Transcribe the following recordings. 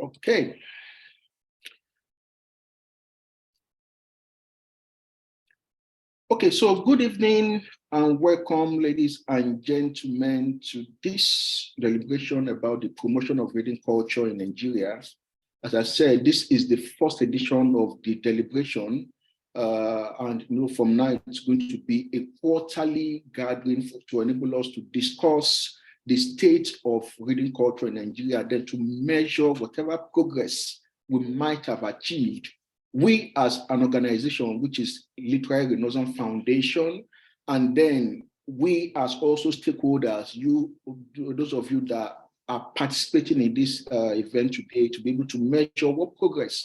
Okay. Okay, so good evening and welcome, ladies and gentlemen, to this deliberation about the promotion of reading culture in Nigeria. As I said, this is the first edition of the deliberation, and from now it's going to be a quarterly gathering to enable us to discuss the state of reading culture in Nigeria, then to measure whatever progress we might have achieved. We as an organization, which is Literary Renaissance Foundation, and then we as also stakeholders, those of you that are participating in this event today, to be able to measure what progress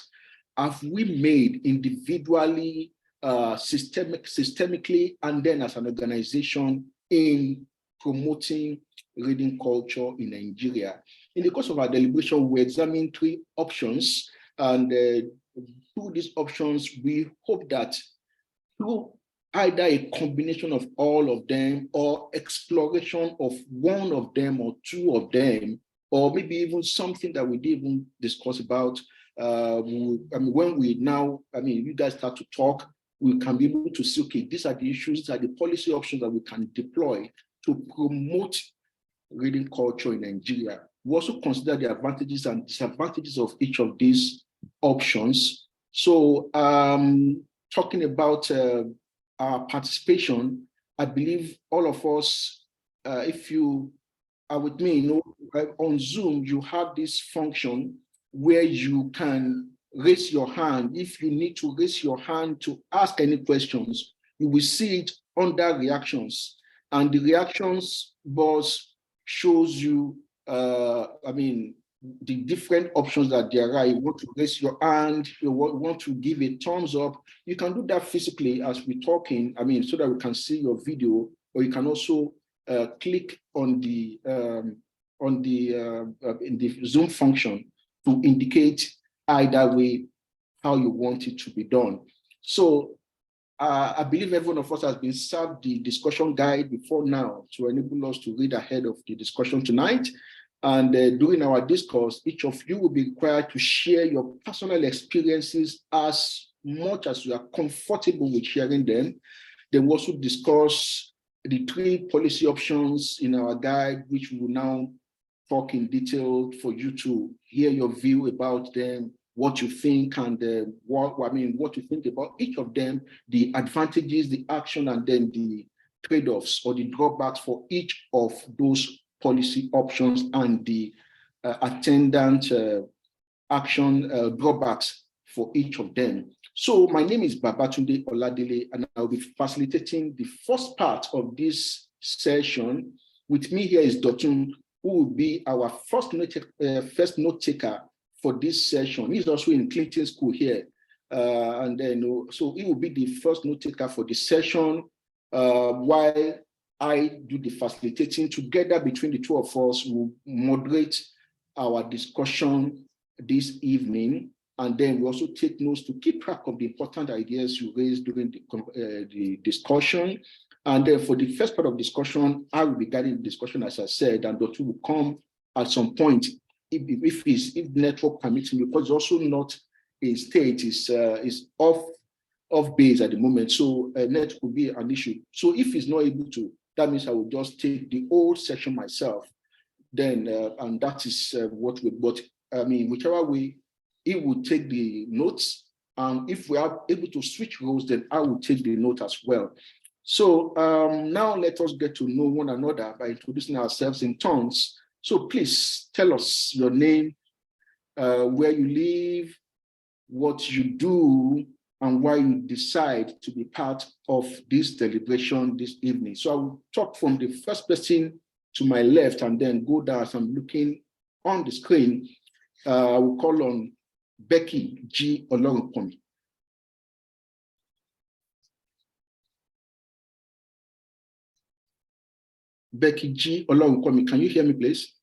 have we made individually, systemically, and then as an organization in promoting reading culture in Nigeria. In the course of our deliberation, we examined 3 options, and through these options, we hope that through either a combination of all of them or exploration of one of them or 2 of them, or maybe even something that we didn't even discuss about, when we now, you guys start to talk, we can be able to see, okay, these are the issues, these are the policy options that we can deploy to promote reading culture in Nigeria. We also consider the advantages and disadvantages of each of these options. So talking about our participation, I believe all of us, if you are with me, on Zoom, you have this function where you can raise your hand. If you need to raise your hand to ask any questions, you will see it under reactions. And the reactions box shows you, the different options that there are. You want to raise your hand, you want to give a thumbs up, you can do that physically as we're talking, so that we can see your video, or you can also click on the in the Zoom function to indicate either way how you want it to be done. So I believe every one of us has been served the discussion guide before now to enable us to read ahead of the discussion tonight. And during our discourse, each of you will be required to share your personal experiences as much as you are comfortable with sharing them. Then we'll also discuss the 3 policy options in our guide, which we will now talk in detail for you to hear your view about them, what you think, and what you think about each of them, the advantages, the action, and then the trade-offs or the drawbacks for each of those policy options and the attendant action drawbacks for each of them. So my name is Babatunde Oladele, and I'll be facilitating the first part of this session. With me here is Dotun, who will be our first note taker for this session. He's also in Clinton School here. So he will be the first note taker for this session, while I do the facilitating. Together between the 2 of us, we'll moderate our discussion this evening. And then we also take notes to keep track of the important ideas you raised during the discussion. And then for the first part of discussion, I will be guiding the discussion, as I said, and Dr. will come at some point, if network permitting, because also not in state, is off base at the moment. So net could be an issue. So if he's not able to, that means I will just take the whole section myself. Then, and that is what we, but whichever way, he will take the notes. And if we are able to switch roles, then I will take the note as well. So now let us get to know one another by introducing ourselves in turns. So please tell us your name, where you live, what you do, and why you decide to be part of this deliberation this evening. So I will talk from the first person to my left and then go down as I'm looking on the screen. I will call on Becky G. Olorunkomi. Becky G. Olorunkomi, can you hear me, please?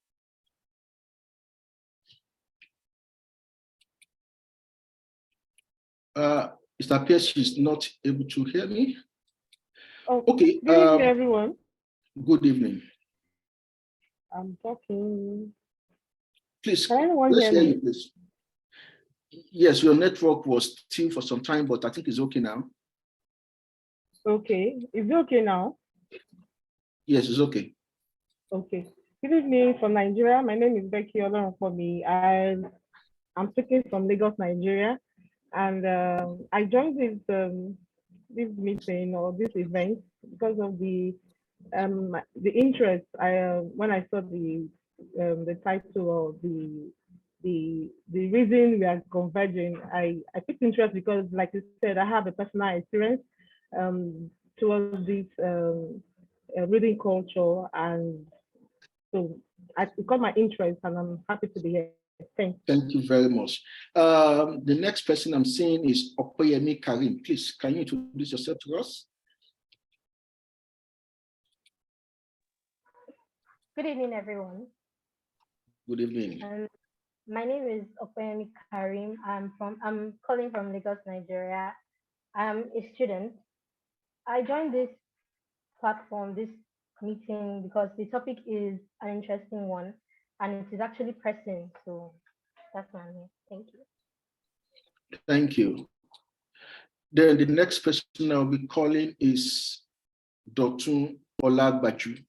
It appears she's not able to hear me. Oh, okay. Good evening, everyone. Good evening. I'm talking. Please, Can anyone let's hear hear me? you, please. Yes, your network was still for some time, but I think it's okay now. Okay. Is it okay now? Yes, it's okay. Okay. Good evening from Nigeria. My name is Becky Olorunpomi. I'm speaking from Lagos, Nigeria. And I joined this meeting or this event because of the interest. When I saw the title or the reason we are converging, I took interest because, like you said, I have a personal experience um, towards this reading culture, and so it caught my interest, and I'm happy to be here. Thanks. Thank you very much. The next person I'm seeing is Okoyemi Karim. Please, can you introduce yourself to us? Good evening, everyone. Good evening. My name is Okoyemi Karim. I'm calling from Lagos, Nigeria. I'm a student. I joined this platform, this meeting, because the topic is an interesting one and it is actually pressing. So that's why I'm here. Thank you. Thank you. Then the next person I'll be calling is Dr. Olagbaju.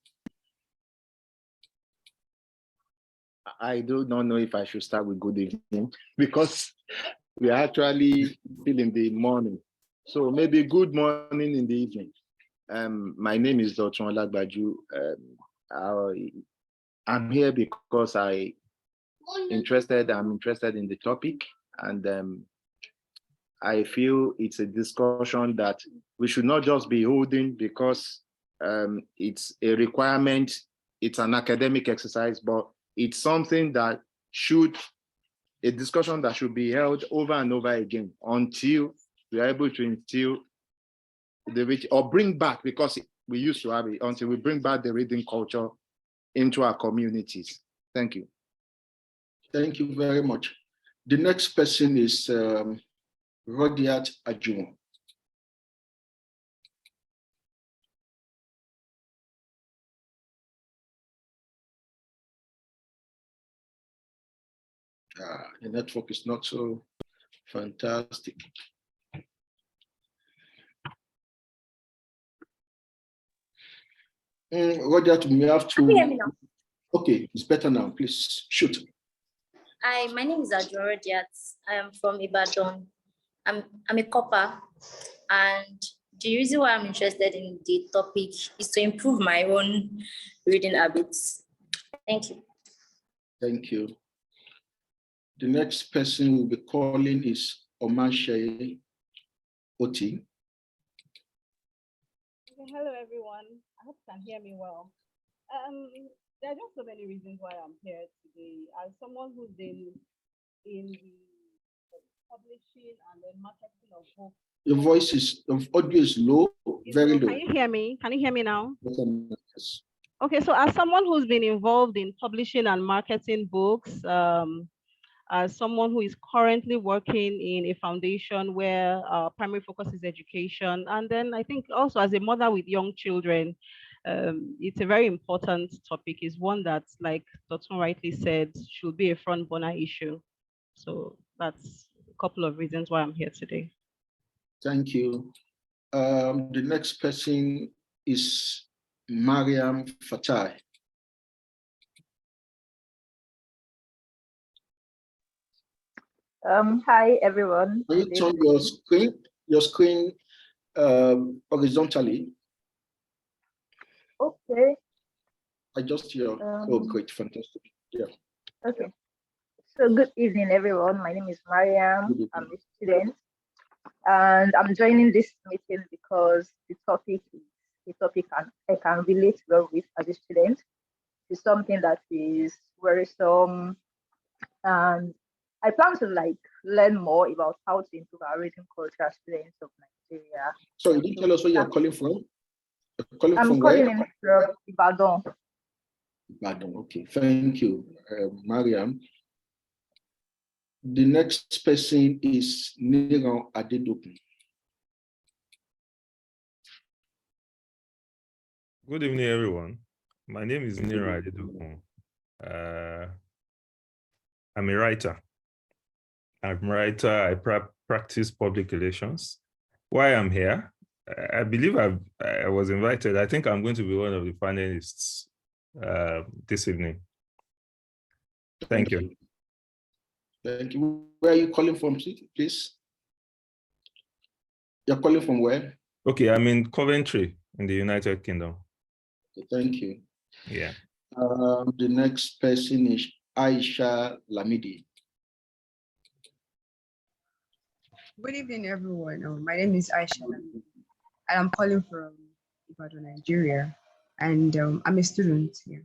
I do not know if I should start with good evening because we are actually still in the morning. So maybe good morning in the evening. My name is Dr. Olagbaju. I'm here because I'm interested in the topic, and I feel it's a discussion that we should not just be holding because it's a requirement, it's an academic exercise, but it's something that a discussion that should be held over and over again until we are able to instill or bring back, because we used to have it, until we bring back the reading culture into our communities. Thank you. Thank you very much. The next person is Rodiat Ajun. The network is not so fantastic. Rodiat, we have to. Can you hear me now? Okay, it's better now. Please shoot. Hi, my name is Ajun Rodiat. I am from Ibadan. I'm a copper, and the reason why I'm interested in the topic is to improve my own reading habits. Thank you. Thank you. The next person we'll be calling is Omanshe Oti. Okay, hello everyone. I hope you can hear me well. There are just so many reasons why I'm here today. As someone who's been in the publishing and the marketing of books. Your voice is, your audio is low, very low. Can you hear me? Can you hear me now? Yes. Okay, so as someone who's been involved in publishing and marketing books, as someone who is currently working in a foundation where our primary focus is education, and then I think also as a mother with young children, it's a very important topic. It's one that, like Dr. rightly said, should be a front burner issue. So that's a couple of reasons why I'm here today. Thank you. The next person is Mariam Fatai. Hi everyone. Can you turn your screen horizontally? Okay. I just hear. Oh, great, fantastic. Yeah. Okay. So good evening, everyone. My name is Mariam. I'm a student, and I'm joining this meeting because the topic is a topic I can relate well with as a student. It's something that is worrisome, and I plan to learn more about how to improve our reading culture as students of Nigeria. So you didn't tell us where you're calling from? I'm calling in from Ibadan. Ibadan, okay. Thank you, Mariam. The next person is Niran Adedoku. Good evening, everyone. My name is Nira Adedoku. I'm a writer. I practice public relations. Why I'm here, I believe I was invited. I think I'm going to be one of the panelists this evening. Thank you. Thank you. Where are you calling from, please? You're calling from where? Okay, I'm in Coventry in the United Kingdom. Thank you. Yeah. The next person is Aisha Lamidi. Good evening, everyone. My name is Aisha Lamidi, and I'm calling from Ibadan, Nigeria. And I'm a student here.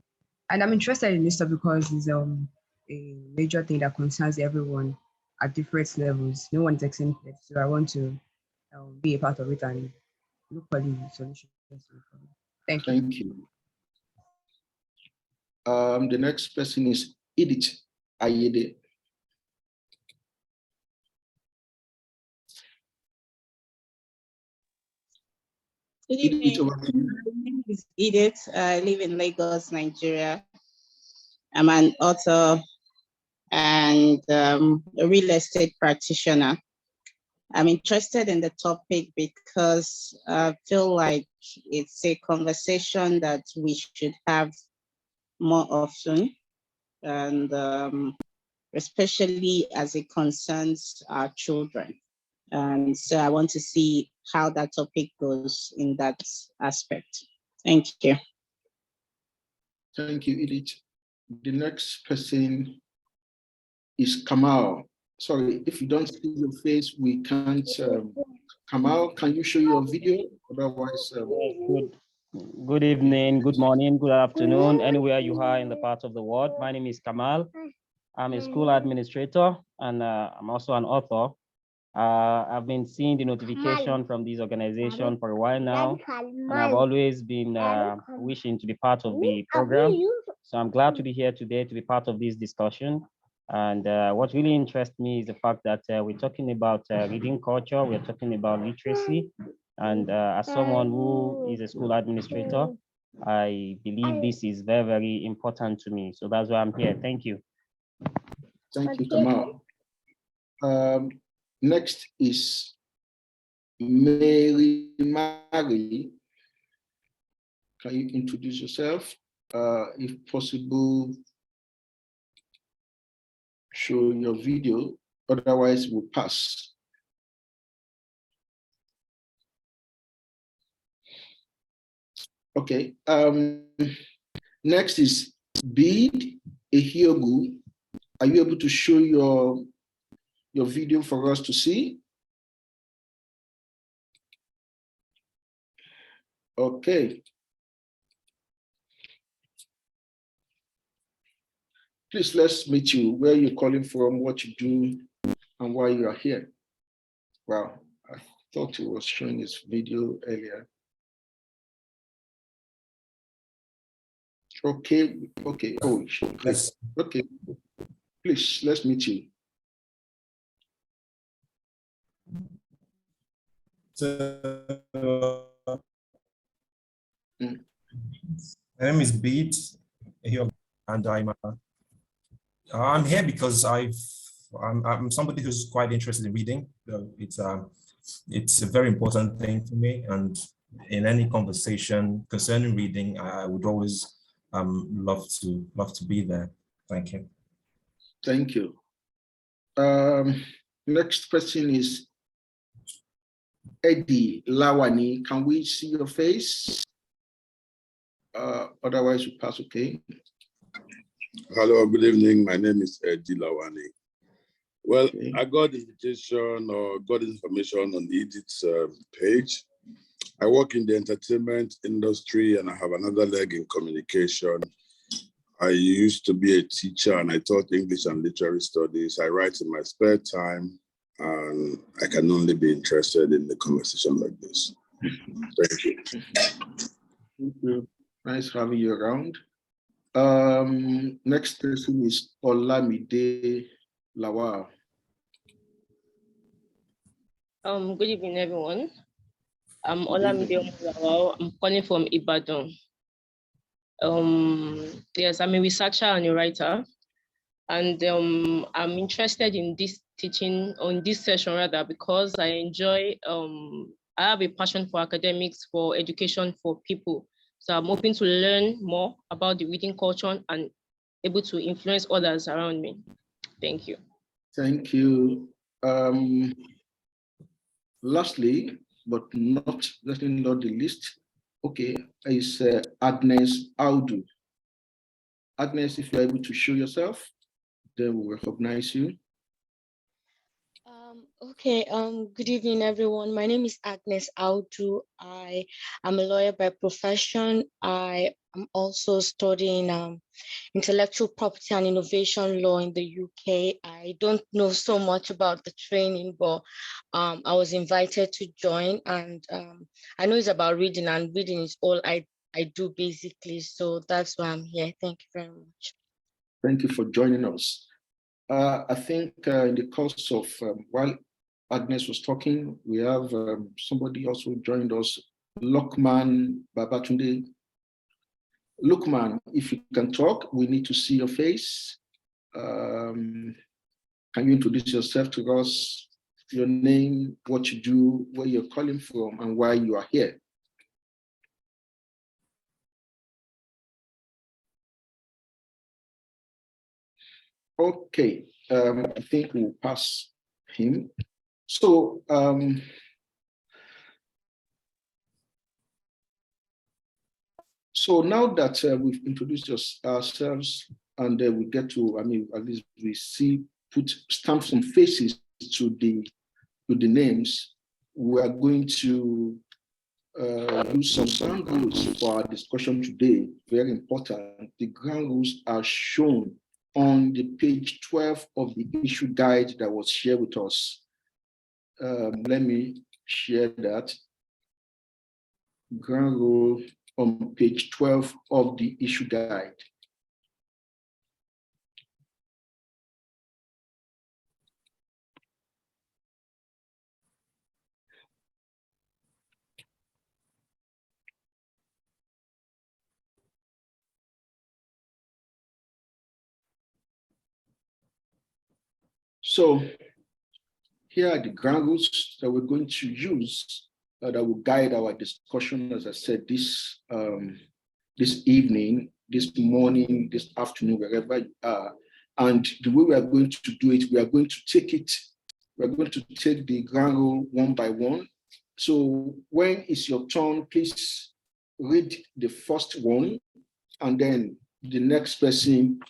And I'm interested in this stuff because it's a major thing that concerns everyone at different levels. No one is exempted. So I want to be a part of it and look for the solutions. Thank you. Thank you. The next person is Edith Ayede. Good evening. My name is Edith. I live in Lagos, Nigeria. I'm an author and a real estate practitioner. I'm interested in the topic because I feel like it's a conversation that we should have more often, and especially as it concerns our children. And so I want to see how that topic goes in that aspect. Thank you. Thank you, Edith. The next person is Kamal. Sorry, if you don't see your face, we can't. Kamal, can you show your video? Otherwise, Good evening, good morning, good afternoon, anywhere you are in the part of the world. My name is Kamal. I'm a school administrator and I'm also an author. I've been seeing the notification from this organization for a while now, and I've always been wishing to be part of the program. So I'm glad to be here today to be part of this discussion. And what really interests me is the fact that we're talking about reading culture, we're talking about literacy. And as someone who is a school administrator, I believe this is very, very important to me. So that's why I'm here. Thank you. Thank you, Kamal. Next is Mary. Can you introduce yourself? If possible, show your video, otherwise we'll pass. Okay, next is Bid Ehiogu. Are you able to show your video for us to see? Okay. Please, let's meet you, where you're calling from, what you do, and why you are here. Wow, I thought he was showing his video earlier. Okay, okay, oh, yes. Okay, please, let's meet you. My name is Beat, and I'm here because I'm somebody who's quite interested in reading. It's a very important thing for me, and in any conversation concerning reading, I would always love to be there. Thank you. Thank you. Next question is Eddie Lawani. Can we see your face? Otherwise, we pass. Okay. Hello, good evening. My name is Eddie Lawani. Well, okay. I got invitation or got information on Edith's page. I work in the entertainment industry and I have another leg in communication. I used to be a teacher and I taught English and literary studies. I write in my spare time and I can only be interested in the conversation like this. Thank you. Thank you. Nice having you around. Next person is Olamide Lawal. Good evening, everyone. I'm Olamide Lawal. I'm calling from Ibadan. Yes, I'm a researcher and a writer. And I'm interested in this teaching, on this session rather, because I have a passion for academics, for education, for people. So I'm hoping to learn more about the reading culture and able to influence others around me. Thank you. Thank you. Lastly, but not definitely not the least, okay, is Agnes Audu. Agnes, if you're able to show yourself, then we'll recognize you. Okay, good evening, everyone. My name is Agnes Audu. I am a lawyer by profession. I am also studying intellectual property and innovation law in the UK. I don't know so much about the training, but I was invited to join, and I know it's about reading, and reading is all I do basically. So that's why I'm here. Thank you very much. Thank you for joining us. I think in the course of while Agnes was talking, we have somebody also joined us, Lokman Babatunde. Lokman, if you can talk, we need to see your face. Can you introduce yourself to us, your name, what you do, where you're calling from, and why you are here? Okay, I think we'll pass him. So, so now that we've introduced ourselves, and we get to, I mean, at least we see, stamp some faces to the names, we are going to do some ground rules for our discussion today. Very important. The ground rules are shown on the page 12 of the issue guide that was shared with us. Let me share that. Ground rule on page 12 of the issue guide. So here are the ground rules that we're going to use that will guide our discussion, as I said, this evening, this morning, this afternoon, wherever you are. And the way we are going to do it, we are going to take the ground rule one by one. So when it's your turn, please read the first one, and then the next person,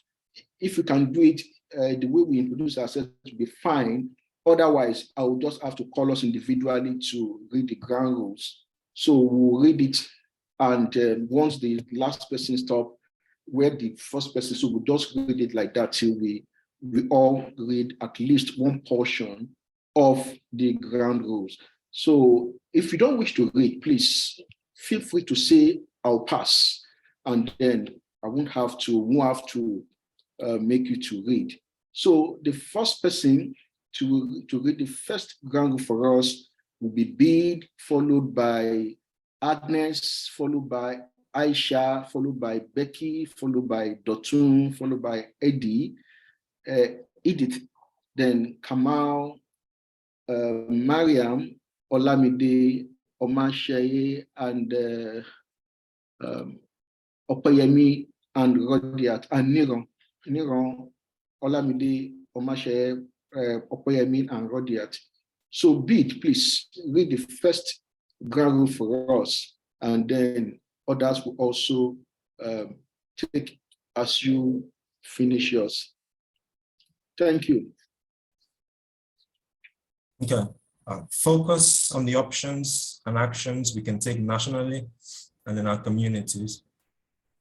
if you can do it the way we introduce ourselves, to be fine. Otherwise, I will just have to call us individually to read the ground rules. So we'll read it, and once the last person stops, where the first person, so we'll just read it like that till we all read at least one portion of the ground rules. So if you don't wish to read, please feel free to say, I'll pass, and then I won't have to make you to read. So the first person to read the first ground rule for us will be Bede, followed by Agnes, followed by Aisha, followed by Becky, followed by Dotun, followed by Eddie, Edith, then Kamal, Mariam, Olamide, Omashaye, and Opayemi, and Rodiat, and Niron, Olamide, Omashaye, Opayemi, and Rodiat. So Bede, please read the first ground rule for us, and then others will also take as you finish yours. Thank you. Okay. Focus on the options and actions we can take nationally and in our communities.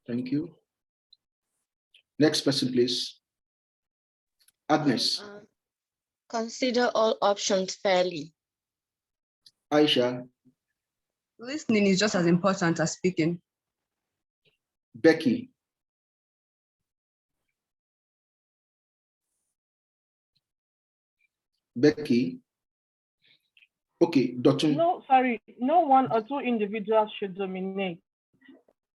Thank you. Next person, please. Agnes. Consider all options fairly. Aisha. Listening is just as important as speaking. Becky. Becky. Okay, Dotun. No, sorry, no one or two individuals should dominate.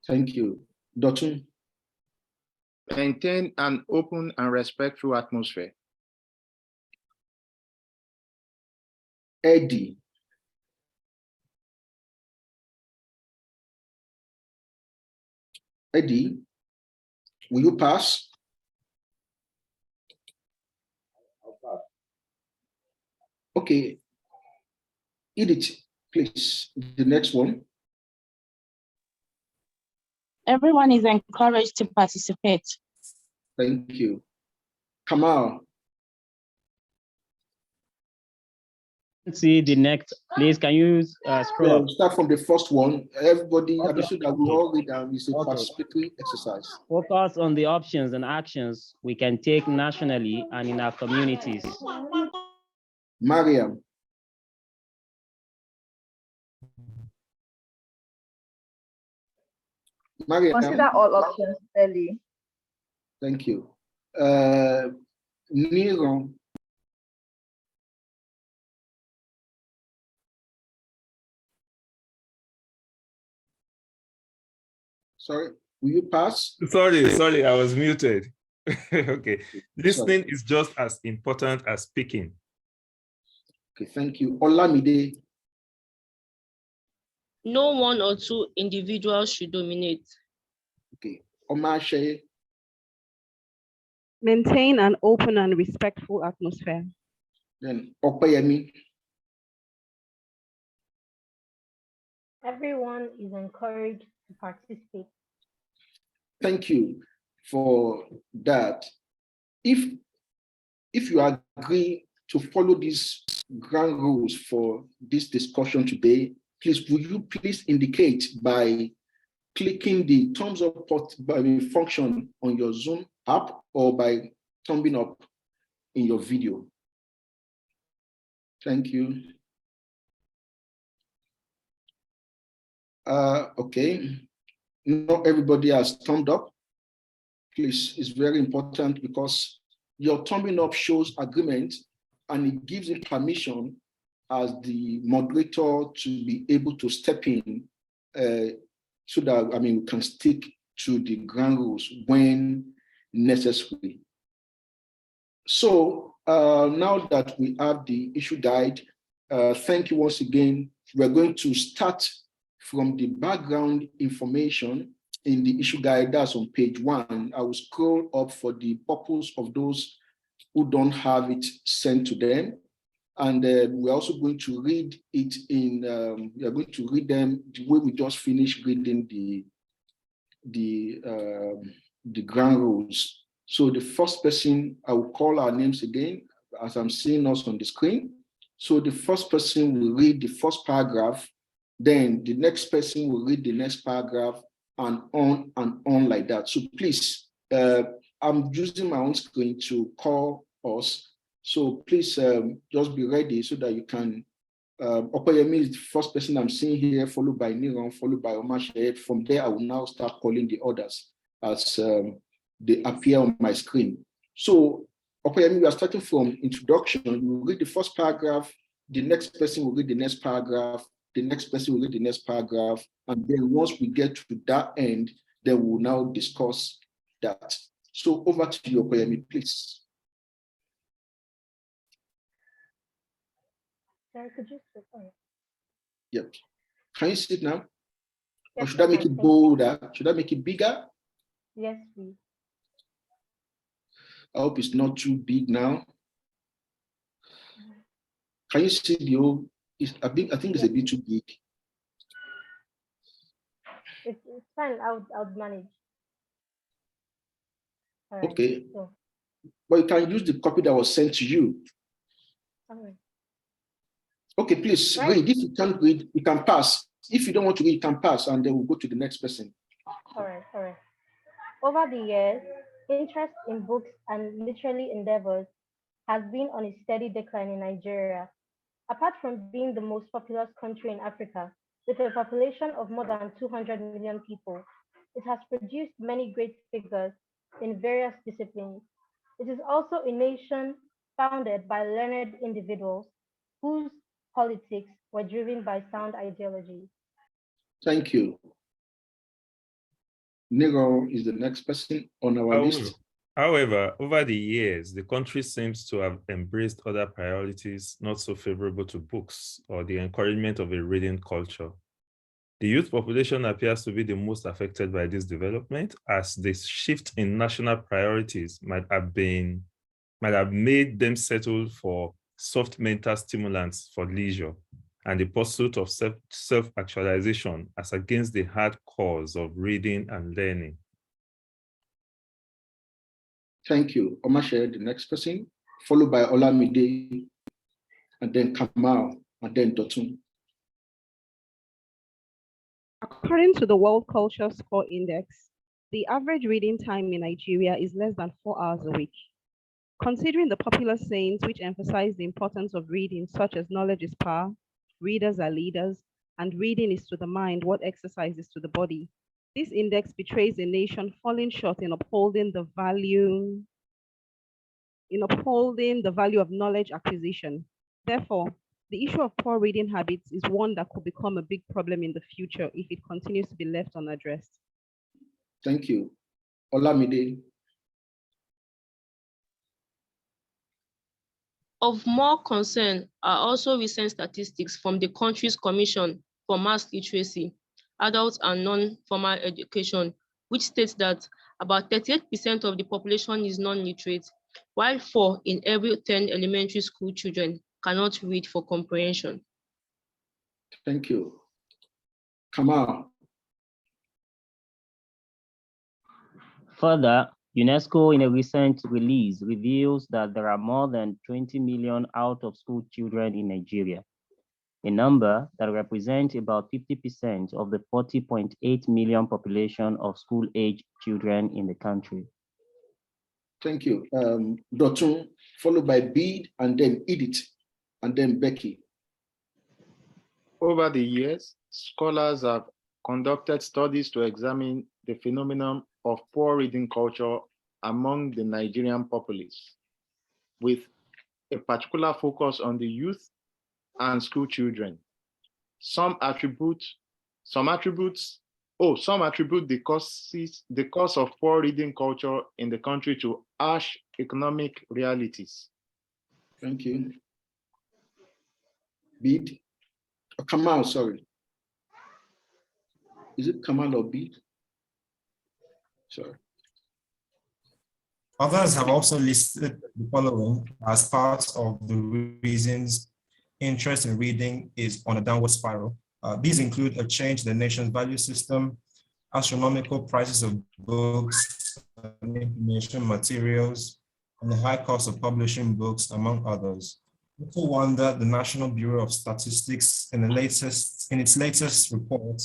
Thank you. Dotun. Maintain an open and respectful atmosphere. Eddie. Eddie, will you pass? Okay. Edith, please, the next one. Everyone is encouraged to participate. Thank you. Kamal. See the next, please. Can you scroll up? Start from the first one. Everybody, Okay. understood that we all read down. It's a participatory exercise. Focus on the options and actions we can take nationally and in our communities. Mariam. Mariam. Consider all options fairly. Thank you. Niron. Sorry, will you pass? Sorry, I was muted. Okay, listening is just as important as speaking. Okay, thank you. Olamide. No one or two individuals should dominate. Okay. Omashe. Maintain an open and respectful atmosphere. Then Opeyemi. Everyone is encouraged to participate. Thank you for that. If you agree to follow these ground rules for this discussion today, please, would you please indicate by clicking the thumbs up function on your Zoom app or by thumbing up in your video? Thank you. Okay, not everybody has thumbed up. Please, it's very important because your thumbing up shows agreement and it gives it permission as the moderator to be able to step in so that, we can stick to the ground rules when necessary. So now that we have the issue guide, thank you once again. We're going to start from the background information in the issue guide. That's on page 1. I will scroll up for the purpose of those who don't have it sent to them. And we're also going to read it in, we are going to read them the way we just finished reading the ground rules. So the first person, I will call our names again as I'm seeing us on the screen. So the first person will read the first paragraph, then the next person will read the next paragraph, and on like that. So please, I'm using my own screen to call us. So please just be ready so that you can, Opeyemi is the first person I'm seeing here, followed by Niron, followed by Omashe. From there, I will now start calling the others as they appear on my screen. So Opeyemi, we are starting from introduction. You will read the first paragraph, the next person will read the next paragraph, the next person will read the next paragraph, and then once we get to that end, then we'll now discuss that. So over to you, Opeyemi, please. Sorry, could you speak on it? Yep. Can you see it now? Yes, or should I make it bolder? Should I make it bigger? Yes, please. I hope it's not too big now. Can you see the old? I think it's a bit too big. It's fine. I'll manage. All right, Okay. so, But you can use the copy that was sent to you. all right. Okay, please read. If you can't read, you can pass. If you don't want to read, you can pass, and then we'll go to the next person. All right, all right. Over the years, interest in books and literary endeavors has been on a steady decline in Nigeria. Apart from being the most populous country in Africa, with a population of more than 200 million people, it has produced many great figures in various disciplines. It is also a nation founded by learned individuals whose politics were driven by sound ideologies. Thank you. Nero is the next person on our list. However, over the years, the country seems to have embraced other priorities not so favorable to books or the encouragement of a reading culture. The youth population appears to be the most affected by this development, as the shift in national priorities might have made them settle for soft mental stimulants for leisure and the pursuit of self-actualization as against the hard cause of reading and learning. Thank you. Omashe, the next person, followed by Olamide, and then Kamal, and then Dotun. According to the World Culture Score Index, the average reading time in Nigeria is less than 4 hours a week. Considering the popular sayings which emphasize the importance of reading, such as knowledge is power, readers are leaders, and reading is to the mind what exercise is to the body, this index betrays a nation falling short in upholding the value of knowledge acquisition. Therefore, the issue of poor reading habits is one that could become a big problem in the future if it continues to be left unaddressed. Thank you. Olamide. Of more concern are also recent statistics from the country's Commission for Mass Literacy, Adult and Non-Formal Education, which states that about 38% of the population is non-literate, while 4 in every 10 elementary school children cannot read for comprehension. Thank you. Kamal. Further, UNESCO in a recent release reveals that there are more than 20 million out-of-school children in Nigeria, a number that represents about 50% of the 40.8 million population of school-age children in the country. Thank you. Dotun, followed by Bede, and then Edith, and then Becky. Over the years, scholars have conducted studies to examine the phenomenon of poor reading culture among the Nigerian populace, with a particular focus on the youth and school children. Some attribute the cause of poor reading culture in the country to harsh economic realities. Thank you. Bede. Kamal, sorry. Is it Kamal or Bede? Sorry. Others have also listed the following as part of the reasons interest in reading is on a downward spiral. These include a change in the nation's value system, astronomical prices of books and information materials, and the high cost of publishing books, among others. No wonder the National Bureau of Statistics in its latest report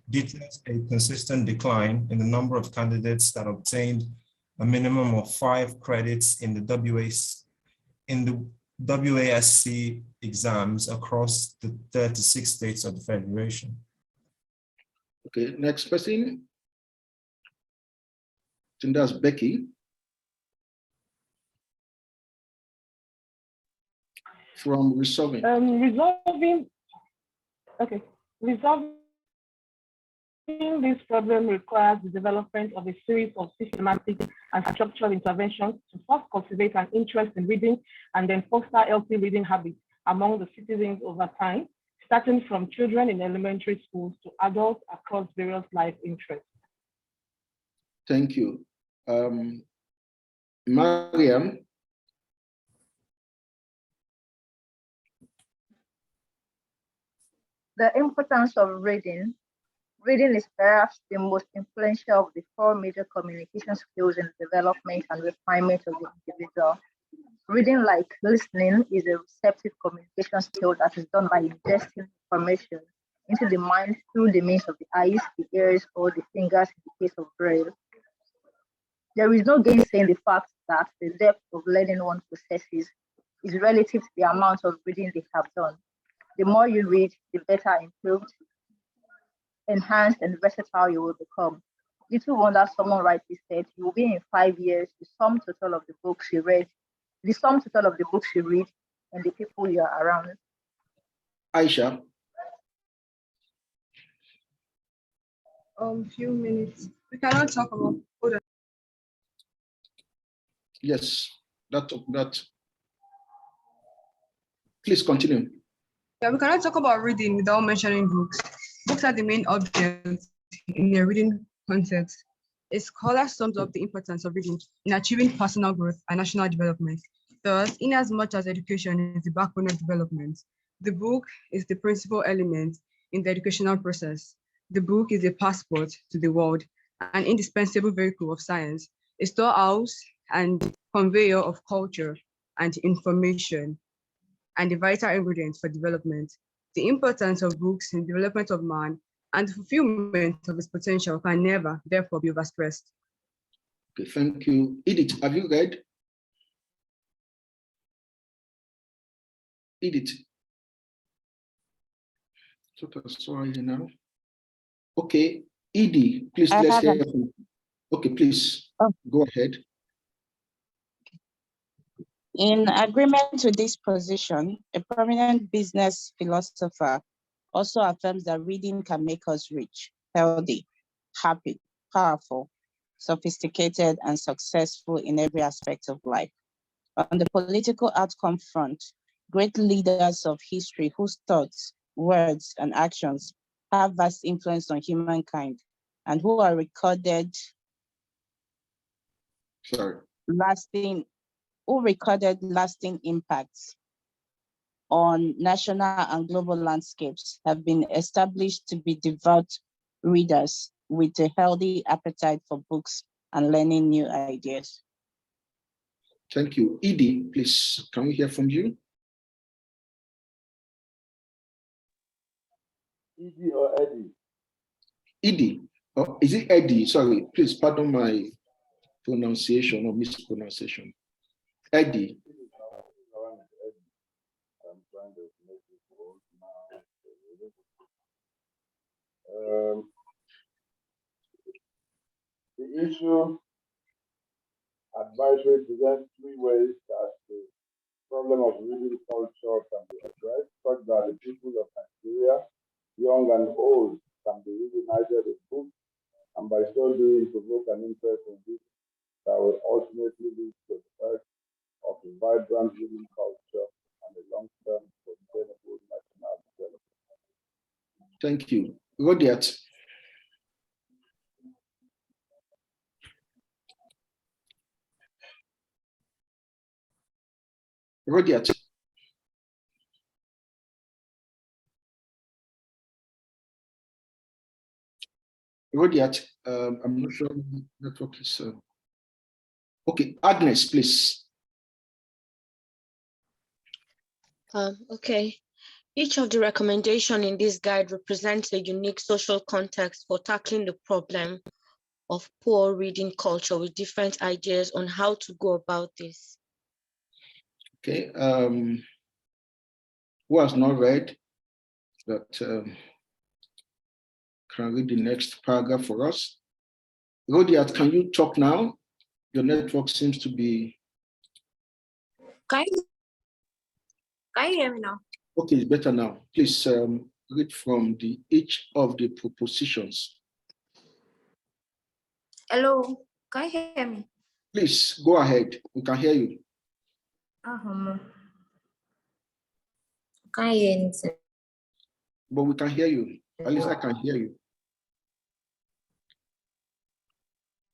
details a consistent decline in the number of candidates that obtained a minimum of 5 credits in the WASC exams across the 36 states of the Federation. Okay, next person. I think that's Becky. From resolving. Resolving this problem requires the development of a series of systematic and structural interventions to first cultivate an interest in reading and then foster healthy reading habits among the citizens over time, starting from children in elementary schools to adults across various life interests. Thank you. Mariam. The importance of reading. Reading is perhaps the most influential of the 4 major communication skills in development and refinement of the individual. Reading, like listening, is a receptive communication skill that is done by ingesting information into the mind through the means of the eyes, the ears, or the fingers in the case of Braille. There is no gainsaying the fact that the depth of learning one possesses is relative to the amount of reading they have done. The more you read, the better improved, enhanced, and versatile you will become. Little wonder someone rightly said, you will be in 5 years the sum total of the books you read, and the people you are around. Aisha. Few minutes. We cannot talk about. Yes, that. Please continue. Yeah, we cannot talk about reading without mentioning books. Books are the main object in a reading context. A scholar sums up the importance of reading in achieving personal growth and national development. Thus, in as much as education is the backbone of development, the book is the principal element in the educational process. The book is a passport to the world, an indispensable vehicle of science, a storehouse and conveyor of culture and information, and the vital ingredient for development. The importance of books in the development of man and the fulfillment of his potential can never, therefore, be overstressed. Okay, thank you. Edith, have you read? Edith. Sorry, now. Okay, Edie, please let's hear from you. Okay, please go ahead. In agreement with this position, a prominent business philosopher also affirms that reading can make us rich, healthy, happy, powerful, sophisticated, and successful in every aspect of life. On the political outcome front, great leaders of history whose thoughts, words, and actions have vast influence on humankind and who are recorded lasting impacts on national and global landscapes have been established to be devout readers with a healthy appetite for books and learning new ideas. Thank you. Edie, please, can we hear from you? Edie or Eddie? Edie. Oh, is it Eddie? Sorry, please pardon my pronunciation or mispronunciation. Eddie. I'm trying to make it work now. The issue advisory presents three ways that the problem of reading culture can be addressed, such that the people of Nigeria, young and old, can be reunited with books, and by so doing provoke an interest in this that will ultimately lead to the birth of a vibrant reading culture and a long-term sustainable national development. Thank you. Rodiat. Rodiat. Rodiat, I'm not sure network is. Okay, Agnes, please. Okay. Each of the recommendations in this guide represents a unique social context for tackling the problem of poor reading culture with different ideas on how to go about this. Okay, who has not read that can read the next paragraph for us? Rodiat, can you talk now? Your network seems to be. Can you hear me now? Okay, it's better now. Please read from each of the propositions. Hello, can you hear me? Please go ahead. We can hear you. Can't hear anything. But we can hear you. At least I can hear you.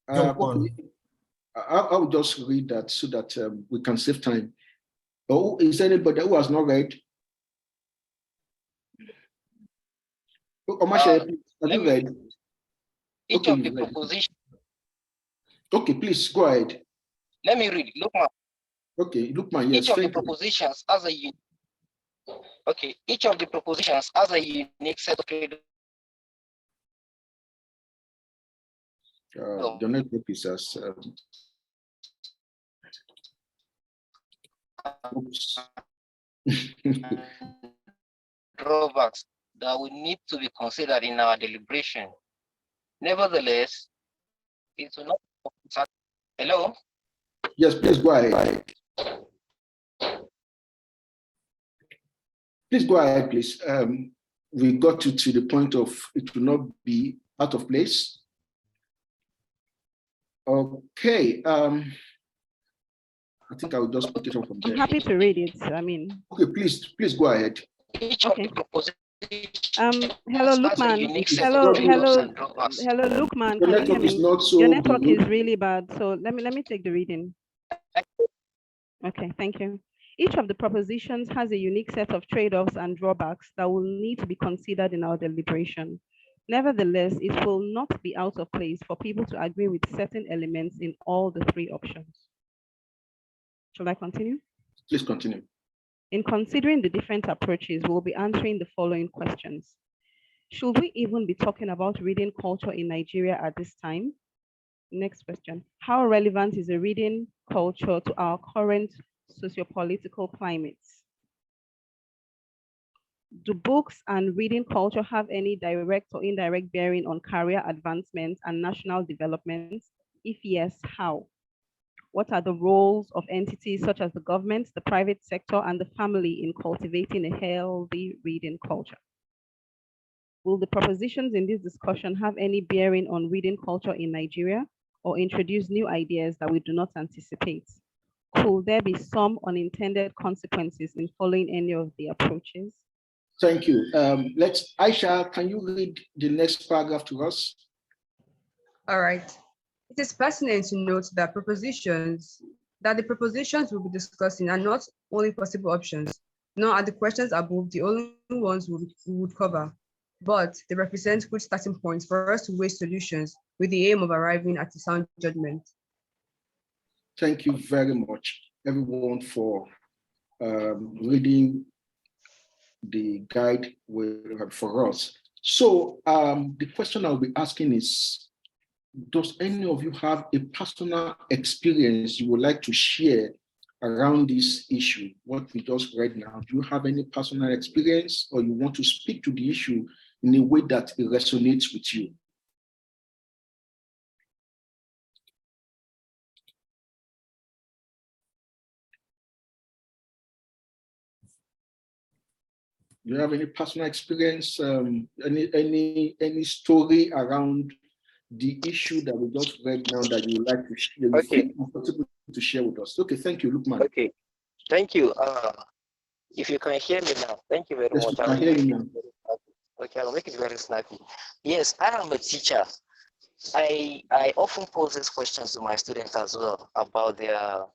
Okay. I'll just read that so that we can save time. Oh, is there anybody who has not read? Omashe, have you read? Each of the propositions. Okay, please go ahead. Let me read. Lukman. Okay, Lukman, yes. Each of the propositions has a each of the propositions has a unique set of the network is as oops. drawbacks that will need to be considered in our deliberation. Nevertheless, it will not. Hello? Yes, please go ahead. Please go ahead, please. We got to the point of it will not be out of place. Okay. I think I will just pick it up from there. I'm happy to read it. I mean. Okay, please go ahead. Okay. Hello, Lukman. Hello, Lukman. Your Can you hear network me? is not so Your network good. is really bad. So let me take the reading. Okay, thank you. Each of the propositions has a unique set of trade-offs and drawbacks that will need to be considered in our deliberation. Nevertheless, it will not be out of place for people to agree with certain elements in all the three options. Shall I continue? Please continue. In considering the different approaches, we'll be answering the following questions. Should we even be talking about reading culture in Nigeria at this time? Next question. How relevant is a reading culture to our current socio-political climates? Do books and reading culture have any direct or indirect bearing on career advancement and national development? If yes, how? What are the roles of entities such as the government, the private sector, and the family in cultivating a healthy reading culture? Will the propositions in this discussion have any bearing on reading culture in Nigeria or introduce new ideas that we do not anticipate? Could there be some unintended consequences in following any of the approaches? Thank you. Aisha, can you read the next paragraph to us? All right. It is pertinent to note that the propositions we'll be discussing are not only possible options, nor are the questions above the only ones we would cover, but they represent good starting points for us to weigh solutions with the aim of arriving at a sound judgment. Thank you very much, everyone, for reading the guide for us. So the question I'll be asking is, does any of you have a personal experience you would like to share around this issue, what we just read now? Do you have any personal experience, or you want to speak to the issue in a way that it resonates with you? Do you have any personal experience, any story around the issue that we just read now that you would like to share? You feel comfortable to share with us? Okay, thank you, Lukman. Okay, thank you. If you can hear me now, thank you very much. I hear you now. Okay, I'll make it very snappy. Yes, I am a teacher. I often pose these questions to my students as well about their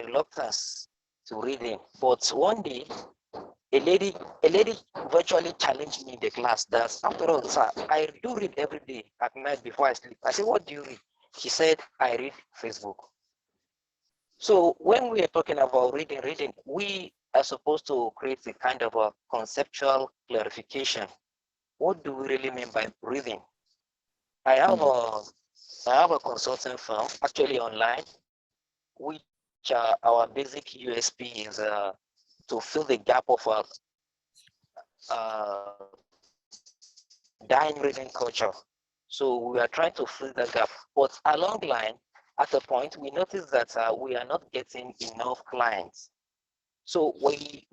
reluctance to reading. But one day, a lady virtually challenged me in the class that, after all, sir, I do read every day at night before I sleep. I said, what do you read? She said, I read Facebook. So when we are talking about reading, we are supposed to create a kind of a conceptual clarification. What do we really mean by reading? I have a consulting firm, actually online, which our basic USP is to fill the gap of dying reading culture. So we are trying to fill that gap. But along the line, at a point, we noticed that we are not getting enough clients. So we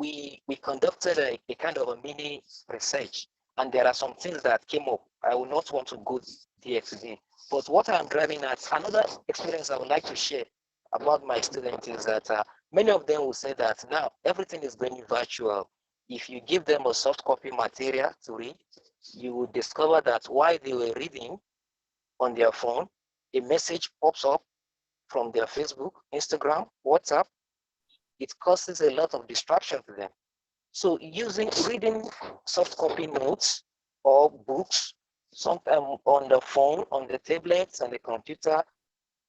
conducted a kind of a mini research, and there are some things that came up. I will not want to go there today. But what I'm driving at, another experience I would like to share about my students is that many of them will say that now everything is going virtual. If you give them a soft copy material to read, you will discover that while they were reading on their phone, a message pops up from their Facebook, Instagram, WhatsApp. It causes a lot of distraction to them. So reading soft copy notes or books, sometimes on the phone, on the tablets, and the computer,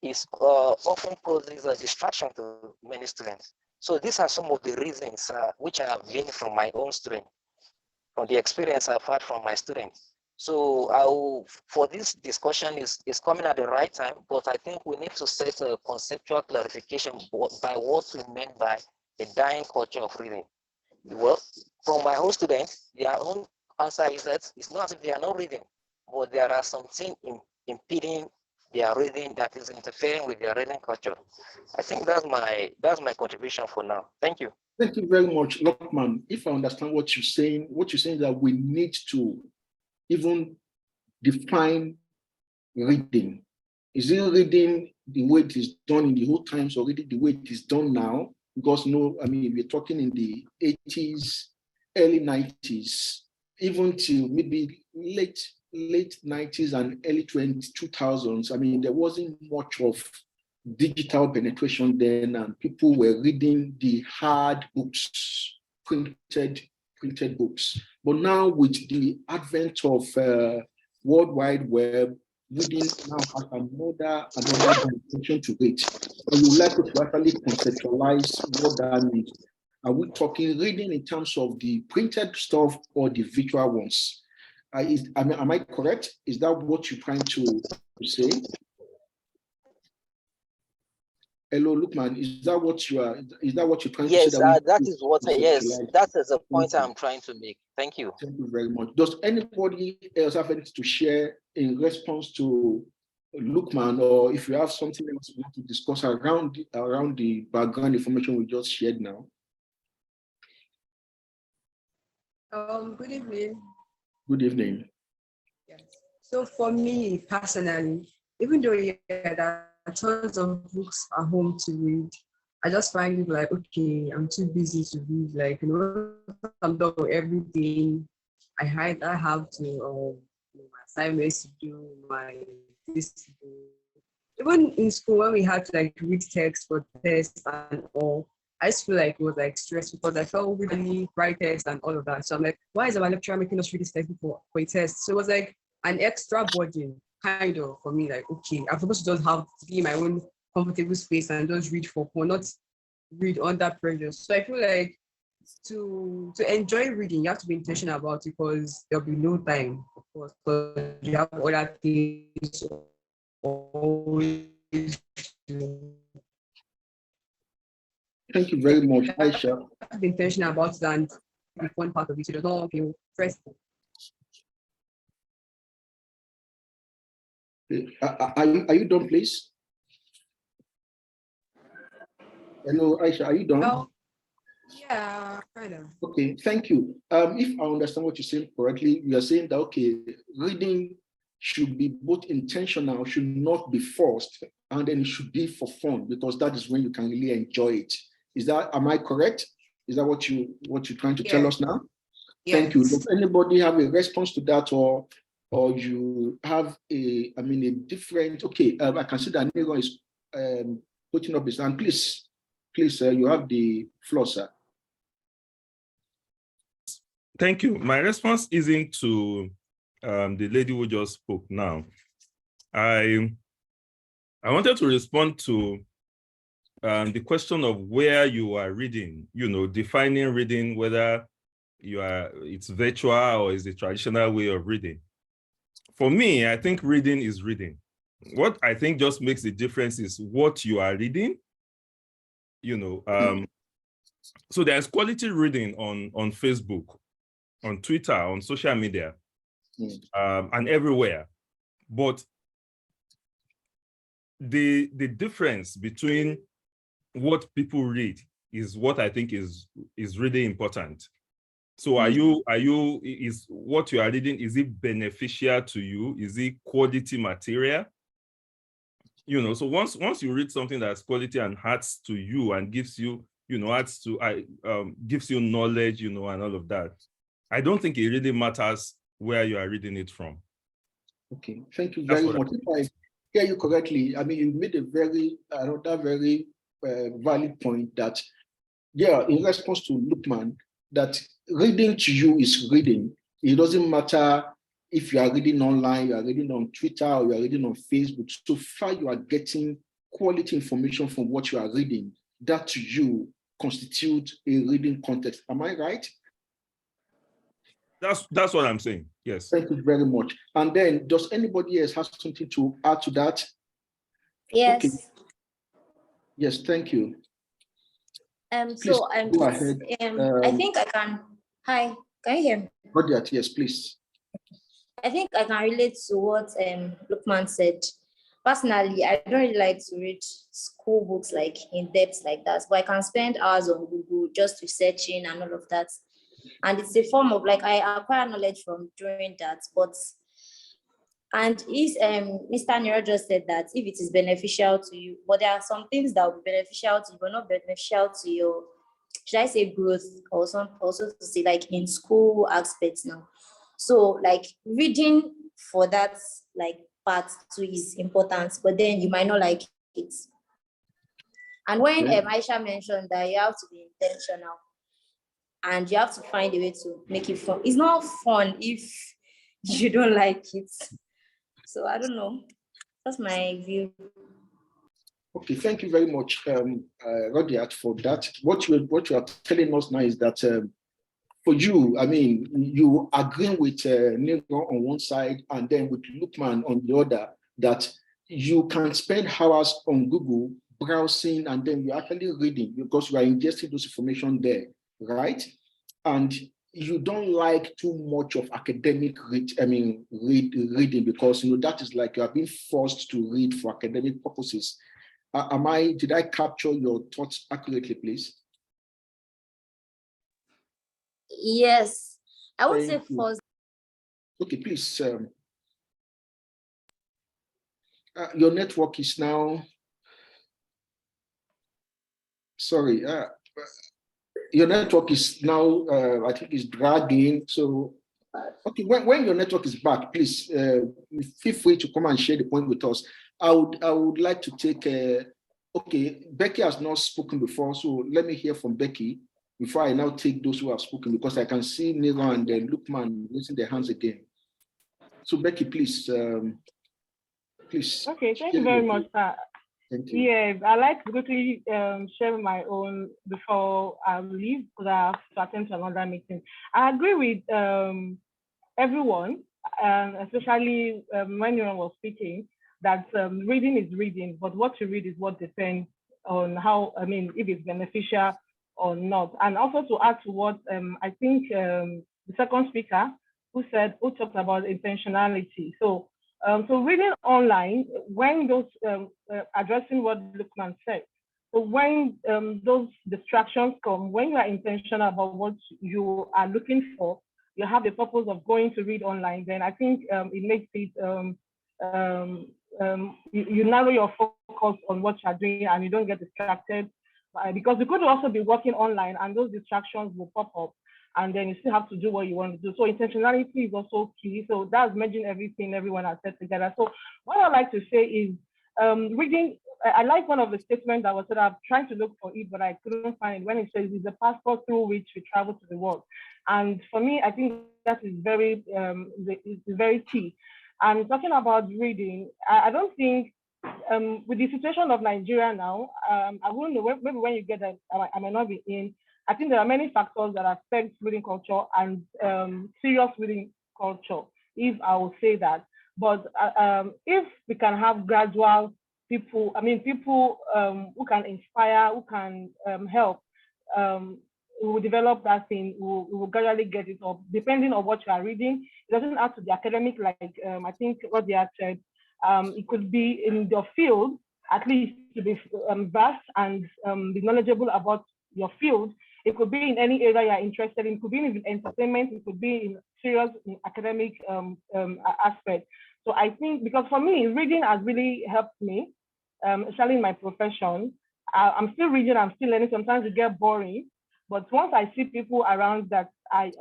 is often poses a distraction to many students. So these are some of the reasons which I have gained from my own students, from the experience I've had from my students. So for this discussion is coming at the right time, but I think we need to set a conceptual clarification by what we mean by a dying culture of reading. Well, from my own students, their own answer is that it's not as if they are not reading, but there are something impeding their reading that is interfering with their reading culture. I think that's my contribution for now. Thank you. Thank you very much, Lokman. If I understand what you're saying is that we need to even define reading. Is it reading the way it is done in the old times or reading the way it is done now? Because no, I mean, we're talking in the 80s, early 90s, even to maybe late 90s and early 2000s. I mean, there wasn't much of digital penetration then, and people were reading the hard books, printed books. But now with the advent of World Wide Web, reading now has another dimension to it. And we would like to actually conceptualize what that means. Are we talking reading in terms of the printed stuff or the visual ones? Am I correct? Is that what you're trying to say? Hello, Lukman. Is that what you're trying to say? Yes, That yes, that is a point I'm trying to make. Thank you. Thank you very much. Does anybody else have anything to share in response to Lukman, or if you have something else you want to discuss around the background information we just shared now? Good evening. Good evening. Yes. So for me personally, even though there are tons of books at home to read, I just find it like, okay, I'm too busy to read. Like, I'm done with everything. I have to my assignments to do, my this to do. Even in school when we had to like read text for tests and all, I just feel like it was like stressful because I felt really write tests and all of that. So I'm like, why is our lecturer making us read this text for a test? So it was like an extra burden kind of for me, like, okay, I'm supposed to just have to be in my own comfortable space and just read for fun, not read under pressure. So I feel like to enjoy reading, you have to be intentional about it because there'll be no time, of course, because you have other things always to. Thank you very much, Aisha. Be intentional about that and be one part of it. So you don't feel stressful. Are you done, please? Hello, Aisha, are you done? Oh, yeah, kind of. Okay, thank you. If I understand what you're saying correctly, you are saying that, okay, reading should be both intentional, should not be forced, and then it should be for fun, because that is when you can really enjoy it. Am I correct? Is that what you're trying to tell us now? Yes. Thank you. Does anybody have a response to that, or you have a different, okay, I can see that Nero is putting up his hand. Please, you have the floor, sir. Thank you. My response isn't to the lady who just spoke now. I wanted to respond to the question of where you are reading, defining reading, whether it's virtual or is the traditional way of reading. For me, I think reading is reading. What I think just makes the difference is what you are reading. So there's quality reading on Facebook, on Twitter, on social media, and everywhere. But the difference between what people read is what I think is really important. So is what you are reading, is it beneficial to you? Is it quality material? So once you read something that's quality and adds to you and gives you, gives you knowledge, and all of that, I don't think it really matters where you are reading it from. Okay, thank you very much. If I hear you correctly, I mean, you made another very valid point that, in response to Lukman, that reading to you is reading. It doesn't matter if you are reading online, you are reading on Twitter, or you are reading on Facebook. So far, you are getting quality information from what you are reading. That to you constitutes a reading context. Am I right? That's what I'm saying. Yes. Thank you very much. And then, does anybody else have something to add to that? Yes. Okay. Yes, thank you. Please, go ahead. I think I can. Hi, can you hear me? Roger, yes, please. I think I can relate to what Lukman said. Personally, I don't really like to read school books like in depth like that, but I can spend hours on Google just researching and all of that. And it's a form of like I acquire knowledge from doing that. But And Mr. Nero just said that if it is beneficial to you, but there are some things that will be beneficial to you, but not beneficial to your, should I say, growth, or some also to say like in school aspects now. So like reading for that like part too is important, but then you might not like it. And when Aisha mentioned that you have to be intentional and you have to find a way to make it fun. It's not fun if you don't like it. So I don't know. That's my view. Okay, thank you very much, Rodiat, for that. What you are telling us now is that for you, I mean, you agree with Nero on one side and then with Lukman on the other, that you can spend hours on Google browsing and then you're actually reading because you are ingesting those information there, right? And you don't like too much of academic reading because that is like you are being forced to read for academic purposes. Did I capture your thoughts accurately, please? Yes, I would say first. Okay, please. Your network is now, sorry, your network is now, I think is dragging. So, okay, when your network is back, please feel free to come and share the point with us. I would like to take, okay, Becky has not spoken before, so let me hear from Becky before I now take those who have spoken, because I can see Nero and then Lukman raising their hands again. So Becky, please, please. Okay, thank you very much, sir. Thank you. Yes, I like to quickly share my own before I leave because I have to attend to another meeting. I agree with everyone, especially when you was speaking, that reading is reading, but what you read is what depends on how, I mean, if it's beneficial or not. And also to add to what I think the second speaker who talked about intentionality. So reading online, when those addressing what Lukman said, so when those distractions come, when you are intentional about what you are looking for, you have the purpose of going to read online, then I think it makes it, you narrow your focus on what you are doing and you don't get distracted, because you could also be working online and those distractions will pop up and then you still have to do what you want to do. So intentionality is also key. So that's merging everything everyone has said together. So what I like to say is reading, I like one of the statements that was said, I'm trying to look for it, but I couldn't find it, when it says it's a passport through which we travel to the world. And for me, I think that is very, very key. And talking about reading, I don't think, with the situation of Nigeria now, I wouldn't know, maybe when you get that, I might not be in. I think there are many factors that affect reading culture and serious reading culture, if I will say that. But if we can have gradual people, people who can inspire, who can help, we will develop that thing, we will gradually get it up, depending on what you are reading. It doesn't have to be academic, like I think what they have said. It could be in your field, at least to be vast and be knowledgeable about your field. It could be in any area you're interested in. It could be in entertainment. It could be in serious academic aspect. So I think, because for me, reading has really helped me, especially in my profession. I'm still reading, I'm still learning. Sometimes it gets boring, but once I see people around that I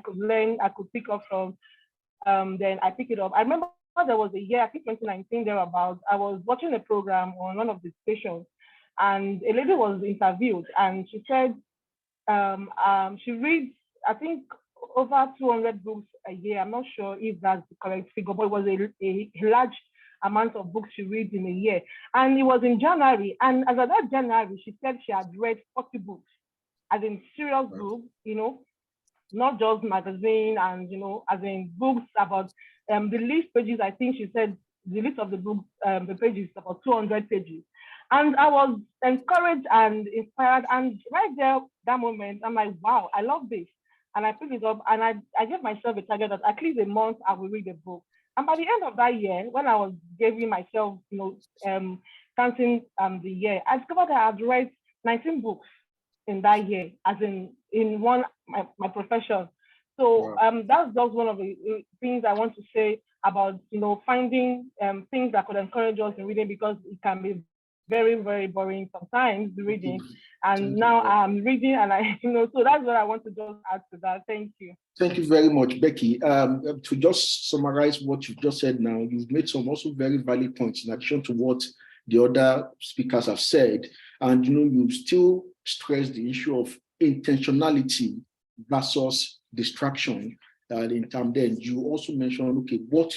could learn, I could pick up from, then I pick it up. I remember there was a year, I think 2019 thereabout, I was watching a program on one of the stations, and a lady was interviewed, and she said she reads, I think, over 200 books a year. I'm not sure if that's the correct figure, but it was a large amount of books she reads in a year. And it was in January. And as of that January, she said she had read 40 books, as in serious books, not just magazine and, as in books about the list pages. I think she said the list of the book, the pages, about 200 pages. And I was encouraged and inspired. And right there, that moment, I'm like, wow, I love this. And I picked it up and I gave myself a target that at least a month I will read a book. And by the end of that year, when I was giving myself, counting the year, I discovered that I had read 19 books in that year, as in my profession. So that's just one of the things I want to say about, finding things that could encourage us in reading, because it can be very, very boring sometimes reading. And now I'm reading and so that's what I want to just add to that. Thank you. Thank you very much, Becky. To just summarize what you've just said now, you've made some also very valid points in addition to what the other speakers have said. And you still stress the issue of intentionality versus distraction. In term, then you also mentioned, okay, what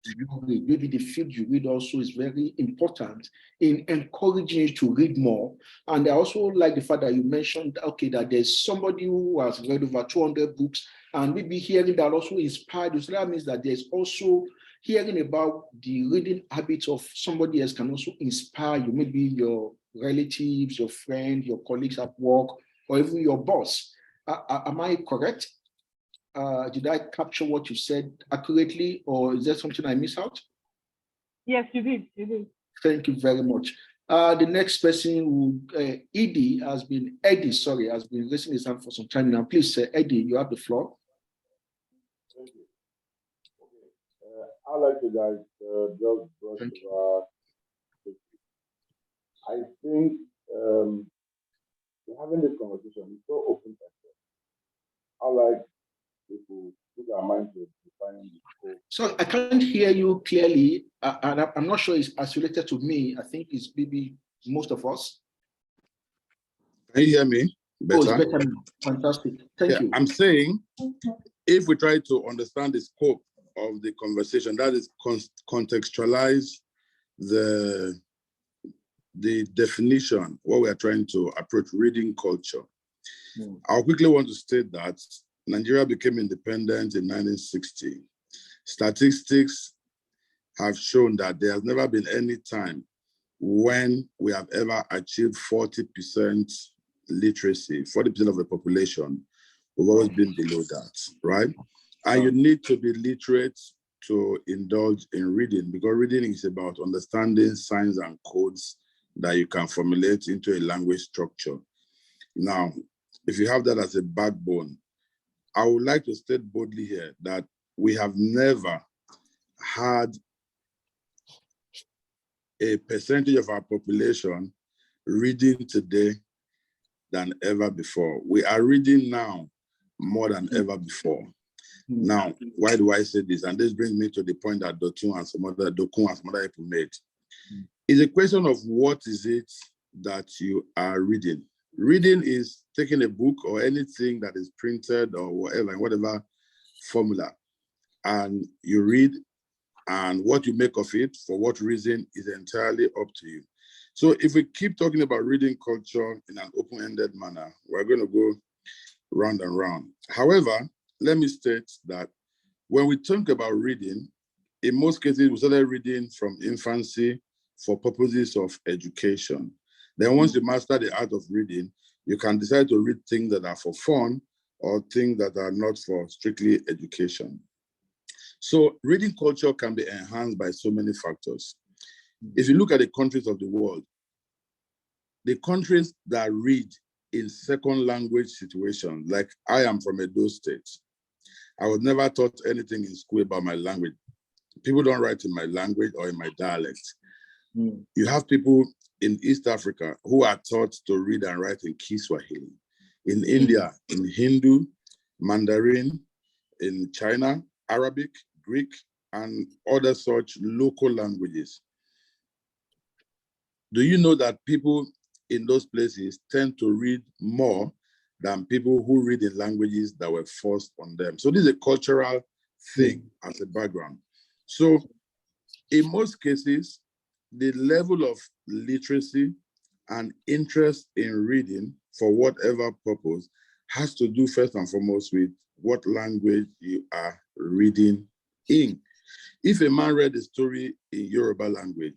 you read, maybe the field you read also is very important in encouraging you to read more. And I also like the fact that you mentioned, okay, that there's somebody who has read over 200 books, and maybe hearing that also inspired you. So that means that there's also hearing about the reading habits of somebody else can also inspire you, maybe your relatives, your friend, your colleagues at work, or even your boss. Am I correct? Did I capture what you said accurately, or is there something I missed out? Yes, you did. You did. Thank you very much. The next person who, Eddie, has been raising his hand for some time now. Please, Eddie, you have the floor. Thank you. Okay. I'd like to guys just brush over. I think we're having this conversation. It's so open. I like people put their mind to define the scope. So I can't hear you clearly, and I'm not sure it's isolated to me. I think it's maybe most of us. Can you hear me better? Oh, it's better now. Fantastic. Thank you. I'm saying, if we try to understand the scope of the conversation, that is contextualize the definition, what we are trying to approach reading culture. I quickly want to state that Nigeria became independent in 1960. Statistics have shown that there has never been any time when we have ever achieved 40% literacy, 40% of the population. We've always been below that, right? And you need to be literate to indulge in reading, because reading is about understanding signs and codes that you can formulate into a language structure. Now, if you have that as a backbone, I would like to state boldly here that we have never had a percentage of our population reading today than ever before. We are reading now more than ever before. Now, why do I say this? And this brings me to the point that Dokun and some other people made. It's a question of what is it that you are reading. Reading is taking a book or anything that is printed or whatever, in whatever formula, and you read, and what you make of it, for what reason, is entirely up to you. So if we keep talking about reading culture in an open-ended manner, we're going to go round and round. However, let me state that when we think about reading, in most cases, we started reading from infancy for purposes of education. Then once you master the art of reading, you can decide to read things that are for fun or things that are not for strictly education. So reading culture can be enhanced by so many factors. If you look at the countries of the world, the countries that read in second language situations, like I am from Edo State, I was never taught anything in school about my language. People don't write in my language or in my dialect. You have people in East Africa who are taught to read and write in Kiswahili. In India, in Hindu, Mandarin, in China, Arabic, Greek, and other such local languages. Do you know that people in those places tend to read more than people who read in languages that were forced on them? So this is a cultural thing as a background. So in most cases, the level of literacy and interest in reading for whatever purpose has to do first and foremost with what language you are reading in. If a man read a story in Yoruba language,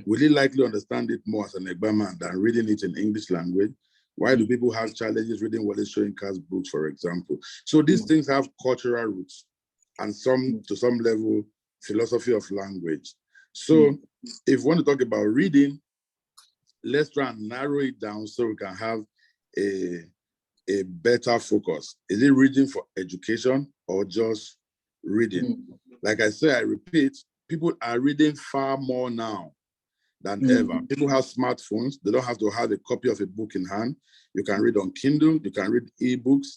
will he likely understand it more as an Egba man than reading it in English language? Why do people have challenges reading Wole Soyinka's books, for example? So these things have cultural roots and to some level, philosophy of language. So if we want to talk about reading, let's try and narrow it down so we can have a better focus. Is it reading for education or just reading? Like I say, I repeat, people are reading far more now than ever. People have smartphones. They don't have to have a copy of a book in hand. You can read on Kindle, you can read ebooks.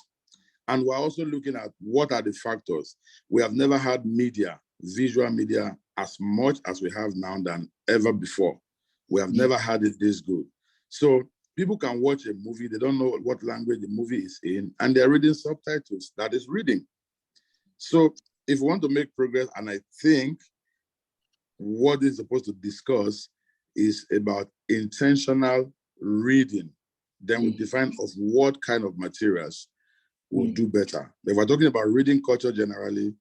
And we're also looking at what are the factors. We have never had media, visual media, as much as we have now than ever before. We have never had it this good. So people can watch a movie, they don't know what language the movie is in, and they're reading subtitles. That is reading. So if we want to make progress, and I think what is supposed to discuss is about intentional reading, then we define of what kind of materials will do better. If we're talking about reading culture generally,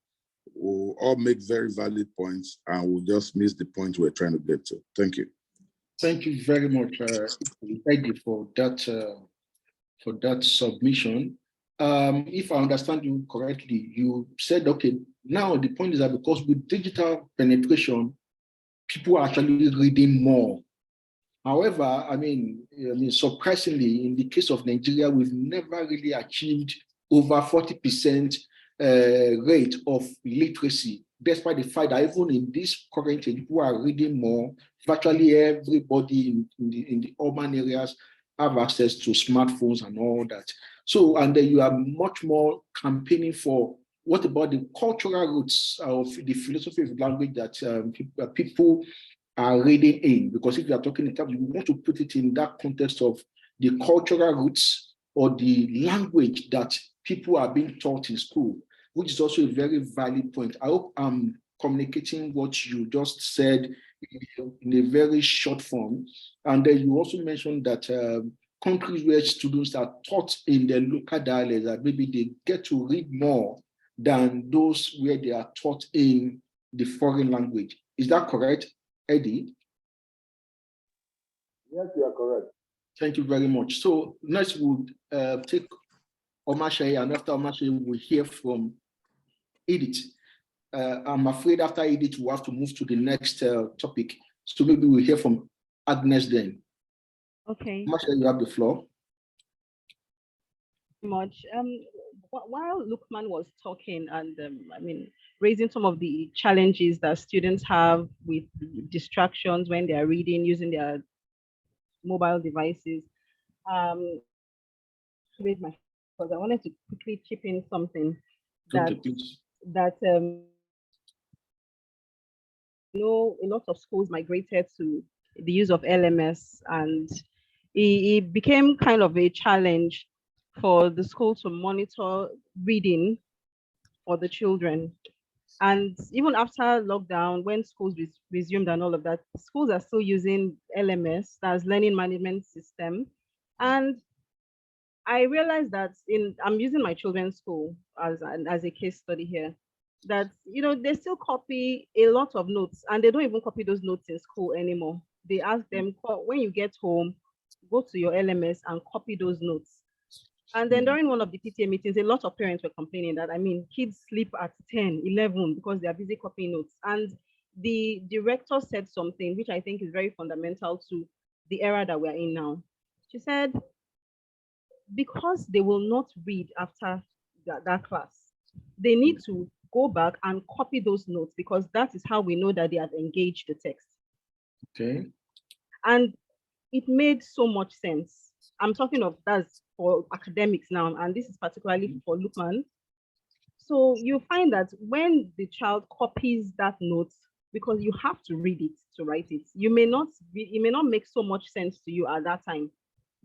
we'll all make very valid points and we'll just miss the point we're trying to get to. Thank you. Thank you very much, Eddie, for that submission. If I understand you correctly, you said, okay, now the point is that because with digital penetration, people are actually reading more. However, I mean, surprisingly, in the case of Nigeria, we've never really achieved over 40% rate of literacy, despite the fact that even in this current age, people are reading more. Virtually everybody in the urban areas have access to smartphones and all that. So, and then you are much more campaigning for what about the cultural roots of the philosophy of language that people are reading in? Because if you are talking in terms, you want to put it in that context of the cultural roots or the language that people are being taught in school, which is also a very valid point. I hope I'm communicating what you just said in a very short form. And then you also mentioned that countries where students are taught in their local dialects, that maybe they get to read more than those where they are taught in the foreign language. Is that correct, Eddie? Yes, you are correct. Thank you very much. So next we'll take Omashe, and after Omashe, we'll hear from Edith. I'm afraid after Edith, we'll have to move to the next topic. So maybe we'll hear from Agnes then. Okay. Omashe, you have the floor. Much. While Lukman was talking and raising some of the challenges that students have with distractions when they are reading using their mobile devices, because I wanted to quickly chip in something that a lot of schools migrated to the use of LMS, and it became kind of a challenge for the school to monitor reading for the children. And even after lockdown, when schools resumed and all of that, schools are still using LMS, that's learning management system. And I realized that I'm using my children's school as a case study here, that they still copy a lot of notes, and they don't even copy those notes in school anymore. They ask them, when you get home, go to your LMS and copy those notes. And then during one of the PTA meetings, a lot of parents were complaining that, kids sleep at 10, 11 because they are busy copying notes. And the director said something which I think is very fundamental to the era that we're in now. She said, because they will not read after that class, they need to go back and copy those notes, because that is how we know that they have engaged the text. Okay. And it made so much sense. I'm talking of that's for academics now, and this is particularly for Lukman. So you find that when the child copies that note, because you have to read it to write it, it may not make so much sense to you at that time,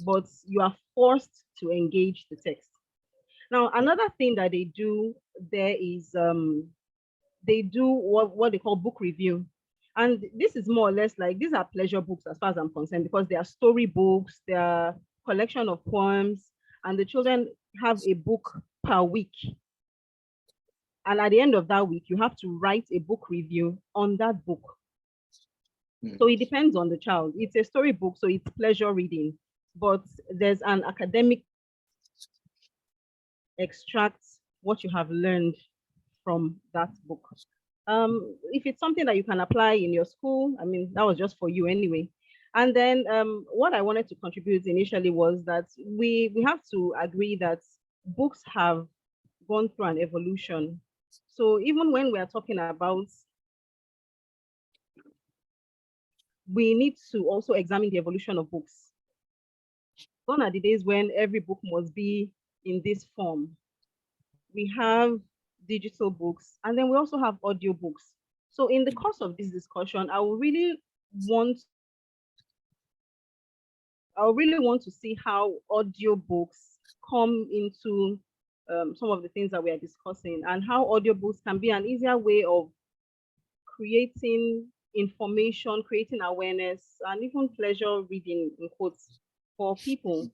but you are forced to engage the text. Now, another thing that they do there is they do what they call book review. And this is more or less like, these are pleasure books as far as I'm concerned, because they are story books, they are collection of poems, and the children have a book per week. And at the end of that week, you have to write a book review on that book. So it depends on the child. It's a story book, so it's pleasure reading, but there's an academic extract what you have learned from that book. If it's something that you can apply in your school, that was just for you anyway. And then what I wanted to contribute initially was that we have to agree that books have gone through an evolution. So even when we are talking about, we need to also examine the evolution of books. Gone are the days when every book must be in this form. We have digital books, and then we also have audio books. So in the course of this discussion, I really want to see how audiobooks come into some of the things that we are discussing, and how audiobooks can be an easier way of creating information, creating awareness, and even pleasure reading, in quotes, for people.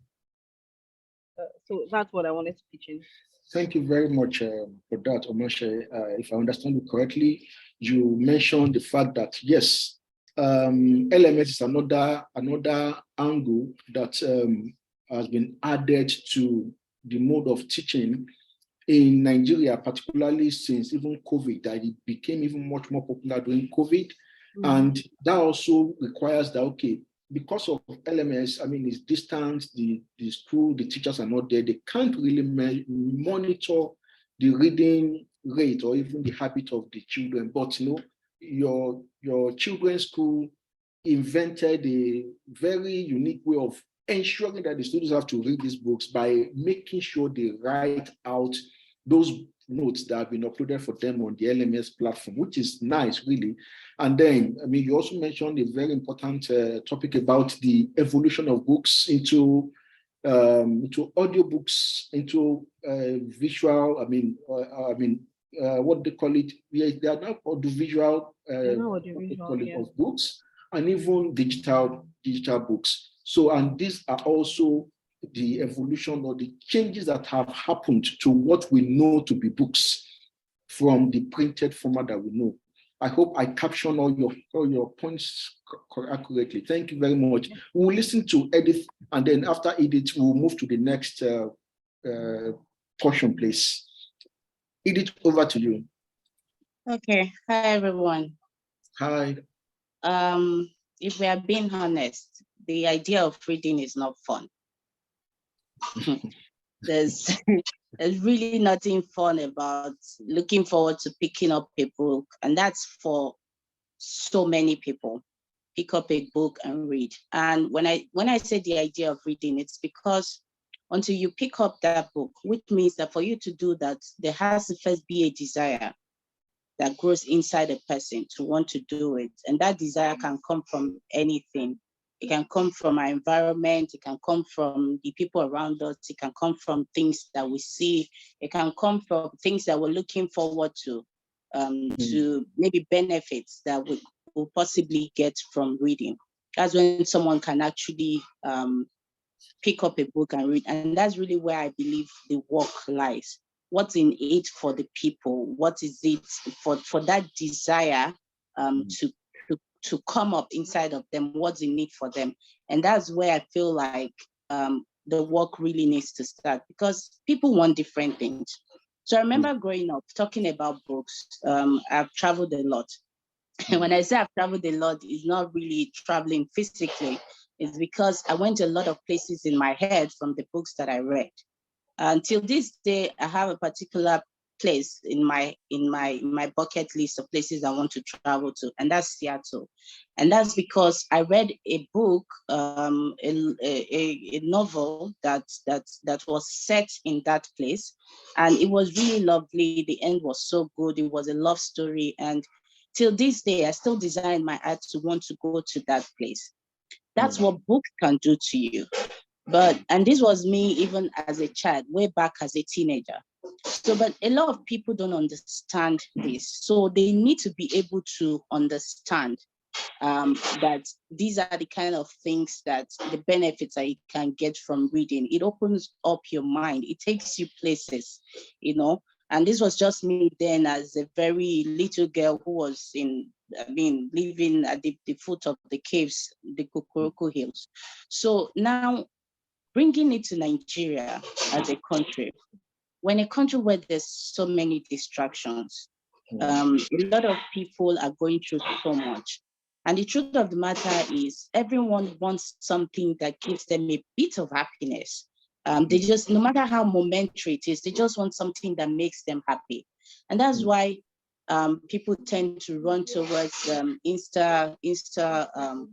So that's what I wanted to pitch in. Thank you very much for that, Omashe. If I understand you correctly, you mentioned the fact that, yes, LMS is another angle that has been added to the mode of teaching in Nigeria, particularly since even COVID, that it became even much more popular during COVID. And that also requires that, okay, because of LMS, I mean, it's distant, the school, the teachers are not there, they can't really monitor the reading rate or even the habit of the children. But you know, your children's school invented a very unique way of ensuring that the students have to read these books by making sure they write out those notes that have been uploaded for them on the LMS platform, which is nice, really. And then, I mean, you also mentioned a very important topic about the evolution of books into audiobooks, into visual. What they call it? Yeah, they are now audiovisual of books, and even digital books. So, and these are also the evolution or the changes that have happened to what we know to be books from the printed format that we know. I hope I captioned all your points accurately. Thank you very much. We'll listen to Edith, and then after Edith, we'll move to the next portion, please. Edith, over to you. Okay. Hi, everyone. Hi. If we are being honest, the idea of reading is not fun. There's really nothing fun about looking forward to picking up a book, and that's for so many people. Pick up a book and read. And when I say the idea of reading, it's because until you pick up that book, which means that for you to do that, there has to first be a desire that grows inside a person to want to do it. And that desire can come from anything. It can come from our environment, it can come from the people around us, it can come from things that we see, it can come from things that we're looking forward to maybe benefits that we will possibly get from reading. That's when someone can actually pick up a book and read. And that's really where I believe the work lies. What's in it for the people? What is it for that desire to come up inside of them? What's in it for them? And that's where I feel like the work really needs to start, because people want different things. So I remember growing up talking about books. I've traveled a lot. And when I say I've traveled a lot, it's not really traveling physically. It's because I went to a lot of places in my head from the books that I read. Until this day, I have a particular place in my bucket list of places I want to travel to, and that's Seattle. And that's because I read a book, a novel that was set in that place, and it was really lovely. The end was so good. It was a love story, and till this day, I still desire in my heart to want to go to that place. That's what books can do to you. And this was me even as a child, way back as a teenager. So, but a lot of people don't understand this. So they need to be able to understand that these are the kind of things, that the benefits that you can get from reading. It opens up your mind. It takes you places, you know. And this was just me then as a very little girl who was living at the foot of the caves, the Kukuruku Hills. So now, bringing it to Nigeria as a country, when a country where there's so many distractions, a lot of people are going through so much. And the truth of the matter is, everyone wants something that gives them a bit of happiness. They just, no matter how momentary it is, they just want something that makes them happy. And that's why people tend to run towards Insta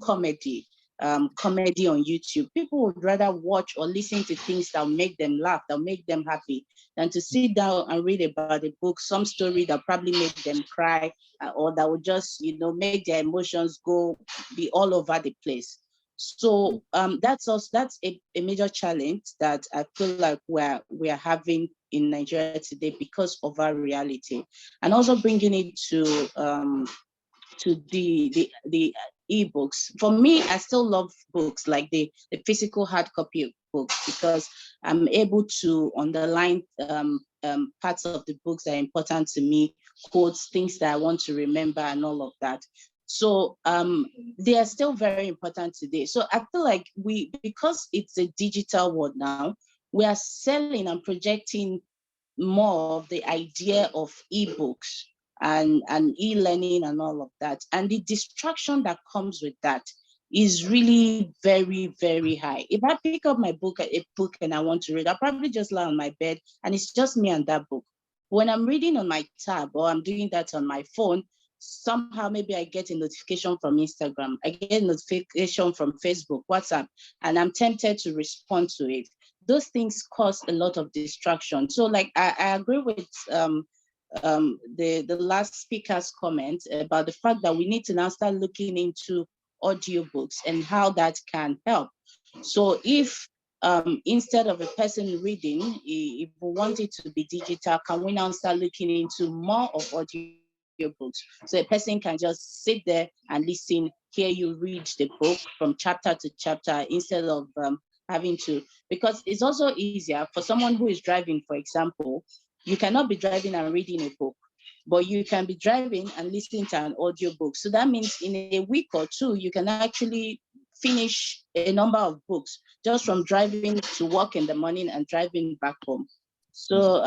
comedy, comedy on YouTube. People would rather watch or listen to things that make them laugh, that make them happy, than to sit down and read about a book, some story that probably made them cry, or that would just, make their emotions be all over the place. So that's a major challenge that I feel like we are having in Nigeria today because of our reality, and also bringing it to the ebooks. For me, I still love books, like the physical hard copy of books, because I'm able to underline parts of the books that are important to me, quotes, things that I want to remember, and all of that. So they are still very important today. So I feel like because it's a digital world now, we are selling and projecting more of the idea of ebooks and e-learning and all of that. And the distraction that comes with that is really very, very high. If I pick up a book and I want to read, I'll probably just lie on my bed and it's just me and that book. When I'm reading on my tab or I'm doing that on my phone, somehow maybe I get a notification from Instagram, I get a notification from Facebook, WhatsApp, and I'm tempted to respond to it. Those things cause a lot of distraction. So like I agree with the last speaker's comment about the fact that we need to now start looking into audiobooks and how that can help. So if instead of a person reading, if we want it to be digital, can we now start looking into more of audiobooks? So a person can just sit there and listen, hear you read the book from chapter to chapter, instead of having to, because it's also easier for someone who is driving, for example. You cannot be driving and reading a book, but you can be driving and listening to an audiobook. So that means in a week or two, you can actually finish a number of books just from driving to work in the morning and driving back home. So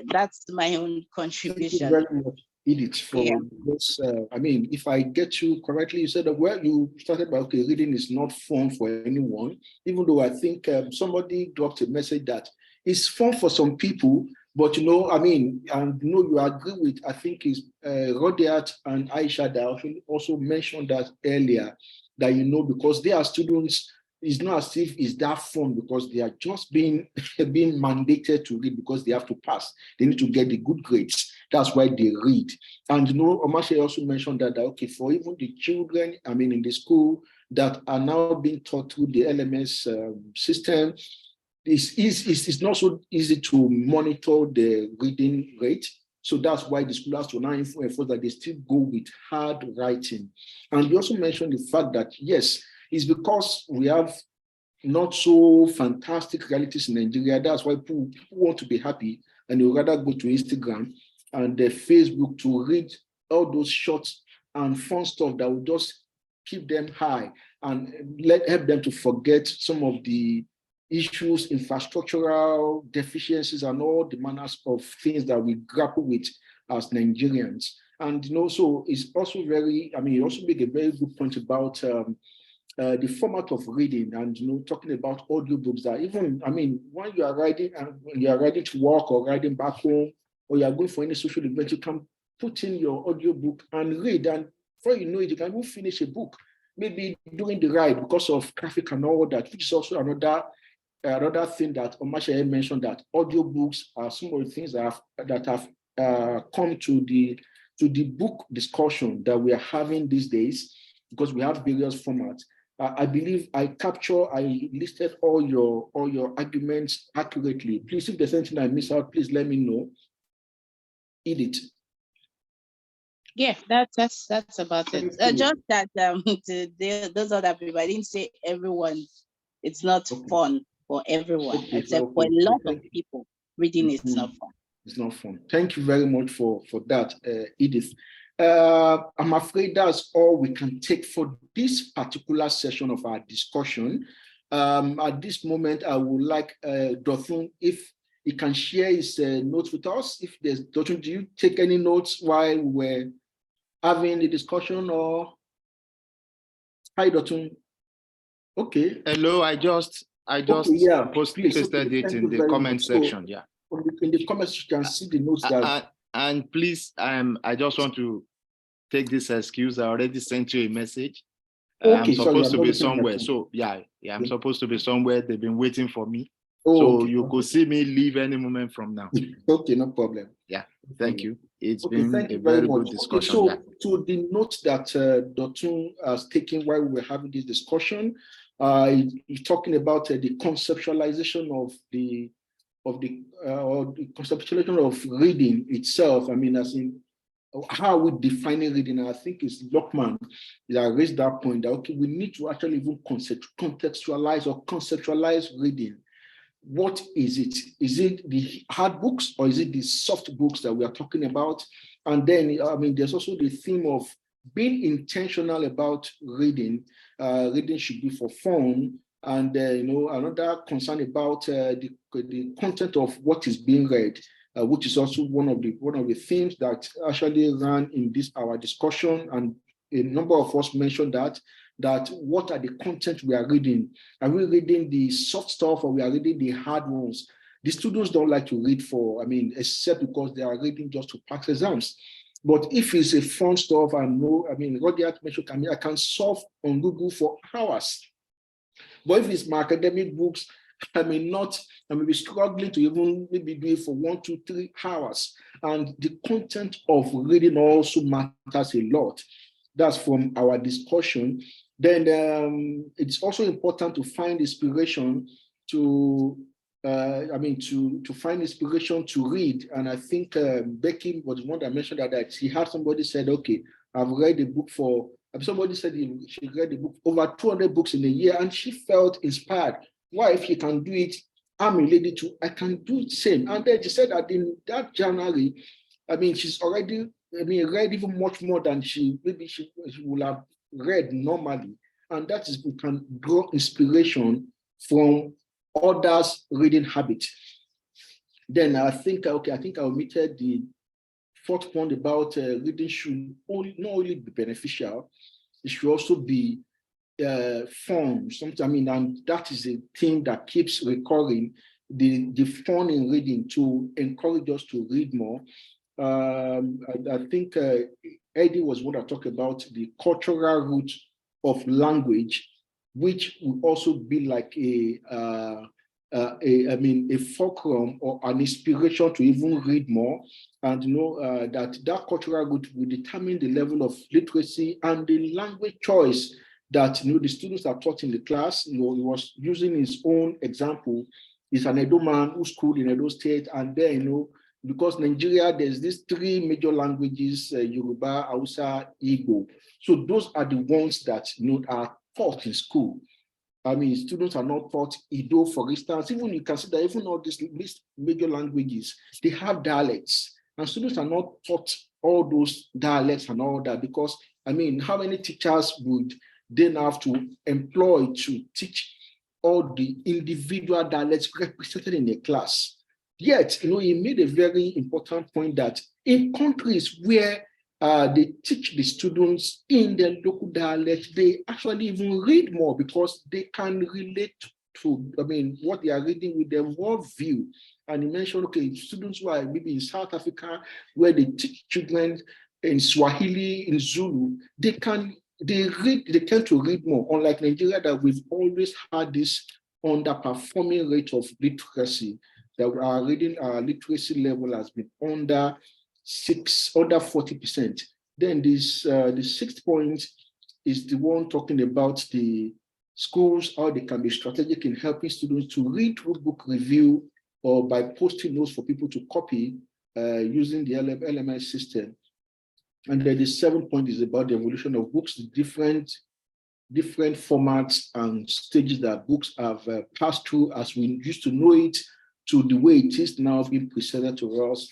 that's my own contribution. Thank you very much, Edith, for this. I mean, if I get you correctly, you said that you started by, okay, reading is not fun for anyone, even though I think somebody dropped a message that it's fun for some people, but I mean, and you agree with, I think it's Rodiat and Aisha that also mentioned that earlier, that because they are students, it's not as if it's that fun, because they are just being mandated to read because they have to pass. They need to get the good grades. That's why they read. And Omashe also mentioned that okay, for even the children, I mean, in the school that are now being taught through the LMS system, it's not so easy to monitor the reading rate. So that's why the school has to now enforce that they still go with hard writing. And you also mentioned the fact that, yes, it's because we have not so fantastic realities in Nigeria. That's why people want to be happy and they would rather go to Instagram and Facebook to read all those short and fun stuff that will just keep them high and help them to forget some of the issues, infrastructural deficiencies, and all the manners of things that we grapple with as Nigerians. And so it's also very, I mean, you also make a very good point about the format of reading, and talking about audiobooks that even, I mean, when you are riding to work or riding back home, or you are going for any social event, you can put in your audiobook and read, and before you know it, you can even finish a book, maybe during the ride because of traffic and all that, which is also another thing that Omashe mentioned, that audiobooks are some of the things that have come to the book discussion that we are having these days, because we have various formats. I believe I listed all your arguments accurately. Please, if there's anything I miss out, please let me know. Edith. Yeah, that's about it. Just that those other people, I didn't say everyone. It's not fun for everyone, except for a lot of people. Reading is not fun. It's not fun. Thank you very much for that, Edith. I'm afraid that's all we can take for this particular session of our discussion. At this moment, I would like Dothun, if he can share his notes with us. If there's, Dothun, do you take any notes while we're having the discussion, or? Hi, Dothun. Okay. Hello, I just okay, yeah, pasted it in the comment section. Yeah. in the comments, you can see the notes that. And please, I just want to take this excuse. I already sent you a message. Okay, I'm supposed to be somewhere. So I'm supposed to be somewhere. They've been waiting for me. So you could see me leave any moment from now. Okay, no problem. Yeah, thank you. It's been a very good discussion. Okay, so to the notes that Dotun has taken while we were having this discussion, he's talking about the conceptualization of the conceptualization of reading itself. I mean, as in how we define reading. I think it's Lockman that raised that point that okay, we need to actually even contextualize or conceptualize reading. What is it? Is it the hard books or is it the soft books that we are talking about? And then, I mean, there's also the theme of being intentional about reading. Reading should be for fun. And, another concern about the content of what is being read, which is also one of the themes that actually ran in our discussion. And a number of us mentioned that what are the content we are reading? Are we reading the soft stuff or we are reading the hard ones? The students don't like to read except because they are reading just to pass exams. But if it's a fun stuff, Rodiat mentioned, I can solve on Google for hours. But if it's my academic books, I may be struggling to even maybe do it for 1, 2, 3 hours. And the content of reading also matters a lot. That's from our discussion. Then it's also important to find inspiration to find inspiration to read. And I think Becky was the one that mentioned that she had somebody said, okay, I've read a book somebody said she read a book, over 200 books in a year, and she felt inspired. Why, if she can do it, I'm a lady too, I can do the same. And then she said that in that January, she's already read even much more than she would have read normally. And that is, we can draw inspiration from others' reading habits. Then I think I omitted the fourth point about reading should not only be beneficial, it should also be fun. And that is a thing that keeps recurring, the fun in reading to encourage us to read more. I think Eddie was what I talked about, the cultural root of language, which will also be like a fulcrum or an inspiration to even read more. And that cultural root will determine the level of literacy and the language choice that the students are taught in the class. He was using his own example. He's an Edo man who schooled in Edo State, and then because Nigeria, there's these 3 major languages, Yoruba, Hausa, Igbo. So those are the ones that are taught in school. Students are not taught Ido, for instance. Even you consider even all these major languages, they have dialects, and students are not taught all those dialects and all that, because how many teachers would then have to employ to teach all the individual dialects represented in a class? Yet, he made a very important point that in countries where they teach the students in their local dialect, they actually even read more because they can relate to, what they are reading with their worldview. And he mentioned, okay, students who are maybe in South Africa, where they teach children in Swahili, in Zulu, they tend to read more, unlike Nigeria, that we've always had this underperforming rate of literacy, that our reading, our literacy level has been under 40%. Then this the 6th point is the one talking about the schools, how they can be strategic in helping students to read through book review or by posting notes for people to copy using the LMS system. And then the 7th point is about the evolution of books, the different formats and stages that books have passed through as we used to know it to the way it is now being presented to us.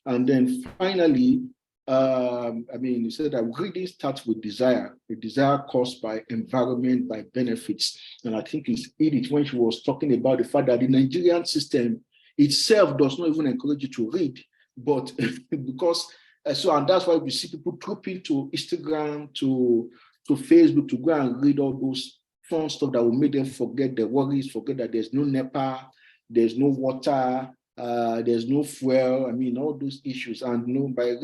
And then finally, he said that reading starts with desire, a desire caused by environment, by benefits. And I think it's Edith when she was talking about the fact that the Nigerian system itself does not even encourage you to read, but because, and that's why we see people trooping to Instagram, to Facebook to go and read all those fun stuff that will make them forget their worries, forget that there's no NEPA, there's no water, there's no fuel, I mean, all those issues. And by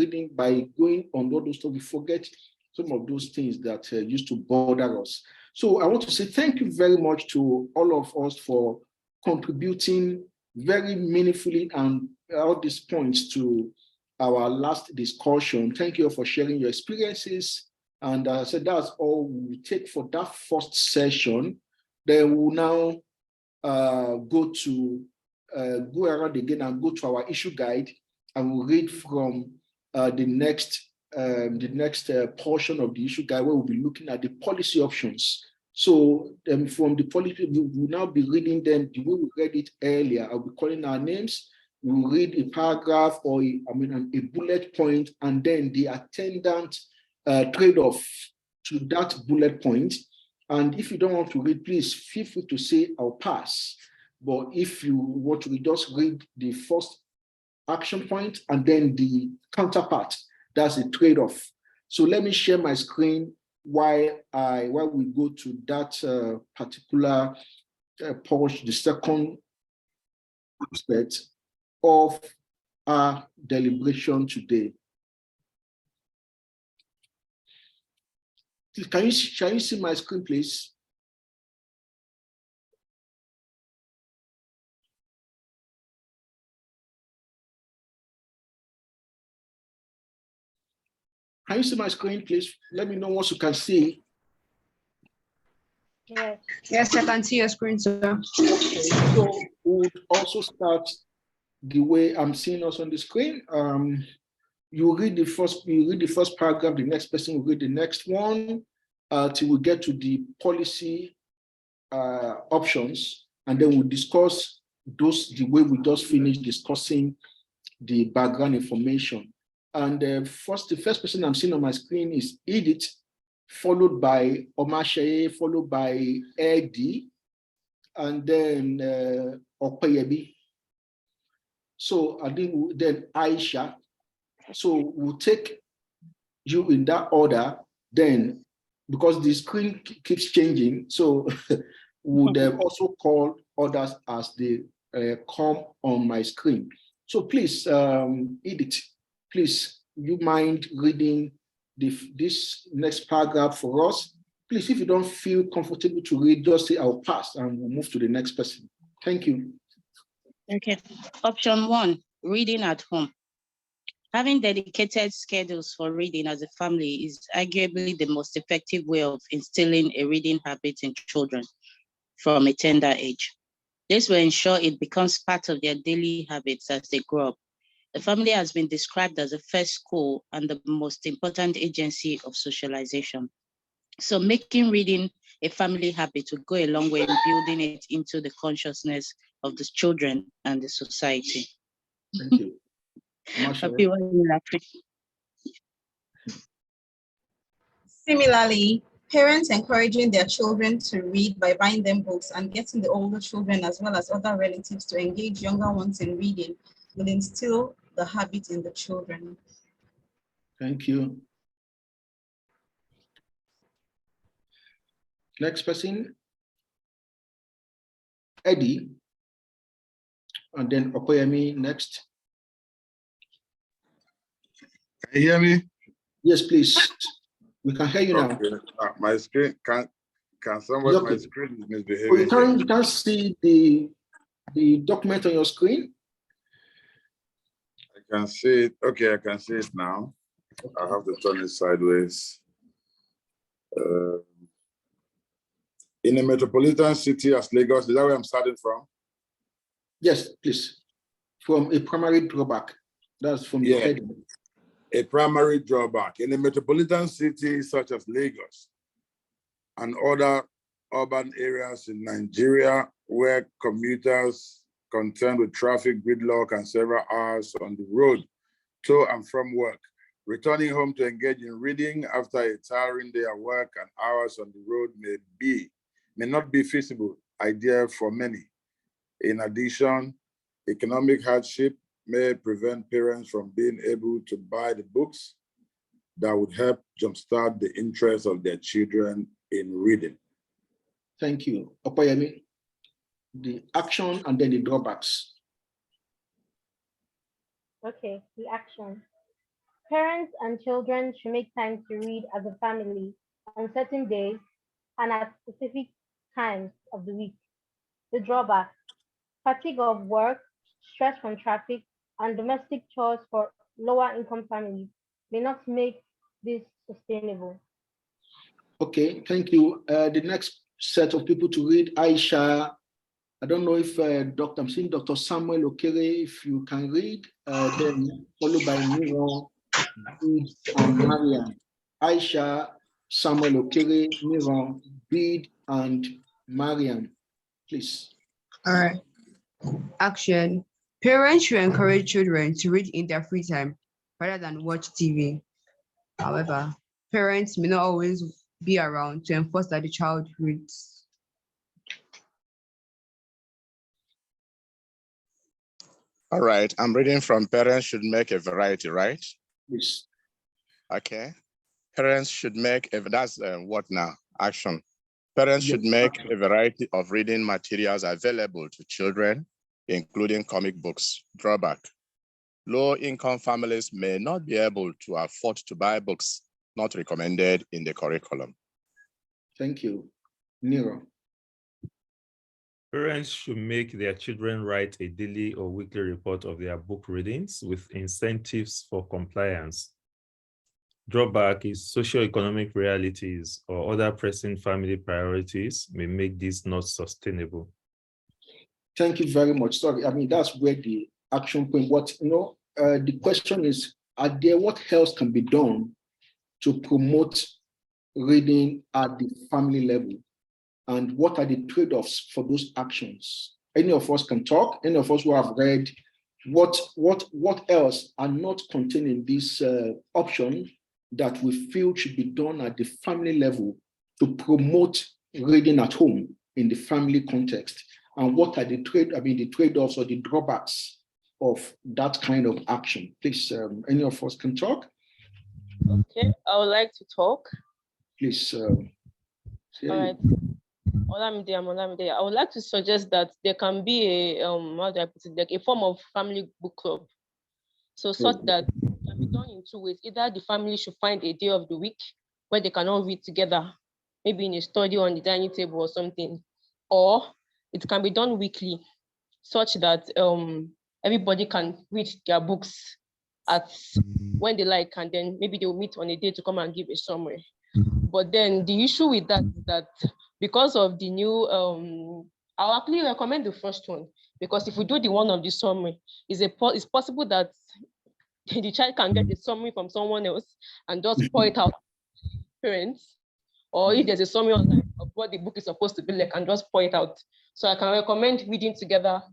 going on all those stuff, we forget some of those things that used to bother us. So I want to say thank you very much to all of us for contributing very meaningfully and all these points to our last discussion. Thank you for sharing your experiences. And I said that's all we take for that first session. Then we'll now go around again and go to our issue guide, and we'll read from the next portion of the issue guide, where we'll be looking at the policy options. So from the policy, we will now be reading them the way we read it earlier. I'll be calling our names. We'll read a paragraph or a bullet point, and then the attendant trade-off to that bullet point. And if you don't want to read, please feel free to say I'll pass. But if you want to just read the first action point and then the counterpart, that's the trade-off. So let me share my screen while we go to that particular portion, the second aspect of our deliberation today. Can you see my screen, please? Can you see my screen, please? Let me know once you can see. Yes. Yes, I can see your screen, sir. Okay, so we would also start the way I'm seeing us on the screen. You read the first paragraph, the next person will read the next one, till we get to the policy options, and then we'll discuss those the way we just finished discussing the background information. And the first person I'm seeing on my screen is Edith, followed by Omashe, followed by Eddie, and then Okoyebi. So I think then Aisha. So we'll take you in that order. Then, because the screen keeps changing, so would also call others as they come on my screen. So please, Edith, please, you mind reading this next paragraph for us? Please, if you don't feel comfortable to read, just say I'll pass and we'll move to the next person. Thank you. Okay. Option 1, reading at home. Having dedicated schedules for reading as a family is arguably the most effective way of instilling a reading habit in children from a tender age. This will ensure it becomes part of their daily habits as they grow up. The family has been described as the first school and the most important agency of socialization. So making reading a family habit will go a long way in building it into the consciousness of the children and the society. Thank you. Happy one, laughing. Similarly, parents encouraging their children to read by buying them books and getting the older children as well as other relatives to engage younger ones in reading will instill the habit in the children. Thank you. Next person, Eddie, and then Okoyemi next. Can you hear me? Yes, please. We can hear you now. My screen, can someone, Okay. my screen is misbehaving. You can't see the document on your screen? I can see it. Okay, I can see it now. Okay. I have to turn it sideways. In a metropolitan city as Lagos, is that where I'm starting from? Yes, please. From a primary drawback. That's from the heading. A primary drawback. In a metropolitan city such as Lagos and other urban areas in Nigeria where commuters contend with traffic gridlock and several hours on the road to and from work, returning home to engage in reading after a tiring day at work and hours on the road may not be feasible idea for many. In addition, economic hardship may prevent parents from being able to buy the books that would help jumpstart the interest of their children in reading. Thank you. Okoyemi, the action and then the drawbacks. Okay, the action. Parents and children should make time to read as a family on certain days and at specific times of the week. The drawback: fatigue of work, stress from traffic, and domestic chores for lower income families may not make this sustainable. Okay, thank you. The next set of people to read, Aisha. I don't know if I'm seeing Dr. Samuel Okere, if you can read, then followed by Niro, Bid, and Mariam. Aisha, Samuel Okere, Niro, Bid, and Mariam, please. All right. Action. Parents should encourage children to read in their free time rather than watch TV. However, parents may not always be around to enforce that the child reads. All right, I'm reading from parents should make a variety, right? Yes. Okay. Parents should make, that's what now? Action. Parents should make a variety of reading materials available to children, including comic books. Drawback: low-income families may not be able to afford to buy books not recommended in the curriculum. Thank you. Nero. Parents should make their children write a daily or weekly report of their book readings with incentives for compliance. Drawback is socioeconomic realities or other pressing family priorities may make this not sustainable. Thank you very much. Sorry, I mean, that's where the action point, the question is, what else can be done to promote reading at the family level? And what are the trade-offs for those actions? Any of us can talk, any of us who have read, what else are not contained in this option that we feel should be done at the family level to promote reading at home in the family context? And what are the trade-offs or the drawbacks of that kind of action? Please, any of us can talk? Okay, I would like to talk. Please. All right. Olamide, I would like to suggest that there can be a how do I put it, like a form of family book club. So such that it can be done in two ways. Either the family should find a day of the week where they can all read together, maybe in a study or on the dining table or something, or it can be done weekly, such that everybody can read their books at when they like, and then maybe they will meet on a day to come and give a summary. But then the issue with that is that because of the new, I'll actually recommend the first one, because if we do the one of the summary, it's possible that the child can get the summary from someone else and just pour it out to parents, or if there's a summary online of what the book is supposed to be like, and just pour it out. So I can recommend reading together,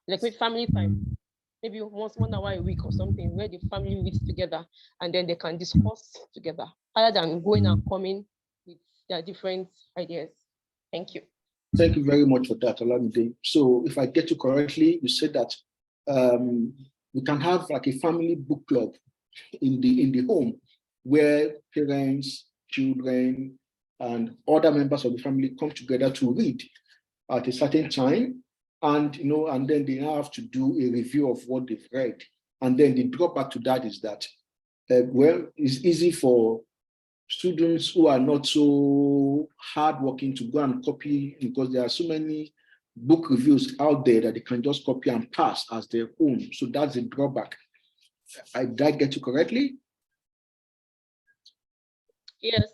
like with family time, maybe once 1 hour a week or something, where the family reads together and then they can discuss together, rather than going and coming with their different ideas. Thank you. Thank you very much for that, Olamide. So if I get you correctly, you said that we can have like a family book club in the home where parents, children, and other members of the family come together to read at a certain time, and and then they have to do a review of what they've read. And then the drawback to that is that it's easy for students who are not so hardworking to go and copy, because there are so many book reviews out there that they can just copy and pass as their own. So that's the drawback. Did I get you correctly? Yes.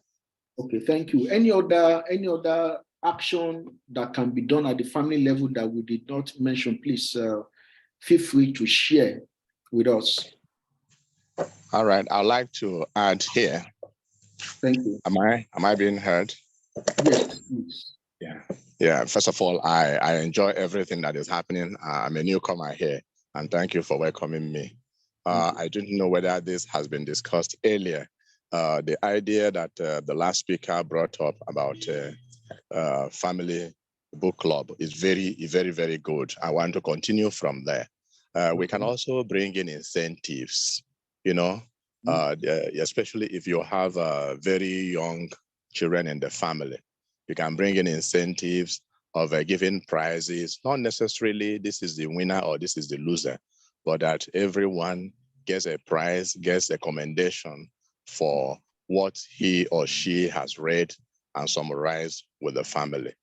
Okay, thank you. Any other action that can be done at the family level that we did not mention? Please feel free to share with us. All right, I'd like to add here. Thank you. Am I being heard? Yes, please. Yeah. First of all, I enjoy everything that is happening. I'm a newcomer here, and thank you for welcoming me. I didn't know whether this has been discussed earlier. The idea that the last speaker brought up about family book club is very, very, very good. I want to continue from there. We can also bring in incentives, especially if you have very young children in the family. You can bring in incentives of giving prizes, not necessarily this is the winner or this is the loser, but that everyone gets a prize, gets a commendation for what he or she has read and summarized with the family.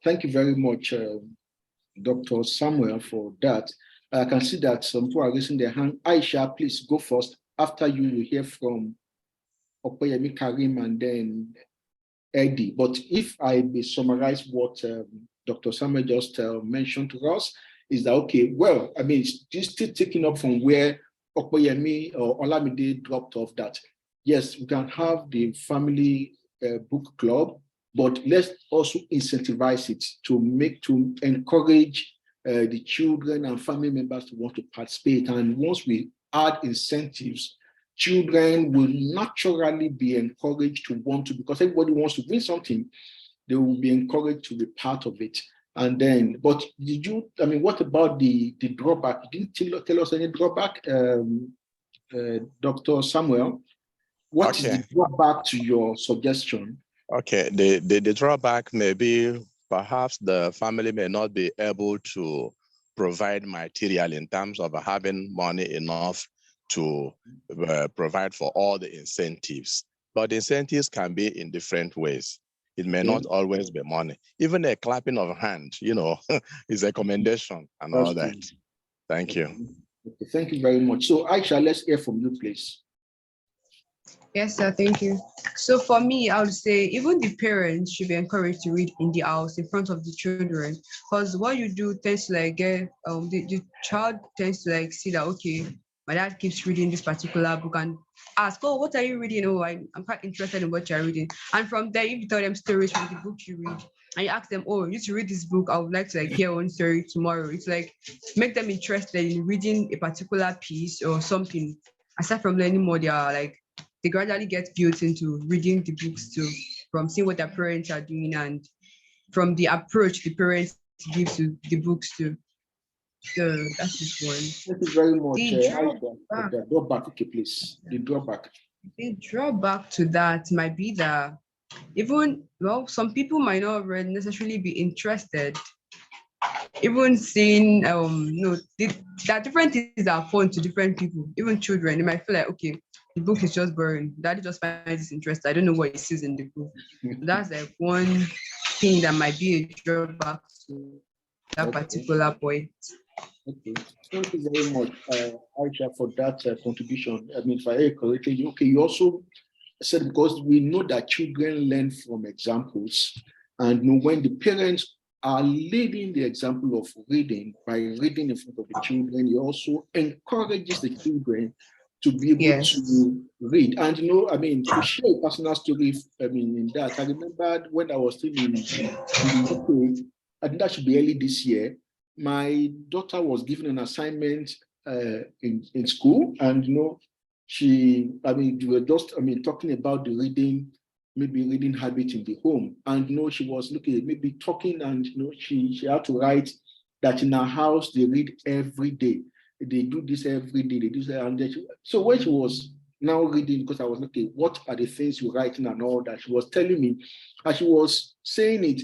Thank you very much, Dr. Samuel, for that. I can see that some people are raising their hand. Aisha, please go first. After you, you hear from Okoyemi Karim and then Eddie. But if I may summarize what Dr. Samuel just mentioned to us, is that okay? Well, I mean, just still taking up from where Okoyemi or Olamide dropped off. That yes, we can have the family book club, but let's also incentivize it to encourage the children and family members to want to participate. And once we add incentives, children will naturally be encouraged to want to, because everybody wants to win something, they will be encouraged to be part of it. And then, but did you, I mean, what about the drawback? Didn't tell us any drawback, Dr. Samuel? What is the drawback to your suggestion? Okay, the drawback may be perhaps the family may not be able to provide material in terms of having money enough to provide for all the incentives. But the incentives can be in different ways. It may not always be money. Even a clapping of hand, you know, is a commendation and all that. Thank you. Okay, thank you very much. So Aisha, let's hear from you, please. Yes, sir. Thank you. So for me, I would say even the parents should be encouraged to read in the house in front of the children, because what you do tends to like get the child tends to like see that okay, my dad keeps reading this particular book and ask, oh, what are you reading? Oh, I'm quite interested in what you're reading. And from there, if you tell them stories from the book you read, and you ask them, oh, you need to read this book, I would like to like hear one story tomorrow. It's like make them interested in reading a particular piece or something. Aside from learning more, they gradually get built into reading the books too, from seeing what their parents are doing and from the approach the parents give to the books too. So that's this one. Thank you very much. The drawback, okay, please. The drawback. The drawback to that might be that even, well, some people might not necessarily be interested. Even seeing, there are different things that are fun to different people. Even children, they might feel like, okay, the book is just boring. Daddy just finds this interesting. I don't know what he sees in the book. That's like one thing that might be a drawback to that particular point. Okay, thank you very much, Aisha, for that contribution. I mean, if I hear correctly, okay, you also said because we know that children learn from examples, and when the parents are leading the example of reading by reading in front of the children, it also encourages the children to be able to read. And I mean, to share a personal story, I mean, in that, I remember when I was still in the UK, I think that should be early this year, my daughter was given an assignment in school, and we were just talking about the reading habit in the home, and she was looking at maybe talking, and she had to write that in her house they read every day, they do this every day, they do that, and so when she was now reading, because I was looking, what are the things you're writing and all that, she was telling me, as she was saying it,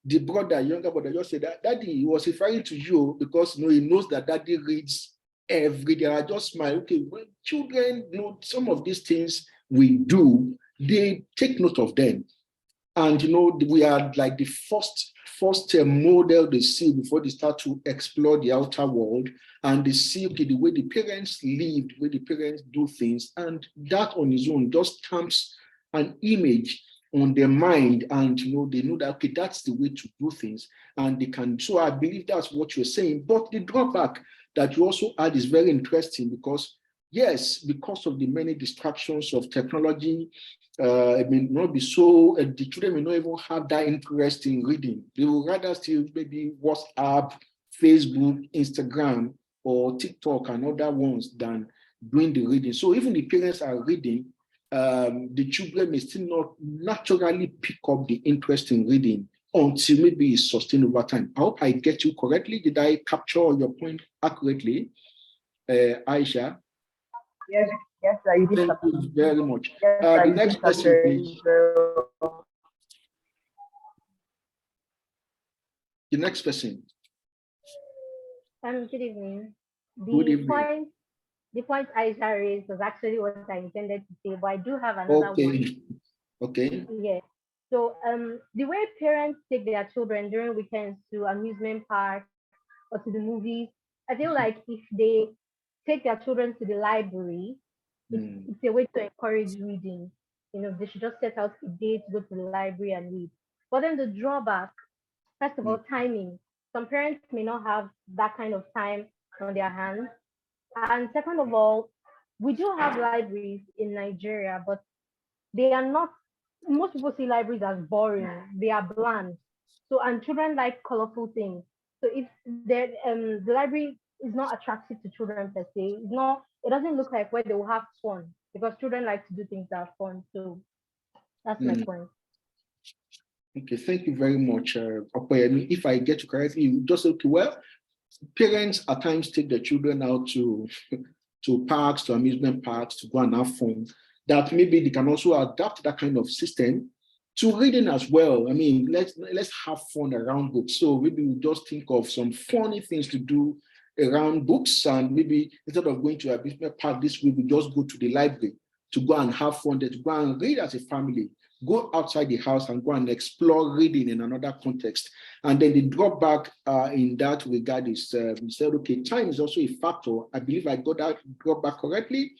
the younger brother just said that, Daddy, he was referring to you because he knows that Daddy reads every day. I just smile. Okay, when children know some of these things we do, they take note of them. And we are like the first model they see before they start to explore the outer world, and they see, okay, the way the parents live, the way the parents do things, and that on its own just stamps an image on their mind, and they know that, okay, that's the way to do things, and they can. So I believe that's what you're saying. But the drawback that you also add is very interesting, because yes, because of the many distractions of technology, it may not be so, the children may not even have that interest in reading. They will rather still maybe WhatsApp, Facebook, Instagram, or TikTok and other ones than doing the reading. So even the parents are reading, the children may still not naturally pick up the interest in reading until maybe it's sustained over time. I hope I get you correctly. Did I capture your point accurately, Aisha? Yes, sir, you did. Thank you very much. Yes, The next person, please. The next person. Good evening. Good evening. the point Aisha raised was actually what I intended to say, but I do have another one. Okay. Yeah. So the way parents take their children during weekends to amusement parks or to the movies, I feel like if they take their children to the library, it's a way to encourage reading. You know, they should just set out a day to go to the library and read. But then the drawback, first of all, timing. Some parents may not have that kind of time on their hands. And second of all, we do have libraries in Nigeria, but they are not, most people see libraries as boring. They are bland. So, and children like colorful things. So if the library is not attractive to children per se, it doesn't look like where they will have fun because children like to do things that are fun. So that's my point. Okay, thank you very much, Okoyemi. If I get you correctly, you just say, okay, well, parents at times take their children out to parks, to amusement parks, to go and have fun. That maybe they can also adapt that kind of system to reading as well. I mean, let's have fun around books. So maybe we just think of some funny things to do around books, and maybe instead of going to a amusement park this week, we just go to the library to go and have fun there, to go and read as a family. Go outside the house and go and explore reading in another context. And then the drawback in that regard is we said, okay, time is also a factor. I believe I got that drawback correctly,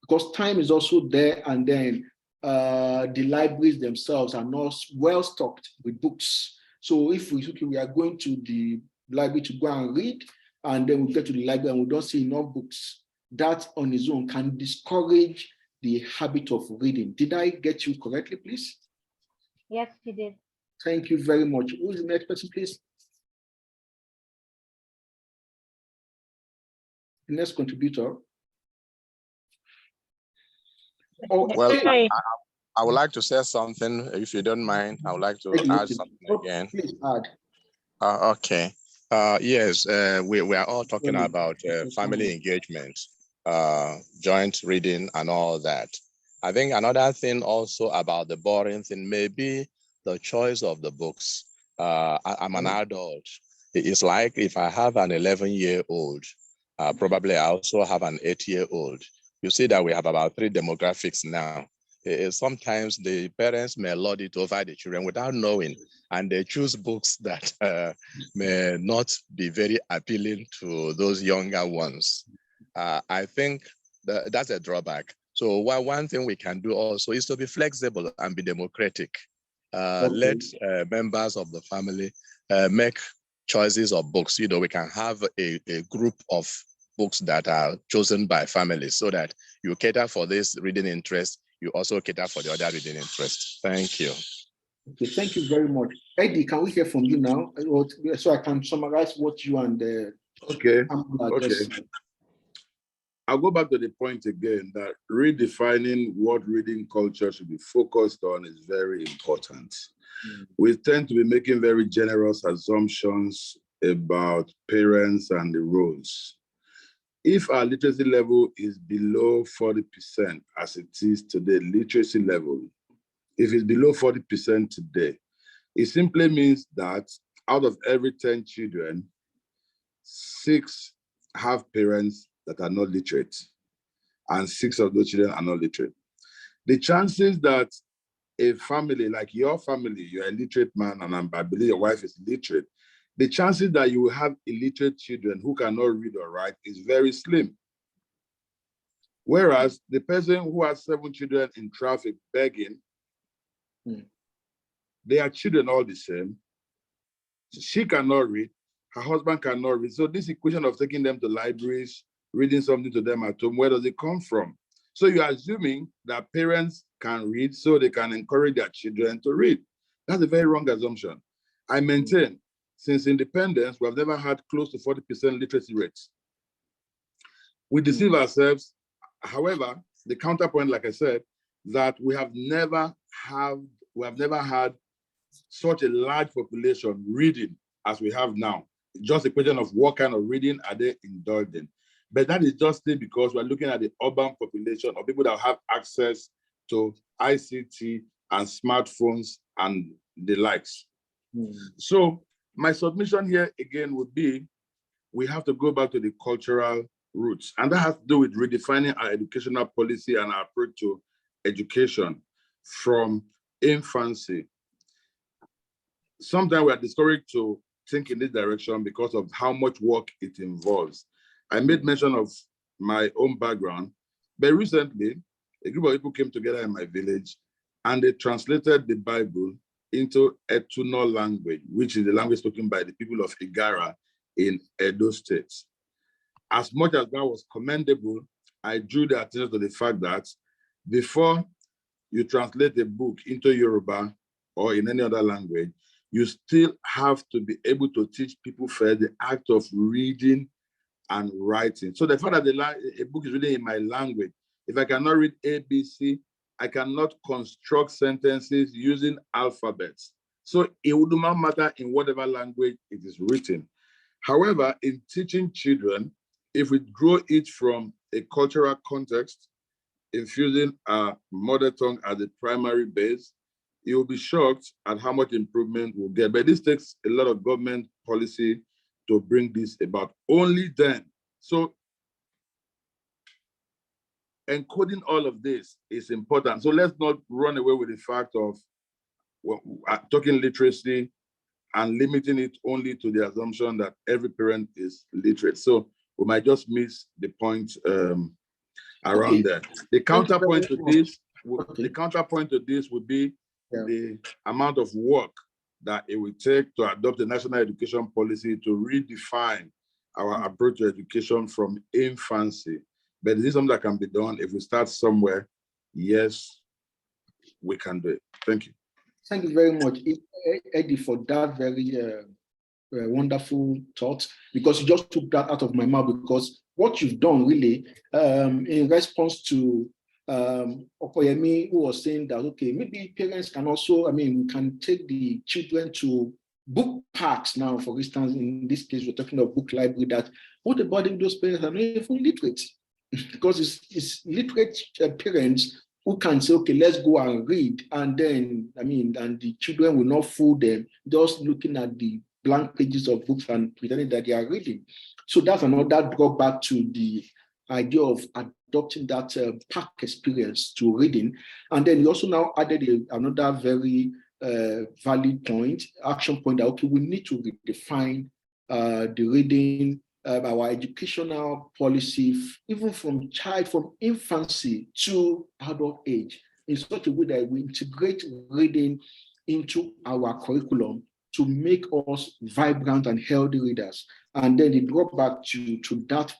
because time is also there, and then the libraries themselves are not well stocked with books. So if we are going to the library to go and read, and then we get to the library and we don't see enough books, that on its own can discourage the habit of reading. Did I get you correctly, please? Yes, you did. Thank you very much. Who is the next person, please? The next contributor. Okay. Well, I would like to say something, if you don't mind. I would like to add something again. Please add. Okay. Yes, we are all talking about family engagement, joint reading and all that. I think another thing also about the boring thing may be the choice of the books. I'm an adult. It's like if I have an 11-year-old, probably I also have an 8-year-old. You see that we have about 3 demographics now. Sometimes the parents may lord it over the children without knowing, and they choose books that may not be very appealing to those younger ones. I think that's a drawback. So one thing we can do also is to be flexible and be democratic. Let members of the family make choices of books. You know, we can have a group of books that are chosen by families so that you cater for this reading interest, you also cater for the other reading interest. Thank you. Okay, thank you very much. Eddie, can we hear from you now? So I can summarize what you and okay. I'll go back to the point again that redefining what reading culture should be focused on is very important. We tend to be making very generous assumptions about parents and the roles. If our literacy level is below 40%, as it is today, literacy level, if it's below 40% today, it simply means that out of every 10 children, 6 have parents that are not literate, and 6 of those children are not literate. The chances that a family like your family, you're a literate man, and I believe your wife is literate, the chances that you will have illiterate children who cannot read or write is very slim. Whereas the person who has 7 children in traffic begging, they are children all the same. She cannot read, her husband cannot read. So this equation of taking them to libraries, reading something to them at home, where does it come from? So you're assuming that parents can read so they can encourage their children to read. That's a very wrong assumption. I maintain, since independence, we have never had close to 40% literacy rates. We deceive ourselves. However, the counterpoint, like I said, that we have never had such a large population reading as we have now. It's just a question of what kind of reading are they indulging. But that is just because we're looking at the urban population of people that have access to ICT and smartphones and the likes. So my submission here again would be, we have to go back to the cultural roots. And that has to do with redefining our educational policy and our approach to education from infancy. Sometimes we are discouraged to think in this direction because of how much work it involves. I made mention of my own background, but recently, a group of people came together in my village and they translated the Bible into Etuno language, which is the language spoken by the people of Igara in Edo State. As much as that was commendable, I drew the attention to the fact that before you translate a book into Yoruba or in any other language, you still have to be able to teach people first the act of reading and writing. So the fact that a book is written in my language, if I cannot read ABC, I cannot construct sentences using alphabets. So it would not matter in whatever language it is written. However, in teaching children, if we grow it from a cultural context, infusing our mother tongue as the primary base, you will be shocked at how much improvement we'll get. But this takes a lot of government policy to bring this about. Only then. So encoding all of this is important. So let's not run away with the fact of talking literacy and limiting it only to the assumption that every parent is literate. So we might just miss the point around that. The counterpoint to this would be the amount of work that it will take to adopt a national education policy to redefine our approach to education from infancy. But this is something that can be done if we start somewhere. Yes, we can do it. Thank you. Thank you very much, Eddie, for that very wonderful thought, because you just took that out of my mouth, because what you've done really, in response to Okoyemi, who was saying that, okay, maybe parents can also, we can take the children to book parks now, for instance. In this case, we're talking of book library. That what about if those parents are not even literate? Because it's literate parents who can say, okay, let's go and read, and then, and the children will not fool them just looking at the blank pages of books and pretending that they are reading. So that's another drawback to the idea of adopting that park experience to reading. And then you also now added another very valid point, action point, that, okay, we need to redefine the reading, our educational policy, even from infancy to adult age, in such a way that we integrate reading into our curriculum to make us vibrant and healthy readers. And then the drawback to that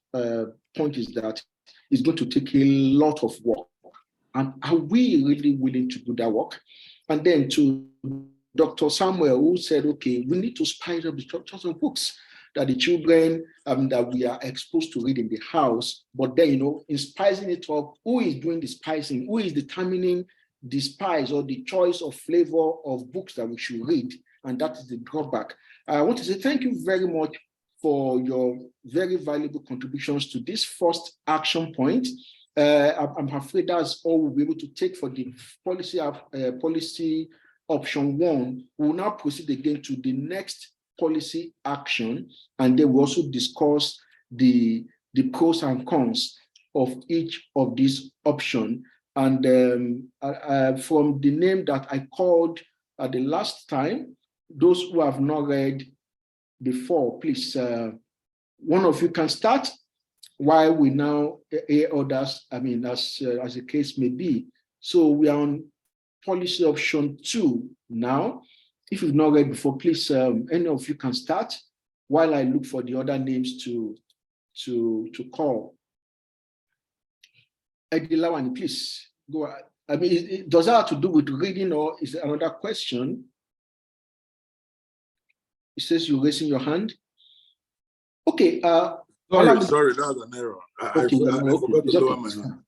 point is that it's going to take a lot of work. And are we really willing to do that work? And then to Dr. Samuel, who said, okay, we need to spice up the structures of books that the children that we are exposed to read in the house, but then, in spicing it up, who is doing the spicing? Who is determining the spice or the choice of flavor of books that we should read? And that is the drawback. I want to say thank you very much for your very valuable contributions to this first action point. I'm afraid that's all we'll be able to take for the policy option 1. We'll now proceed again to the next policy action, and then we'll also discuss the pros and cons of each of these options. And from the name that I called at the last time, those who have not read before, please, one of you can start while we now hear others, as the case may be. So we are on policy option 2 now. If you've not read before, please, any of you can start while I look for the other names to call. Eddie Lawani, please go ahead. Does that have to do with reading, or is there another question? It says you're raising your hand. Okay. Sorry, that was an error. I forgot to lower my hand.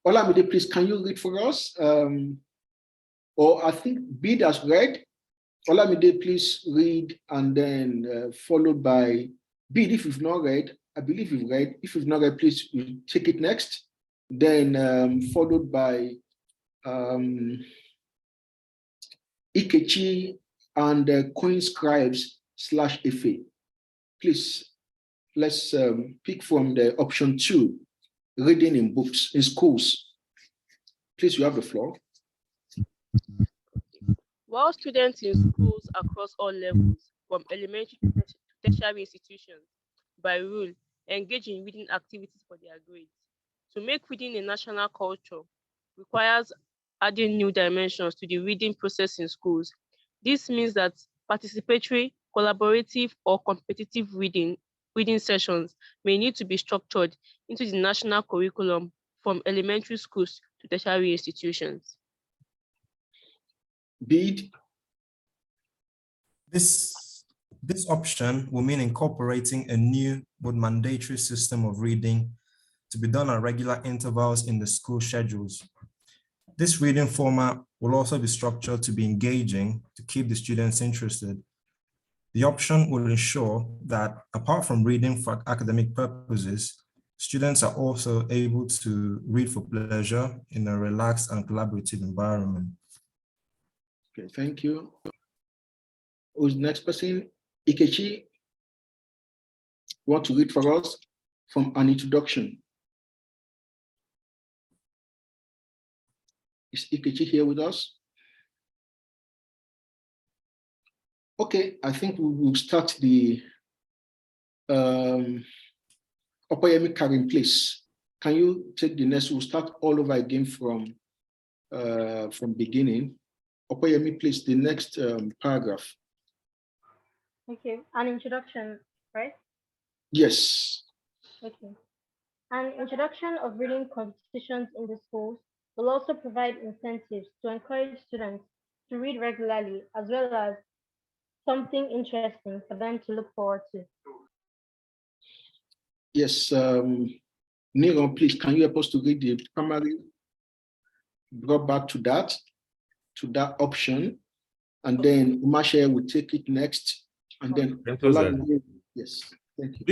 Olamide, please, can you read for us? Or I think Bid has read. Olamide, please read, and then followed by Bid. If you've not read, I believe you've read. If you've not read, please take it next. Then followed by Ikechi and Coin Scribes /FA. Please, let's pick from the option 2, reading in books in schools. Please, you have the floor. While students in schools across all levels, from elementary to tertiary institutions, by rule, engage in reading activities for their grades. To make reading a national culture requires adding new dimensions to the reading process in schools. This means that participatory, collaborative, or competitive reading sessions may need to be structured into the national curriculum from elementary schools to tertiary institutions. Bid. This option will mean incorporating a new but mandatory system of reading to be done at regular intervals in the school schedules. This reading format will also be structured to be engaging to keep the students interested. The option will ensure that apart from reading for academic purposes, students are also able to read for pleasure in a relaxed and collaborative environment. Okay, thank you. Who's the next person? Ikechi, want to read for us from an introduction? Is Ikechi here with us? Okay, I think we will start the Opeyemi Karim, please. Can you take the next? We'll start all over again from beginning. Opeyemi, please, the next paragraph. Okay, an introduction, right? Yes. Okay. An introduction of reading competitions in the schools will also provide incentives to encourage students to read regularly, as well as something interesting for them to look forward to. Yes, Nero, please, can you help us to read the primary drawback to that option? And then Umashe will take it next. And then, yes, thank you.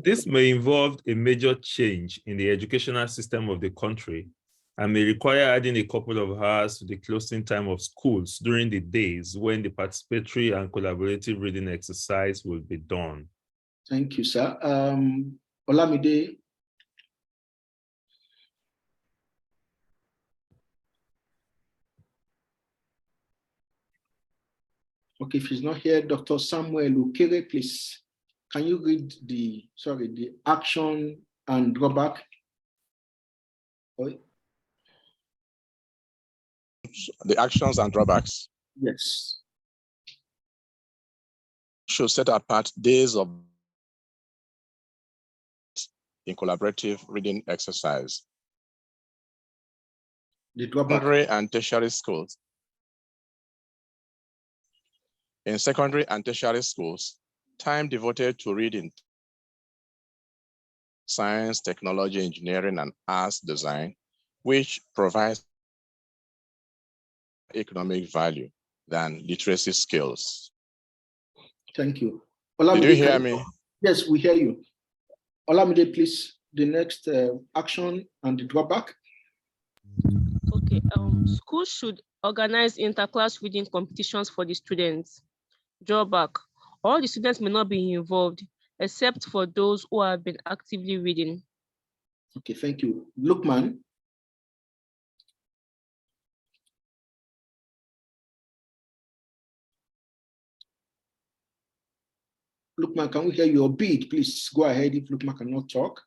This may involve a major change in the educational system of the country and may require adding a couple of hours to the closing time of schools during the days when the participatory and collaborative reading exercise will be done. Thank you, sir. Olamide. Okay, if he's not here, Dr. Samuel Ukere, please. Can you read the action and drawback? The actions and drawbacks. Yes. Should set apart days of in collaborative reading exercise. The drawback. Secondary and tertiary schools. In secondary and tertiary schools, time devoted to reading science, technology, engineering, and arts design, which provides economic value than literacy skills. Thank you. Olamide, did you hear me? Yes, we hear you. Olamide, please, the next action and the drawback. Okay, schools should organize interclass reading competitions for the students. Drawback, all the students may not be involved except for those who have been actively reading. Okay, thank you. Lukman. Lukman, can we hear your beat? Please go ahead if Lukman cannot talk.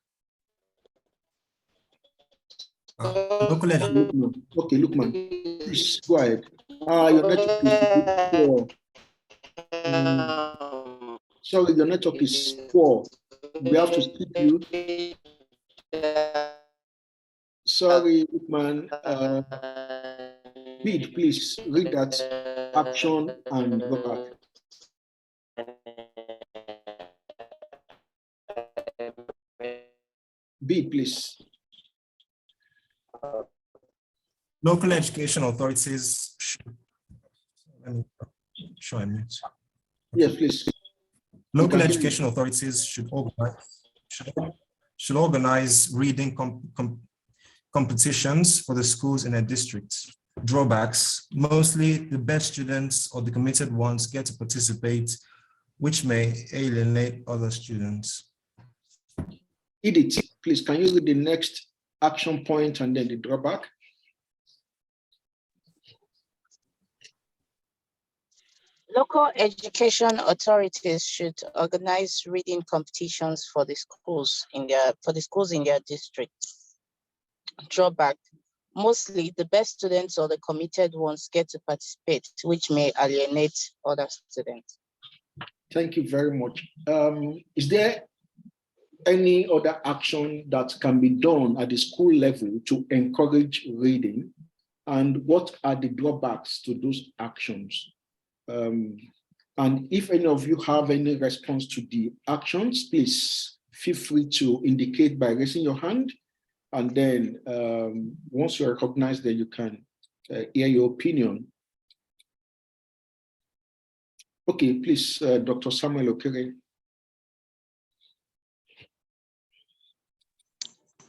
Okay, Lukman, please go ahead. Your network is poor. Sorry, your network is poor. We have to skip you. Sorry, Lukman. Beat, please read that action and go back. B, please. Local education authorities Yes, please. Local education authorities should organize reading competitions for the schools in their districts. Drawbacks, mostly the best students or the committed ones get to participate, which may alienate other students. Edith, please, can you read the next action point and then the drawback? Local education authorities should organize reading competitions for the schools in their district. Drawback: mostly the best students or the committed ones get to participate, which may alienate other students. Thank you very much. Is there any other action that can be done at the school level to encourage reading? And what are the drawbacks to those actions? And if any of you have any response to the actions, please feel free to indicate by raising your hand. And then once you're recognized, then you can hear your opinion. Okay, please, Dr. Samuel Okere.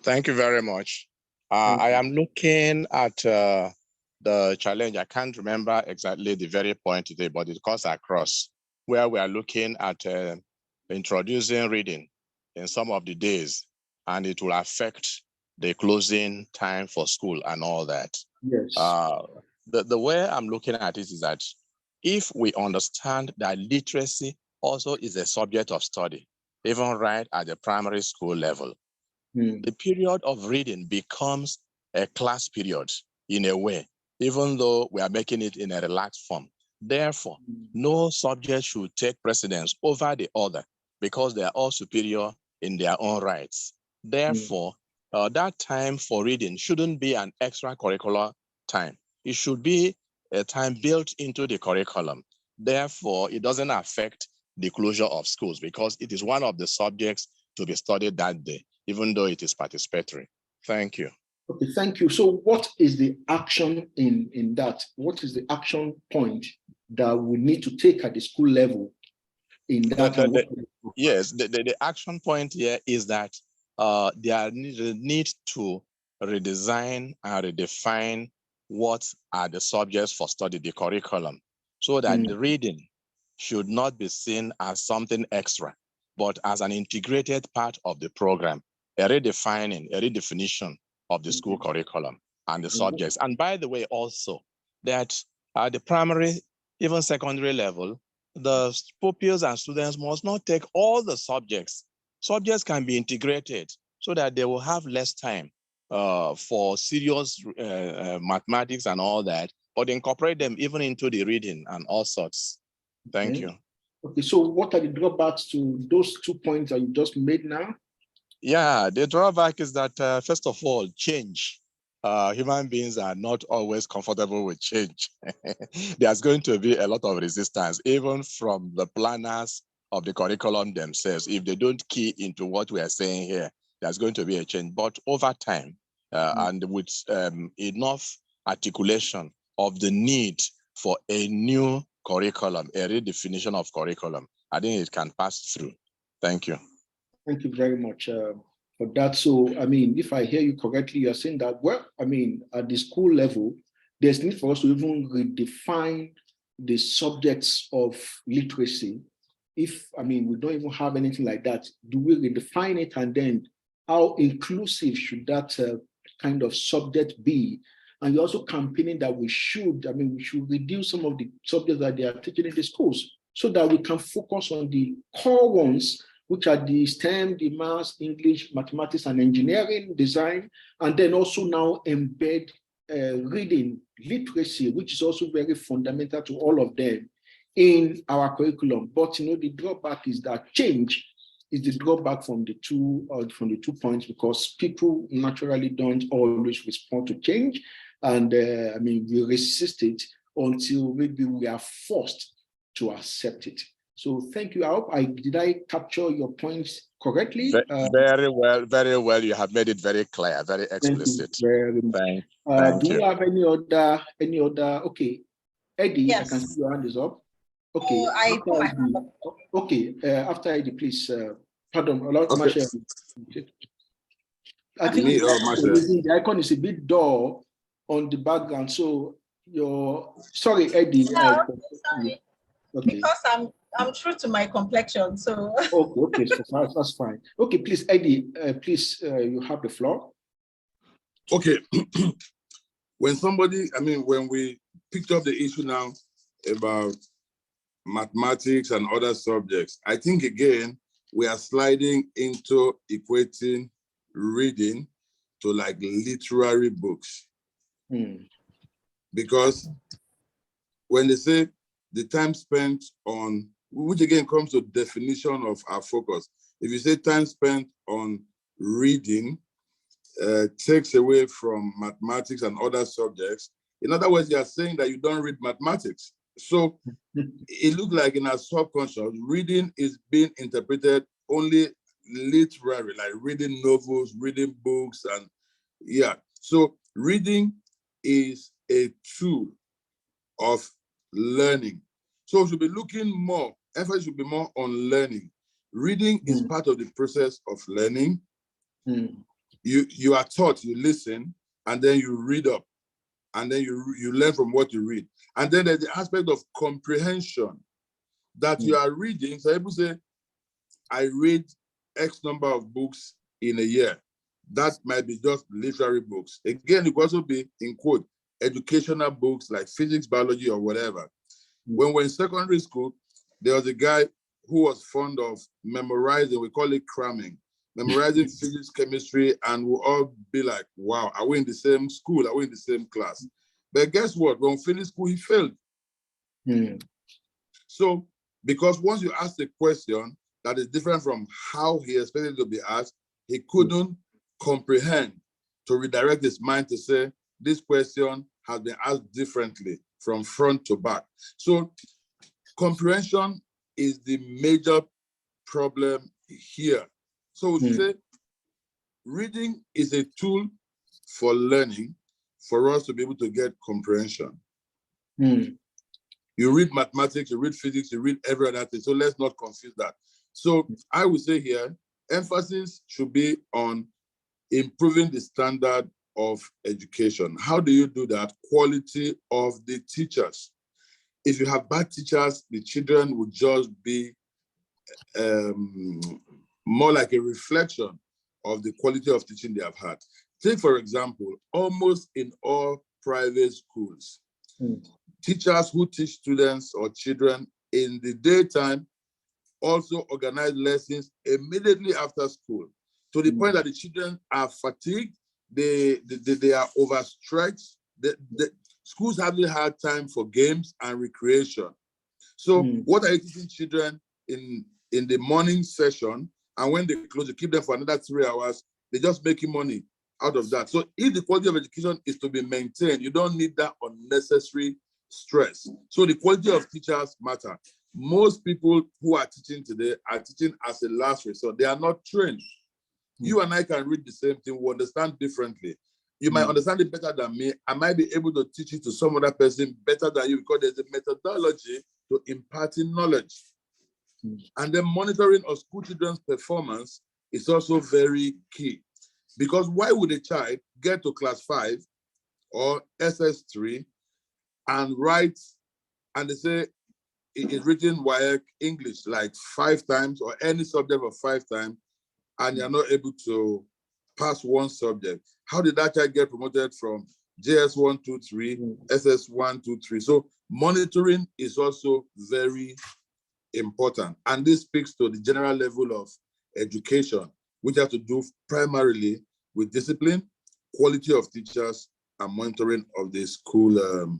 Thank you very much. I am looking at the challenge. I can't remember exactly the very point today, but it cuts across where we are looking at introducing reading in some of the days, and it will affect the closing time for school and all that. Yes. The way I'm looking at it is that if we understand that literacy also is a subject of study, even right at the primary school level, the period of reading becomes a class period in a way, even though we are making it in a relaxed form. Therefore, no subject should take precedence over the other because they are all superior in their own rights. Therefore, that time for reading shouldn't be an extracurricular time. It should be a time built into the curriculum. Therefore, it doesn't affect the closure of schools because it is one of the subjects to be studied that day, even though it is participatory. Thank you. Okay, thank you. So what is the action in that? What is the action point that we need to take at the school level in that? Yes, the action point here is that there need to redesign and redefine what are the subjects for study, the curriculum, so that the reading should not be seen as something extra, but as an integrated part of the program, a redefinition of the school curriculum and the subjects. And by the way, also that at the primary, even secondary level, the pupils and students must not take all the subjects. Subjects can be integrated so that they will have less time for serious mathematics and all that, but incorporate them even into the reading and all sorts. Thank you. Okay, so what are the drawbacks to those 2 points that you just made now? Yeah, the drawback is that, first of all, change. Human beings are not always comfortable with change. There's going to be a lot of resistance, even from the planners of the curriculum themselves. If they don't key into what we are saying here, there's going to be a change. But over time, and with enough articulation of the need for a new curriculum, a redefinition of curriculum, I think it can pass through. Thank you. Thank you very much for that. So, I mean, if I hear you correctly, you're saying that, well, I mean, at the school level, there's need for us to even redefine the subjects of literacy. If, I mean, we don't even have anything like that, do we redefine it? And then how inclusive should that kind of subject be? And you're also campaigning that we should reduce some of the subjects that they are teaching in the schools so that we can focus on the core ones, which are the STEM, the maths, English, mathematics, and engineering, design, and then also now embed reading literacy, which is also very fundamental to all of them in our curriculum. But the drawback is that change is the drawback from the two points, because people naturally don't always respond to change, and we resist it until maybe we are forced to accept it. So thank you. I hope did I capture your points correctly? Very well. You have made it very clear, very explicit. Thank you. Do you have any other? Okay, Eddie, yes. I can see your hand is up. Okay. After Eddie, please. Pardon. Okay. I think the icon is a bit dull on the background. So sorry, Eddie. No, sorry. Okay. Because I'm true to my complexion, so. Okay, so that's fine. Okay, please, Eddie, please, you have the floor. Okay. When we picked up the issue now about mathematics and other subjects, I think again, we are sliding into equating reading to like literary books. Because when they say the time spent on, which again comes to definition of our focus. If you say time spent on reading, takes away from mathematics and other subjects. In other words, you are saying that you don't read mathematics. So it looks like in our subconscious, reading is being interpreted only literary, like reading novels, reading books, and yeah. So reading is a tool of learning. So we should be looking more, emphasis should be more on learning. Reading is part of the process of learning. You are taught, you listen, and then you read up, and then you learn from what you read. And then there's the aspect of comprehension that you are reading. So people say, I read X number of books in a year. That might be just literary books. Again, it could also be, in quote, educational books like physics, biology, or whatever. When we're in secondary school, there was a guy who was fond of memorizing, we call it cramming, memorizing physics, chemistry, and we'll all be like, wow, are we in the same school? Are we in the same class? But guess what? When we finished school, he failed. So, because once you ask a question that is different from how he expected to be asked, he couldn't comprehend to redirect his mind to say, this question has been asked differently from front to back. So comprehension is the major problem here. So we say reading is a tool for learning, for us to be able to get comprehension. You read mathematics, you read physics, you read every other thing. So let's not confuse that. So I would say here, emphasis should be on improving the standard of education. How do you do that? Quality of the teachers. If you have bad teachers, the children will just be more like a reflection of the quality of teaching they have had. Take, for example, almost in all private schools, teachers who teach students or children in the daytime also organize lessons immediately after school, to the point that the children are fatigued, they are overstretched. The schools haven't had time for games and recreation. So what are you teaching children in the morning session, and when they close, you keep them for another 3 hours, they're just making money out of that. So if the quality of education is to be maintained, you don't need that unnecessary stress. So the quality of teachers matter. Most people who are teaching today are teaching as a last resort. They are not trained. You and I can read the same thing, we understand differently. You might understand it better than me. I might be able to teach it to some other person better than you, because there's a methodology to imparting knowledge. And then monitoring of school children's performance is also very key. Because why would a child get to class 5 or SS3 and write, and they say it is written WAEC English like 5 times, or any subject of 5 times, and you're not able to pass one subject? How did that child get promoted from JS 1, 2, 3, SS 1, 2, 3? So monitoring is also very important. And this speaks to the general level of education, which has to do primarily with discipline, quality of teachers, and monitoring of the school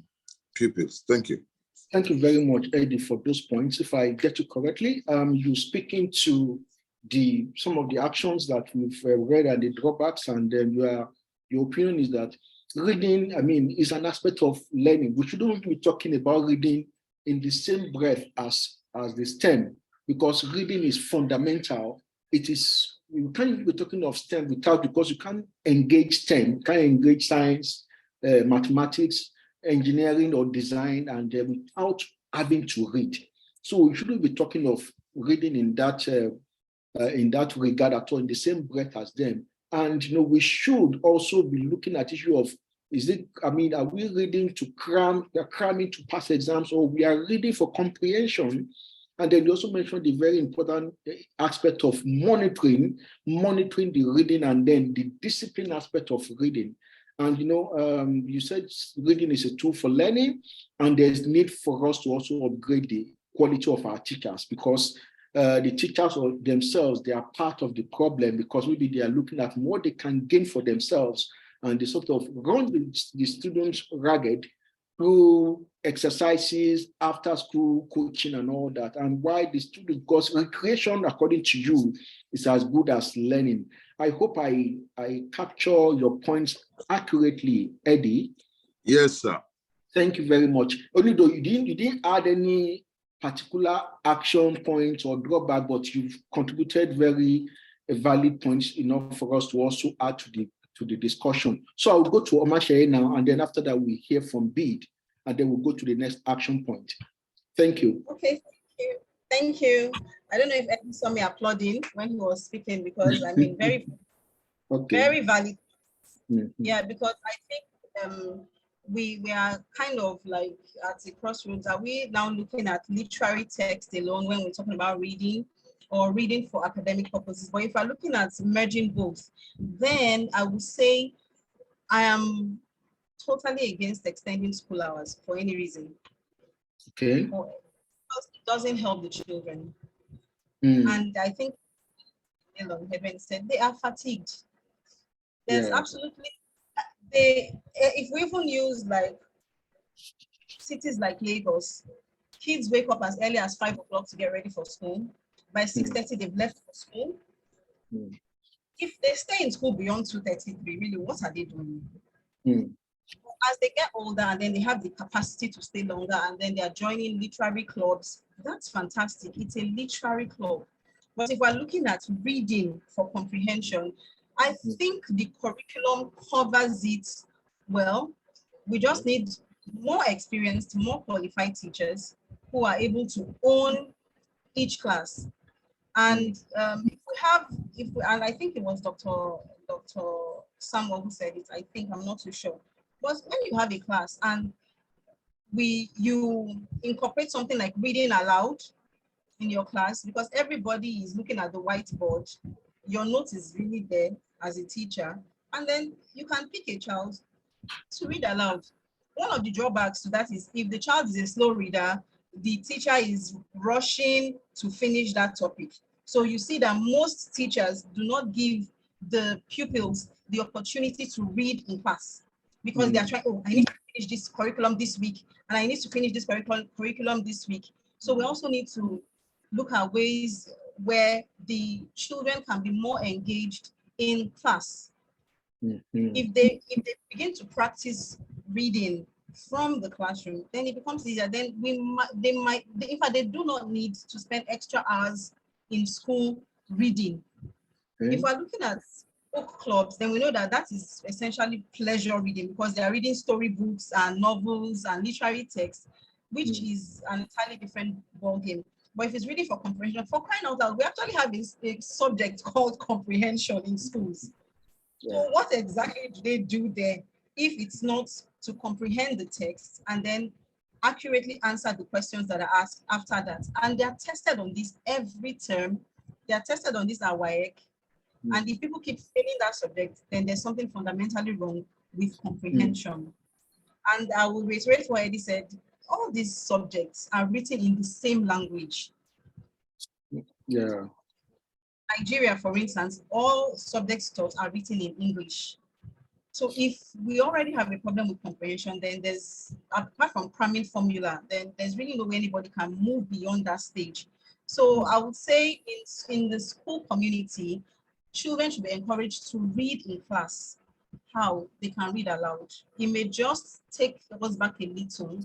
pupils. Thank you. Thank you very much, Eddie, for those points. If I get you correctly, you're speaking to some of the actions that we've read and the drawbacks, and then your opinion is that reading, is an aspect of learning. We shouldn't be talking about reading in the same breath as the STEM, because reading is fundamental. It is, you can't be talking of STEM because you can't engage STEM, you can't engage science, mathematics, engineering, or design, and without having to read. So we shouldn't be talking of reading in that regard at all, in the same breath as them. And we should also be looking at the issue of, are we reading to cramming to pass exams, or we are reading for comprehension? And then you also mentioned the very important aspect of monitoring the reading, and then the discipline aspect of reading. And you said reading is a tool for learning, and there's need for us to also upgrade the quality of our teachers, because the teachers themselves, they are part of the problem, because maybe they are looking at what they can gain for themselves, and they sort of run the students ragged through exercises, after school coaching and all that. And why the students, because recreation, according to you, is as good as learning. I hope I capture your points accurately, Eddie. Yes, sir. Thank you very much. Only though you didn't add any particular action points or drawback, but you've contributed very valid points enough for us to also add to the discussion. So I'll go to Omashere now, and then after that we hear from Bede, and then we'll go to the next action point. Thank you. Okay, thank you. I don't know if Eddie saw me applauding when he was speaking, because I mean, very, very valid. Yeah, because I think we are kind of like at a crossroads. Are we now looking at literary text alone when we're talking about reading, or reading for academic purposes? But if we're looking at merging both, then I would say I am totally against extending school hours for any reason. Okay. Because it doesn't help the children. And I think Heaven said they are fatigued. There's absolutely, if we even use like cities like Lagos, kids wake up as early as 5 o'clock to get ready for school. By 6:30, they've left for school. If they stay in school beyond 2:33, really, what are they doing? As they get older, and then they have the capacity to stay longer, and then they are joining literary clubs, that's fantastic. It's a literary club. But if we're looking at reading for comprehension, I think the curriculum covers it well. We just need more experienced, more qualified teachers who are able to own each class. And and I think it was Dr. Samuel who said it, I think, I'm not too sure. But when you have a class and you incorporate something like reading aloud in your class, because everybody is looking at the whiteboard, your note is really there as a teacher, and then you can pick a child to read aloud. One of the drawbacks to that is if the child is a slow reader, the teacher is rushing to finish that topic. So you see that most teachers do not give the pupils the opportunity to read in class, because they are trying, I need to finish this curriculum this week, and I need to finish this curriculum this week. So we also need to look at ways where the children can be more engaged in class. If they begin to practice reading from the classroom, then it becomes easier. Then in fact, they do not need to spend extra hours in school reading. If we're looking at book clubs, then we know that that is essentially pleasure reading, because they are reading storybooks and novels and literary texts, which is an entirely different ballgame. But if it's reading for comprehension, for crying out loud, we actually have a subject called comprehension in schools. So what exactly do they do there if it's not to comprehend the text and then accurately answer the questions that are asked after that? And they are tested on this every term. They are tested on this at WAEC. And if people keep failing that subject, then there's something fundamentally wrong with comprehension. And I will reiterate what Eddie said. All these subjects are written in the same language. Yeah. Nigeria, for instance, all subjects taught are written in English. So if we already have a problem with comprehension, then there's, apart from cramming formula, then there's really no way anybody can move beyond that stage. So I would say in the school community, children should be encouraged to read in class. How? They can read aloud. It may just take us back a little,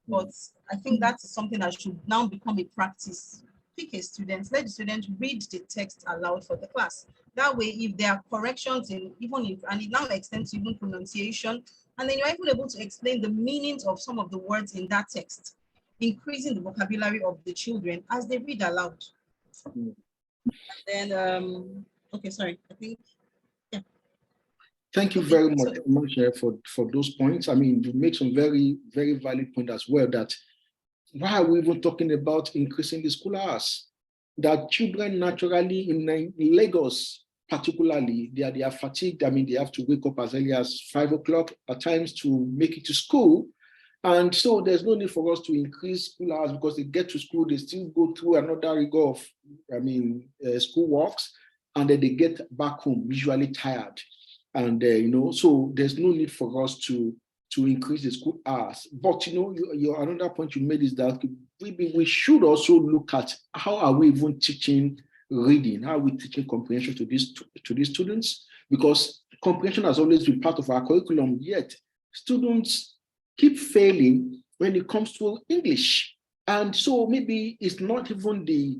but I think that's something that should now become a practice. Pick a student, let the student read the text aloud for the class. That way, if there are corrections and it now extends to even pronunciation, and then you're even able to explain the meanings of some of the words in that text, increasing the vocabulary of the children as they read aloud. And then, okay, sorry, I think, yeah. Thank you very much for those points. I mean, you made some very, very valid point as well, that why are we even talking about increasing the school hours? That children naturally in Lagos, particularly, they are fatigued. I mean, they have to wake up as early as 5 o'clock at times to make it to school. And so there's no need for us to increase school hours because they get to school, they still go through another rigor of, school works, and then they get back home usually tired. And, so there's no need for us to increase the school hours. But, your another point you made is that we should also look at how are we even teaching reading, how are we teaching comprehension to these students? Because comprehension has always been part of our curriculum, yet students keep failing when it comes to English. And so maybe it's not even the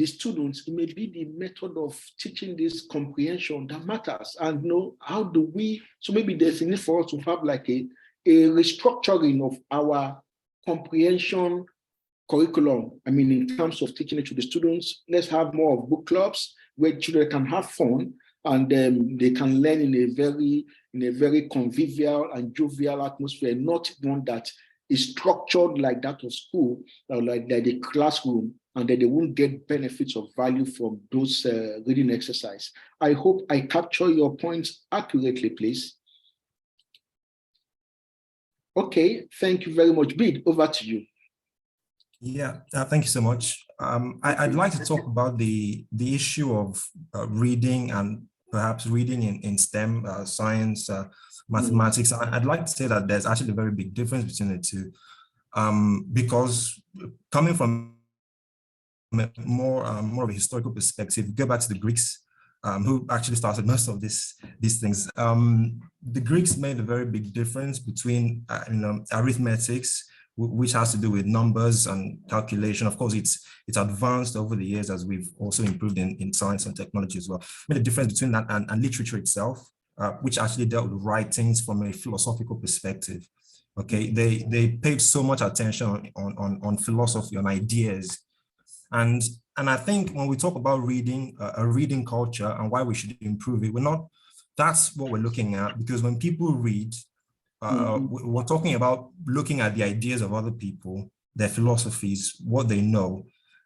students, it may be the method of teaching this comprehension that matters. And how do we, so maybe there's a need for us to have like a restructuring of our comprehension curriculum. I mean, in terms of teaching it to the students, let's have more of book clubs where children can have fun and they can learn in a very convivial and jovial atmosphere, not one that is structured like that of school, or like the classroom, and that they won't get benefits of value from those reading exercise. I hope I capture your points accurately, please. Okay, thank you very much. Bid, over to you. Yeah, thank you so much. I'd like to talk about the issue of reading and perhaps reading in STEM, science, mathematics. I'd like to say that there's actually a very big difference between the two, because coming from more of a historical perspective, go back to the Greeks, who actually started most of these things. The Greeks made a very big difference between arithmetics, which has to do with numbers and calculation. Of course, it's advanced over the years as we've also improved in science and technology as well. Made a difference between that and literature itself, which actually dealt with writings from a philosophical perspective. Okay, they paid so much attention on philosophy, on ideas. And I think when we talk about reading, a reading culture and why we should improve it, that's what we're looking at, because when people read, we're talking about looking at the ideas of other people, their philosophies, what they know.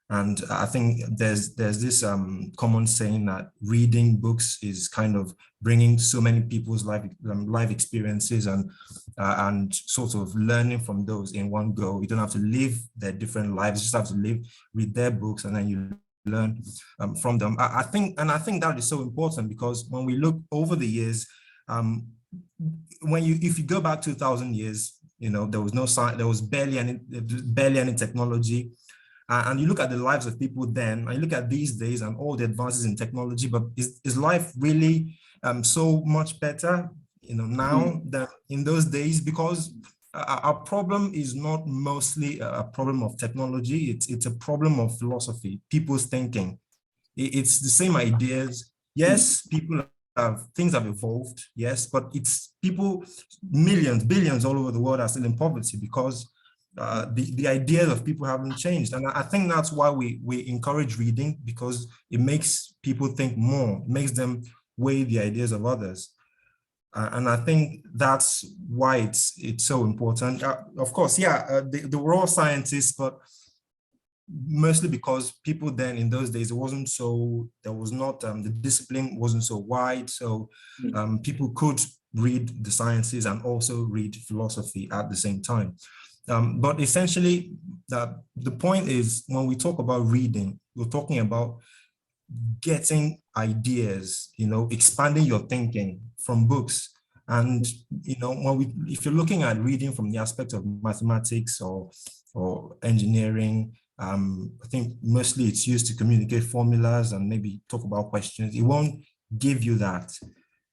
And I think there's this common saying that reading books is kind of bringing so many people's life experiences and sort of learning from those in one go. You don't have to live their different lives, you just have to read their books, and then you learn from them. I think that is so important, because when we look over the years, if you go back 2,000 years, there was no science, there was barely any technology. And you look at the lives of people then, and you look at these days and all the advances in technology, but is life really so much better, now than in those days? Because our problem is not mostly a problem of technology, it's a problem of philosophy, people's thinking. It's the same ideas. Yes, things have evolved, yes, but it's people, millions, billions all over the world are still in poverty because the ideas of people haven't changed. And I think that's why we encourage reading, because it makes people think more, it makes them weigh the ideas of others. And I think that's why it's so important. Of course, they were all scientists, but mostly because people then in those days, the discipline wasn't so wide. So people could read the sciences and also read philosophy at the same time. But essentially, the point is, when we talk about reading, we're talking about getting ideas, expanding your thinking from books. And, if you're looking at reading from the aspect of mathematics or engineering, I think mostly it's used to communicate formulas and maybe talk about questions. It won't give you that.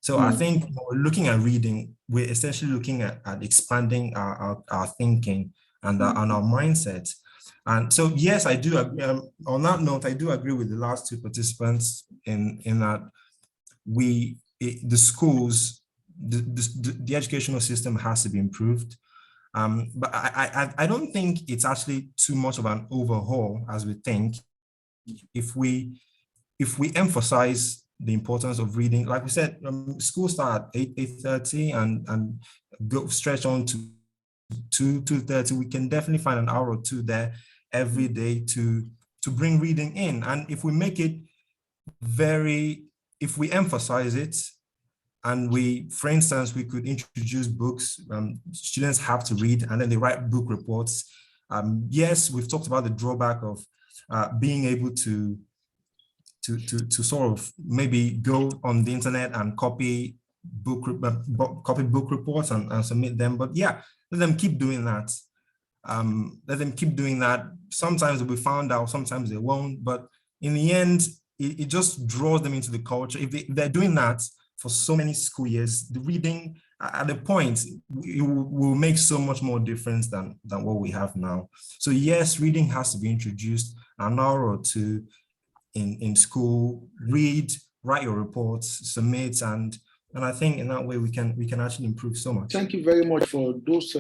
So I think when we're looking at reading, we're essentially looking at expanding our thinking and our mindset. And so, yes, I do agree. On that note, I do agree with the last two participants in that the schools, the educational system has to be improved. But I don't think it's actually too much of an overhaul as we think. If we emphasize the importance of reading, like we said, school start at 8:30 and go stretch on to 2:30, we can definitely find an hour or two there every day to bring reading in. And if we make it if we emphasize it, and for instance, we could introduce books. Students have to read, and then they write book reports. Yes, we've talked about the drawback of being able to sort of maybe go on the internet and copy book reports and submit them. But yeah, let them keep doing that. Let them keep doing that. Sometimes they'll be found out, sometimes they won't. But in the end, it just draws them into the culture. If they're doing that for so many school years, the reading at the point it will make so much more difference than what we have now. So yes, reading has to be introduced, an hour or two in school. Read, write your reports, submit, and I think in that way we can actually improve so much. Thank you very much for those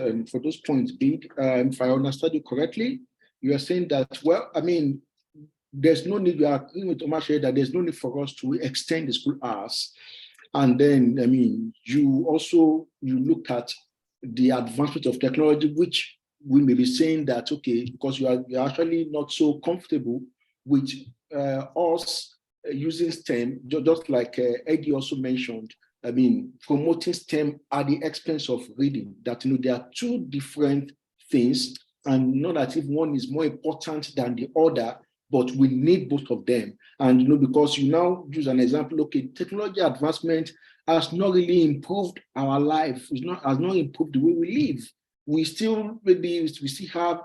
points, Bede. If I understood you correctly, you are saying that, well, I mean, there's no need, we are agreeing with Omashe that there's no need for us to extend the school hours. And then, I mean, you look at the advancement of technology, which we may be saying that, okay, because you're actually not so comfortable with us using STEM, just like Eddie also mentioned, I mean, promoting STEM at the expense of reading, that, you know, there are two different things, and not that if one is more important than the other, but we need both of them. And, you know, because you now use an example, okay, technology advancement has not really improved our life. Has not improved the way we live. We still have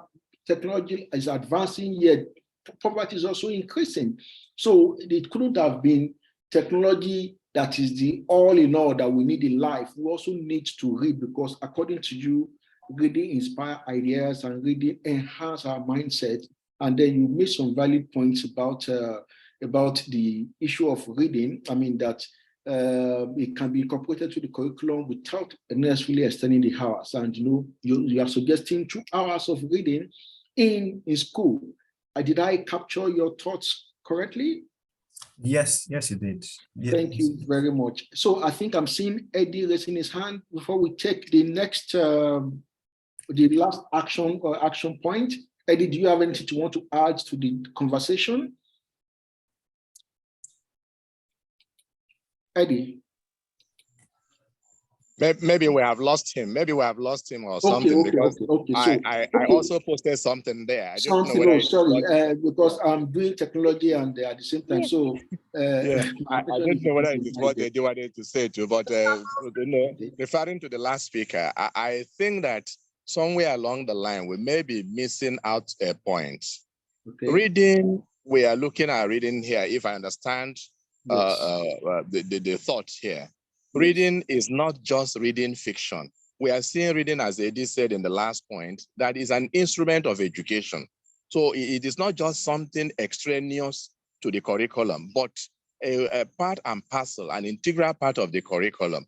technology is advancing, yet poverty is also increasing. So it couldn't have been technology that is the all in all that we need in life. We also need to read, because according to you, reading inspire ideas and reading enhance our mindset. And then you made some valid points about the issue of reading. I mean, that it can be incorporated to the curriculum without necessarily extending the hours. And, you know, you are suggesting 2 hours of reading in school. Did I capture your thoughts correctly? Yes, you did. Yes. Thank you very much. So I think I'm seeing Eddie raising his hand. Before we take the next, the last action point, Eddie, do you have anything you want to add to the conversation? Eddie. Maybe we have lost him. Maybe we have lost him or something. Because I also posted something there. I don't know whether sorry, because I'm doing technology and at the same time. So yeah, I don't know whether it is what they wanted to say to, but you know, referring to the last speaker, I think that somewhere along the line we may be missing out a point. Okay. Reading, we are looking at reading here. If I understand the thought here. Reading is not just reading fiction. We are seeing reading, as Eddie said in the last point, that is an instrument of education. So it is not just something extraneous to the curriculum, but a part and parcel, an integral part of the curriculum.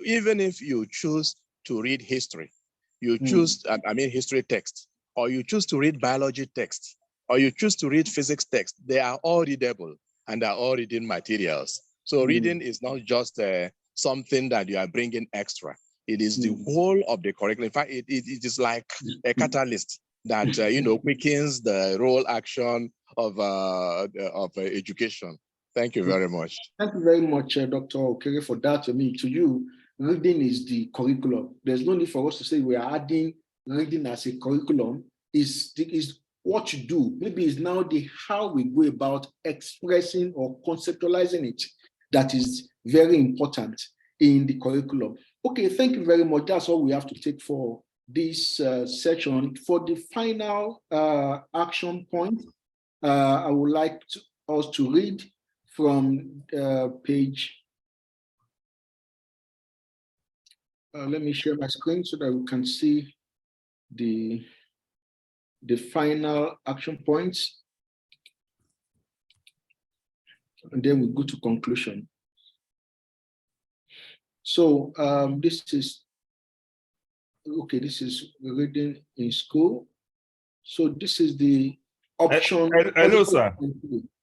Even if you choose to read history, you choose, history text, or you choose to read biology text, or you choose to read physics text, they are all readable and are all reading materials. So reading is not just something that you are bringing extra. It is the whole of the curriculum. In fact, it is like a catalyst that quickens the role action of education. Thank you very much. Thank you very much, Dr. Okere, for that. I mean, to you, reading is the curriculum. There's no need for us to say we are adding reading as a curriculum. Is what you do. Maybe it's now the how we go about expressing or conceptualizing it that is very important in the curriculum. Okay, thank you very much. That's all we have to take for this section. For the final action point, I would like us to read from page. Let me share my screen so that we can see the final action points. And then we go to conclusion. So this is reading in school. So this is the option. Hello, sir.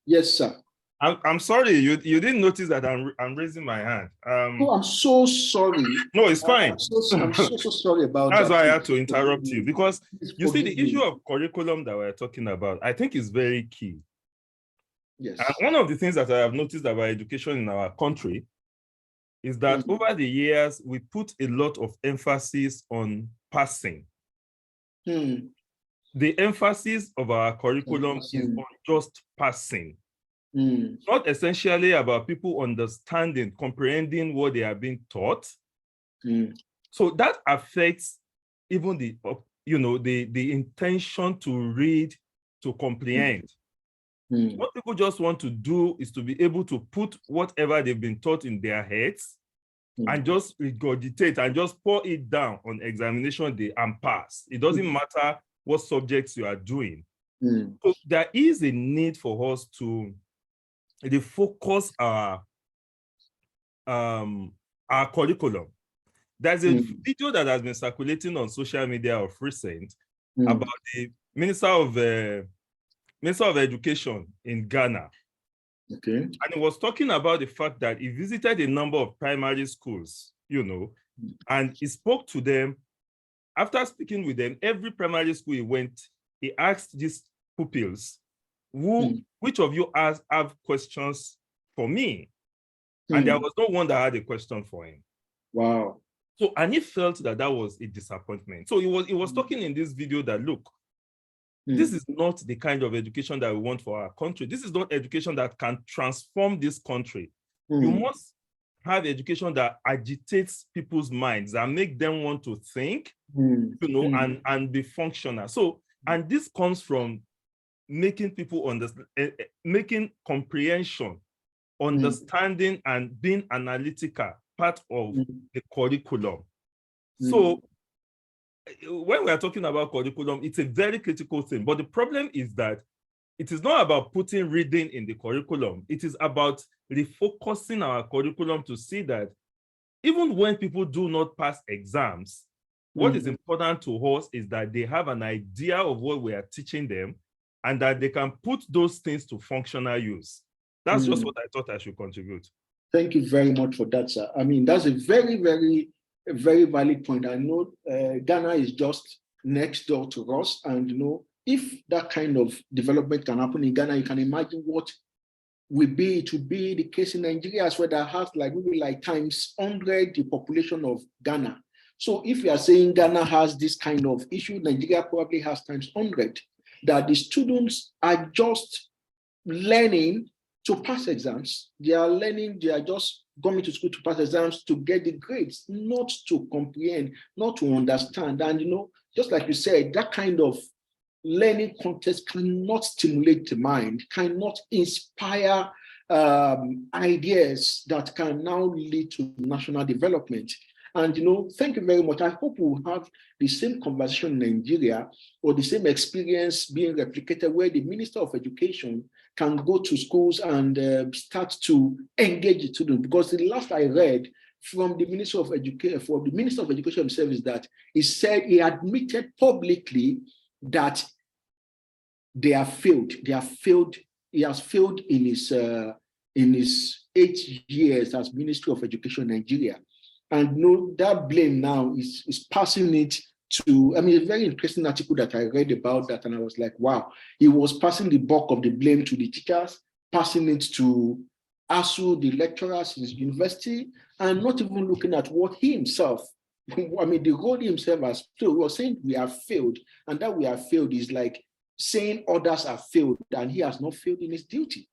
Yes, sir. I'm sorry, you didn't notice that I'm raising my hand. Oh, I'm so sorry. No, it's fine. I'm so sorry about That's that. why I had to interrupt you, because you see, the forgive me. issue of curriculum that we're talking about, I think is very key. Yes. And one of the things that I have noticed about education in our country is that over the years, we put a lot of emphasis on passing. The emphasis of our curriculum is on just passing. Not essentially about people understanding, comprehending what they are being taught. So that affects even the, the intention to read, to comprehend. What people just want to do is to be able to put whatever they've been taught in their heads and just regurgitate and just pour it down on examination day and pass. It doesn't matter what subjects you are doing. So there is a need for us to refocus our curriculum. There's a video that has been circulating on social media of recent about the Minister of Education in Ghana. Okay. And he was talking about the fact that he visited a number of primary schools, and he spoke to them. After speaking with them, every primary school he went, he asked these pupils, which of you have questions for me? And there was no one that had a question for him. Wow. So, and he felt that was a disappointment. So he was talking in this video that, look, this is not the kind of education that we want for our country. This is not education that can transform this country. You must have education that agitates people's minds and make them want to think, and be functional. So, and this comes from making people understand, making comprehension, understanding, and being analytical part of the curriculum. So when we are talking about curriculum, it's a very critical thing. But the problem is that it is not about putting reading in the curriculum. It is about refocusing our curriculum to see that even when people do not pass exams, what is important to us is that they have an idea of what we are teaching them and that they can put those things to functional use. That's just what I thought I should contribute. Thank you very much for that, sir. I mean, that's a very, very, very valid point. I know Ghana is just next door to us, and if that kind of development can happen in Ghana, you can imagine what it would be the case in Nigeria as well, that has maybe times 100 the population of Ghana. So if you are saying Ghana has this kind of issue, Nigeria probably has times 100, that the students are just learning to pass exams. They are just going to school to pass exams to get the grades, not to comprehend, not to understand. And just like you said, that kind of learning context cannot stimulate the mind, cannot inspire ideas that can now lead to national development. And thank you very much. I hope we'll have the same conversation in Nigeria, or the same experience being replicated, where the Minister of Education can go to schools and start to engage the students. Because the last I read from the Minister of Education himself is that he said he admitted publicly that they have failed. He has failed in his 8 years as Ministry of Education in Nigeria. And that blame now is passing it to, a very interesting article that I read about that, and I was like, wow, he was passing the bulk of the blame to the teachers, passing it to ASU, the lecturers in his university, and not even looking at what he himself, the role he himself has played. He was saying we have failed, and that we have failed is like saying others have failed, and he has not failed in his duty.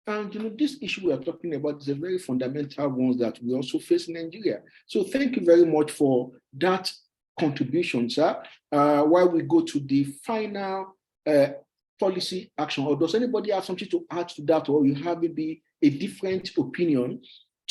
And this issue we are talking about is a very fundamental one that we also face in Nigeria. So thank you very much for that contribution, sir. While we go to the final policy action, or does anybody have something to add to that, or you have maybe a different opinion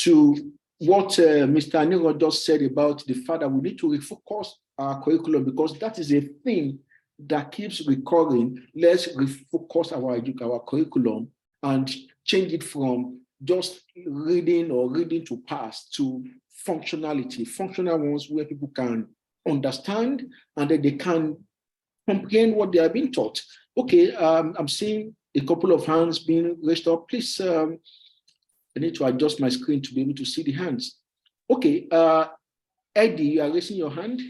to what Mr. Aniro just said about the fact that we need to refocus our curriculum, because that is a thing that keeps recurring. Let's refocus our curriculum and change it from just reading or reading to pass to functionality, functional ones where people can understand and then they can comprehend what they are being taught. Okay, I'm seeing a couple of hands being raised up. Please, I need to adjust my screen to be able to see the hands. Okay, Eddie, you are raising your hand,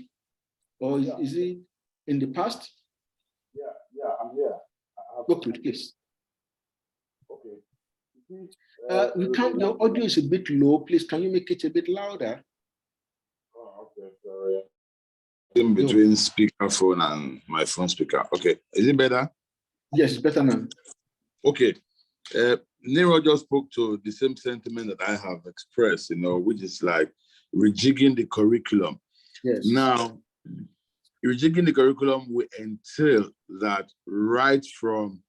or is it in the past? Yeah, I'm here. Okay, please. Okay. We can't, your audio is a bit low. Please, can you make it a bit louder? Oh, okay, sorry. In between speakerphone and my phone speaker. Okay, is it better? Yes, better now. Okay. Nero just spoke to the same sentiment that I have expressed, which is like rejigging the curriculum. Yes. Now, rejigging the curriculum will entail that right from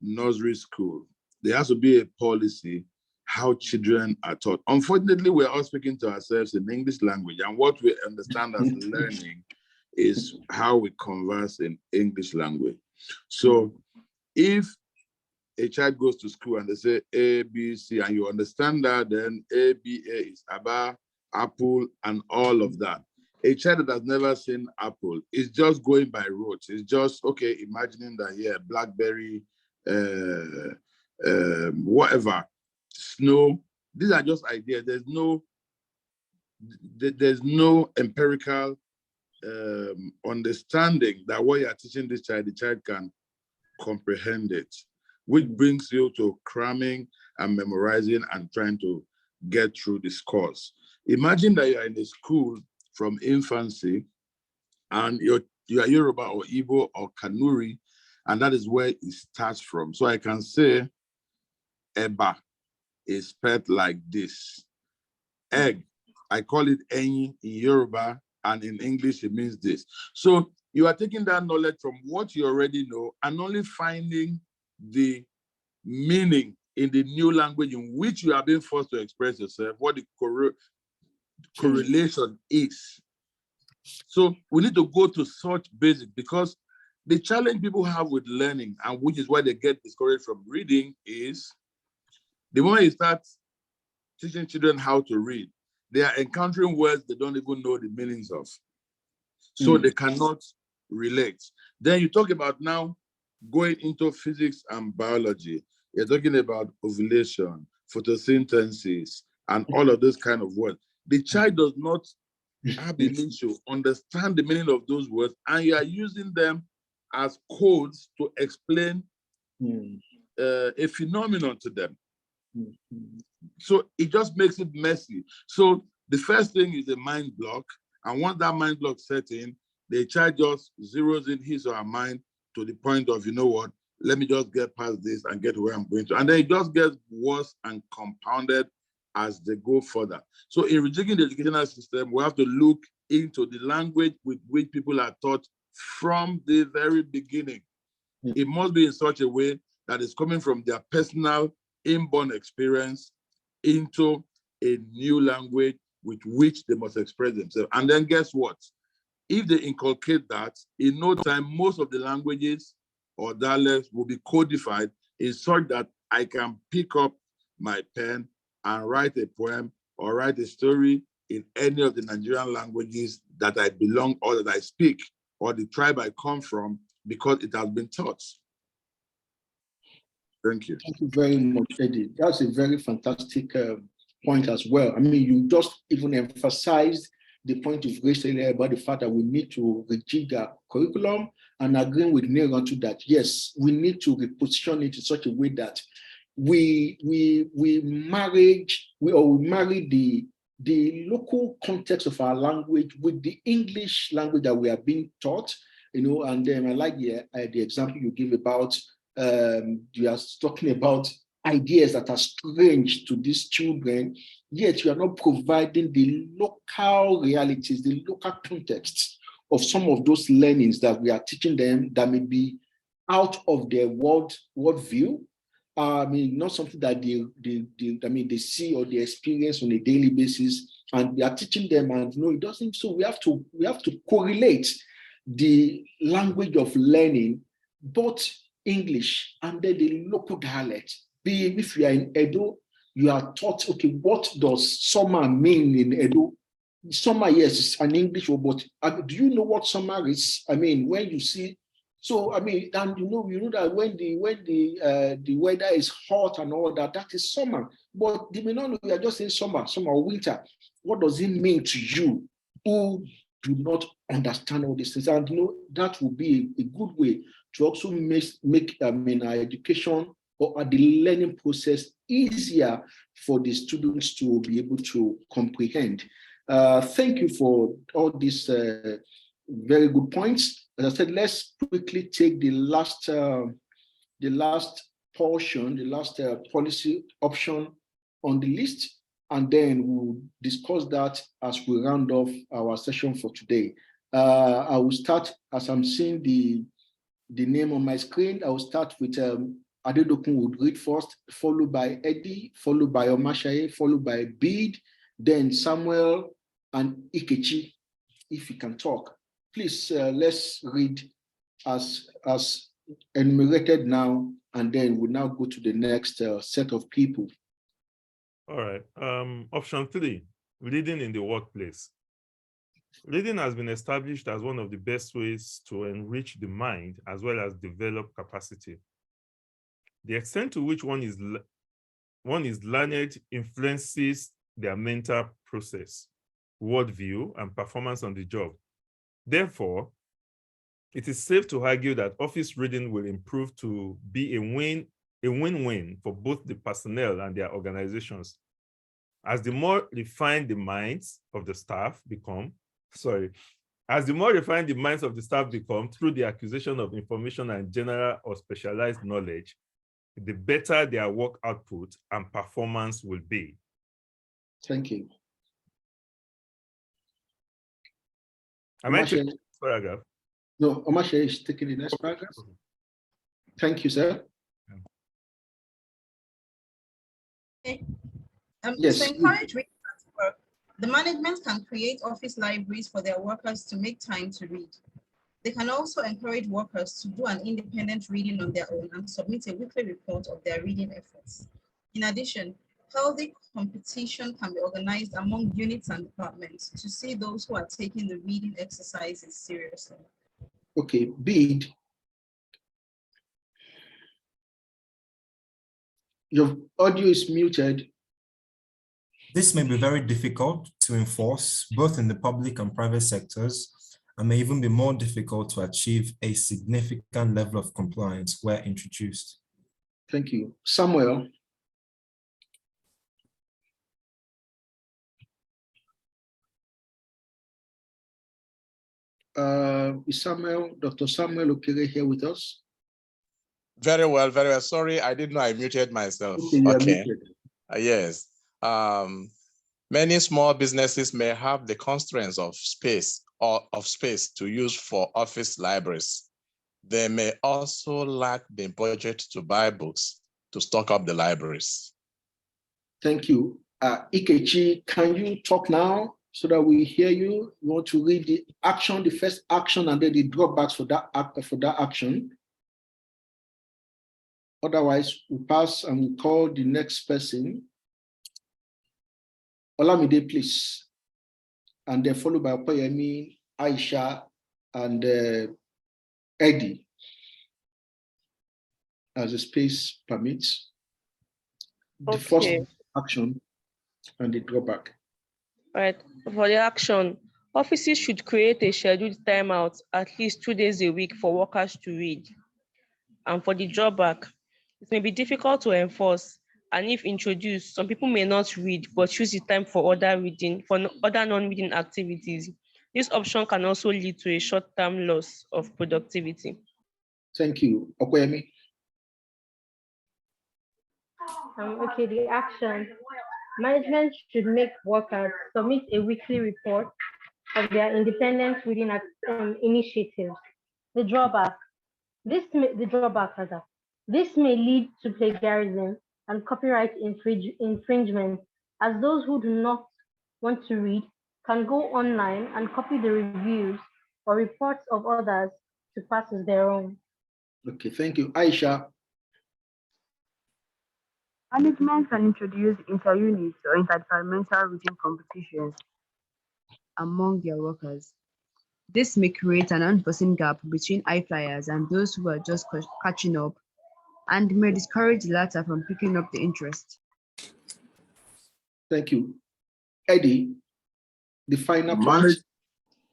nursery school, there has to be a policy how children are taught. Unfortunately, we're all speaking to ourselves in English language, and what we understand as learning is how we converse in English language. So if a child goes to school and they say A, B, C, and you understand that, then A, B, A is Aba, apple, and all of that. A child that has never seen apple is just going by rote. It's just, okay, imagining that, yeah, blackberry, whatever, snow. These are just ideas. There's no empirical understanding that what you are teaching this child, the child can comprehend it, which brings you to cramming and memorizing and trying to get through this course. Imagine that you are in a school from infancy and you are Yoruba or Igbo or Kanuri, and that is where it starts from. So I can say Eba is spelled like this. Egg, I call it Enyi in Yoruba, and in English it means this. So you are taking that knowledge from what you already know and only finding the meaning in the new language in which you are being forced to express yourself, what the correlation is. So we need to go to such basic, because the challenge people have with learning, and which is why they get discouraged from reading, is the moment you start teaching children how to read, they are encountering words they don't even know the meanings of. So they cannot relate. Then you talk about now going into physics and biology. You're talking about ovulation, photosynthesis, and all of those kind of words. The child does not have the means to understand the meaning of those words, and you are using them as codes to explain a phenomenon to them. So it just makes it messy. So the first thing is a mind block, and once that mind block sets in, the child just zeroes in his or her mind to the point of, you know what, let me just get past this and get where I'm going to. And then it just gets worse and compounded as they go further. So in rejigging the educational system, we have to look into the language with which people are taught from the very beginning. It must be in such a way that is coming from their personal inborn experience into a new language with which they must express themselves. And then guess what? If they inculcate that, in no time, most of the languages or dialects will be codified in such that I can pick up my pen and write a poem or write a story in any of the Nigerian languages that I belong or that I speak, or the tribe I come from, because it has been taught. Thank you. Thank you very much, Eddie. That's a very fantastic point as well. I mean, you just even emphasized the point you've raised earlier about the fact that we need to rejig our curriculum, and agreeing with Nero to that. Yes, we need to reposition it in such a way that we marry the local context of our language with the English language that we are being taught, and then I like the example you give about you are talking about ideas that are strange to these children, yet you are not providing the local realities, the local context of some of those learnings that we are teaching them that may be out of their worldview. I mean, not something that they see or they experience on a daily basis, and we are teaching them, and it doesn't. So we have to correlate the language of learning, both English and then the local dialect. If you are in Edo, you are taught, okay, what does summer mean in Edo? Summer, yes, it's an English word, but do you know what summer is? I mean, when you see So I mean, and you know that when the weather is hot and all that, that is summer. But they may not know we are just in summer or winter. What does it mean to you who do not understand all these things? And you know that will be a good way to also make our education or the learning process easier for the students to be able to comprehend. Thank you for all these very good points. As I said, let's quickly take the last portion, the last policy option on the list, and then we'll discuss that as we round off our session for today. I will start, as I'm seeing the name on my screen, I will start with Adedokun would read first, followed by Eddie, followed by Omashaye, followed by Bede, then Samuel and Ikechi, if you can talk. Please, let's read as enumerated now, and then we'll now go to the next set of people. All right. Option 3, reading in the workplace. Reading has been established as one of the best ways to enrich the mind as well as develop capacity. The extent to which one is learned influences their mental process, worldview, and performance on the job. Therefore, it is safe to argue that office reading will improve to be a win-win for both the personnel and their organizations. As the more refined the minds of the staff become through the acquisition of information and general or specialized knowledge, the better their work output and performance will be. Thank you. Am I taking this paragraph? No, Omashe is taking the next paragraph. Okay. Thank you, sir. Okay. Yes. To encourage reading at work, the management can create office libraries for their workers to make time to read. They can also encourage workers to do an independent reading on their own and submit a weekly report of their reading efforts. In addition, healthy competition can be organized among units and departments to see those who are taking the reading exercises seriously. Okay, Bede, your audio is muted. This may be very difficult to enforce both in the public and private sectors, and may even be more difficult to achieve a significant level of compliance where introduced. Thank you. Samuel. Is Dr. Samuel Okere here with us? Very well, very well. Sorry, I didn't know I muted myself. Okay. Yes. Many small businesses may have the constraints of space to use for office libraries. They may also lack the budget to buy books to stock up the libraries. Thank you. Ikechi, can you talk now so that we hear you? You want to read the action, the first action, and then the drawbacks for that action. Otherwise, we pass and we call the next person. Olamide, please. And then followed by Okoyemi, Aisha, and Eddie, as the space permits. The first action and the drawback. All right. For the action, offices should create a scheduled timeout at least 2 days a week for workers to read. And for the drawback, it may be difficult to enforce, and if introduced, some people may not read but choose the time for other non-reading activities. This option can also lead to a short-term loss of productivity. Thank you. Okoyemi. Okay, the action. Management should make workers submit a weekly report of their independent reading initiatives. The drawback. This may lead to plagiarism and copyright infringement, as those who do not want to read can go online and copy the reviews or reports of others to pass as their own. Okay, thank you. Aisha. Management can introduce inter-unit or interdepartmental reading competitions among their workers. This may create an unforeseen gap between high flyers and those who are just catching up, and may discourage the latter from picking up the interest. Thank you. Eddie, the final point.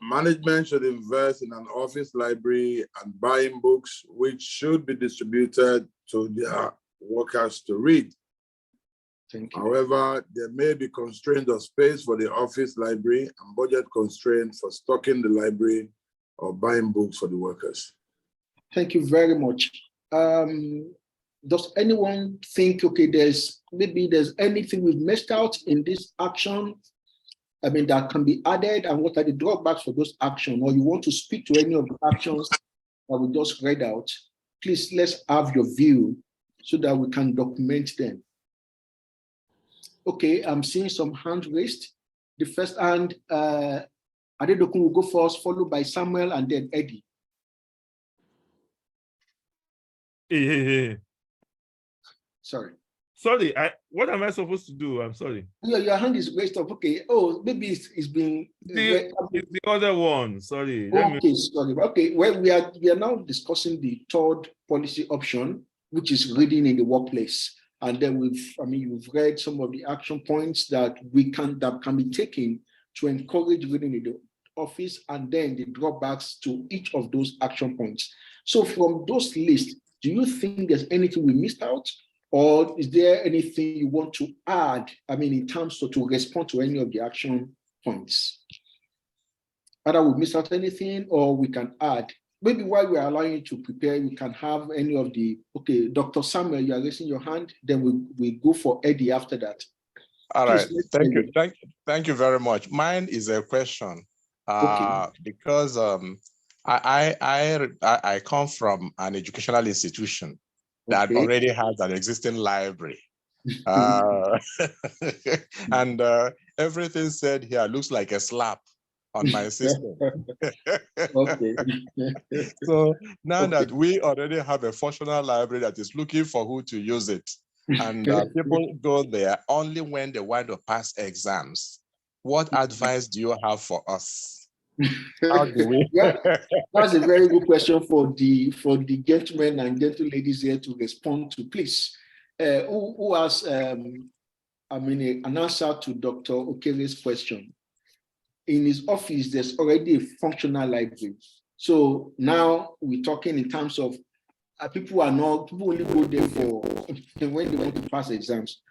Management should invest in an office library and buying books, which should be distributed to their workers to read. Thank you. However, there may be constraints of space for the office library and budget constraints for stocking the library or buying books for the workers. Thank you very much. Does anyone think, okay, there's anything we've missed out in this action? I mean, that can be added, and what are the drawbacks for those actions? Or you want to speak to any of the actions that we just read out? Please, let's have your view so that we can document them. Okay, I'm seeing some hands raised. The first hand, Adedokun will go first, followed by Samuel and then Eddie. Hey. Sorry. Sorry, what am I supposed to do? I'm sorry. Your hand is raised up. Okay. Oh, maybe it's been the other one. Sorry. Sorry. Okay. Well, we are now discussing the third policy option, which is reading in the workplace. And then you've read some of the action points that can be taken to encourage reading in the office, and then the drawbacks to each of those action points. So from those lists, do you think there's anything we missed out? Or is there anything you want to add, in terms of to respond to any of the action points? Either we missed out anything or we can add. Maybe while we're allowing you to prepare, we can have any of the, okay, Dr. Samuel, you are raising your hand, then we go for Eddie after that. All right, thank you very much. Mine is a question, because I come from an educational institution that already has an existing library. And everything said here looks like a slap on my system. So now that we already have a functional library that is looking for who to use it, and people go there only when they want to pass exams, what advice do you have for us? How do we? That's a very good question for the gentlemen and gentle ladies here to respond to, please. Who has an answer to Dr. Okere's question? In his office, there's already a functional library. So now we're talking in terms of people only go there for when they want to pass exams.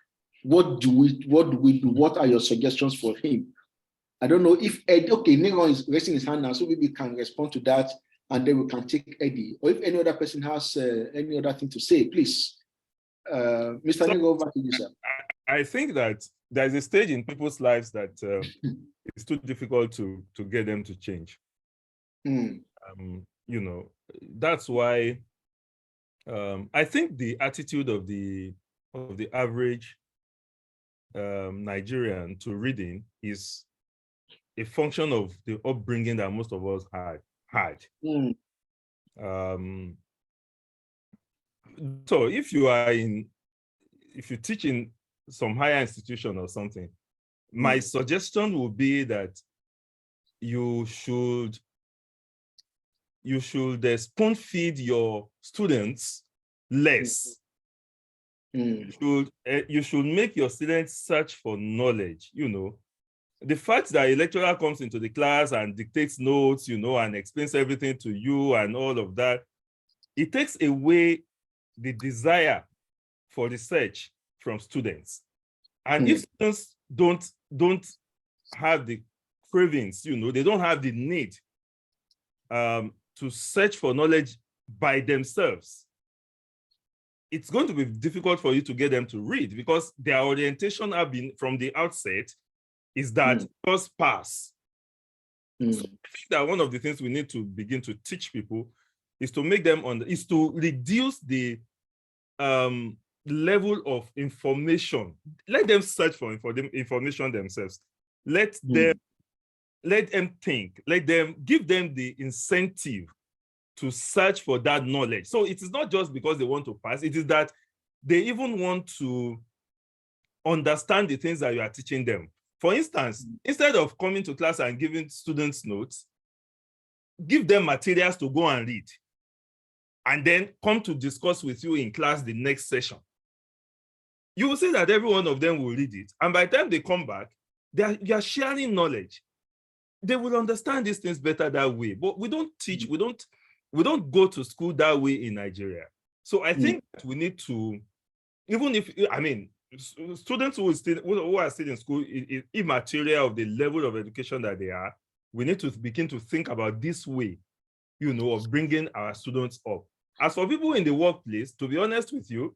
What do we do? What are your suggestions for him? I don't know if Eddie, okay, Neron is raising his hand now, so maybe we can respond to that, and then we can take Eddie. Or if any other person has any other thing to say, please. Mr. Neron, over to you, sir. I think that there's a stage in people's lives that it's too difficult to get them to change. That's why I think the attitude of the average Nigerian to reading is a function of the upbringing that most of us had. So if you teach in some higher institution or something, my suggestion would be that you should spoon feed your students less. You should make your students search for knowledge. The fact that a lecturer comes into the class and dictates notes, and explains everything to you and all of that, it takes away the desire for research from students. And if students don't have the cravings, they don't have the need to search for knowledge by themselves, it's going to be difficult for you to get them to read, because their orientation from the outset is that just pass. So I think that one of the things we need to begin to teach people is to make them is to reduce the level of information. Let them search for information themselves. Let them think. Give them the incentive to search for that knowledge. So it is not just because they want to pass, it is that they even want to understand the things that you are teaching them. For instance, instead of coming to class and giving students notes, give them materials to go and read, and then come to discuss with you in class the next session, you will see that every one of them will read it. And by the time they come back, you are sharing knowledge. They will understand these things better that way. But we don't teach, we don't go to school that way in Nigeria. So I think that we need to, even if, I mean, students who are still in school, immaterial of the level of education that they are, we need to begin to think about this way, you know, of bringing our students up. As for people in the workplace, to be honest with you,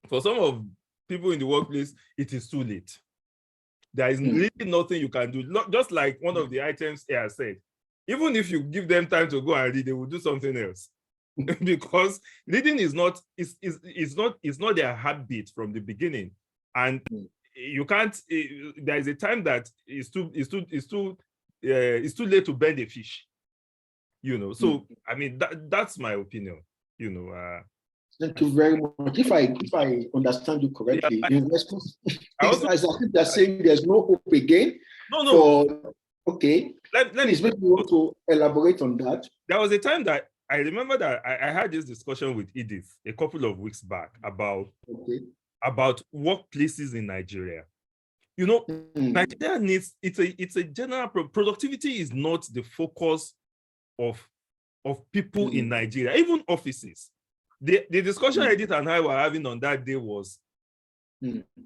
for some of people in the workplace, it is too late. There is really nothing you can do. Just like one of the items here said, even if you give them time to go and read, they will do something else. Because reading is not their habit from the beginning. And you can't, there is a time that it's too late to bend a fish. You know, so I mean that's my opinion, you know. Thank you very much. If I understand you correctly, in response, I think they're saying there's no hope again. No. Okay. Please, maybe you want to elaborate on that. There was a time that I remember that I had this discussion with Edith a couple of weeks back about workplaces in Nigeria. You know, Nigeria needs, it's a general productivity is not the focus of people in Nigeria, even offices. The discussion Edith and I were having on that day was,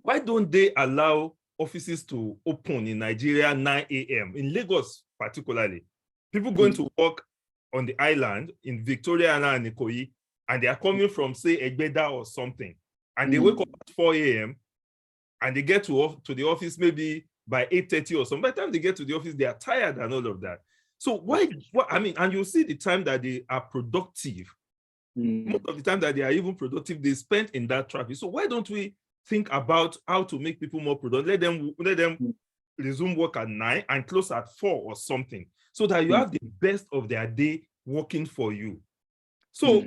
why don't they allow offices to open in Nigeria 9 a.m. in Lagos particularly? People going to work on the island in Victoria and Ikoyi, and they are coming from, say, Egbeda or something, and they wake up at 4 a.m. and they get to the office maybe by 8:30 or something. By the time they get to the office, they are tired and all of that. So I mean, and you'll see the time that they are productive. Most of the time that they are even productive, they spend in that traffic. So why don't we think about how to make people more productive? Let them resume work at 9 and close at 4 or something, so that you have the best of their day working for you. So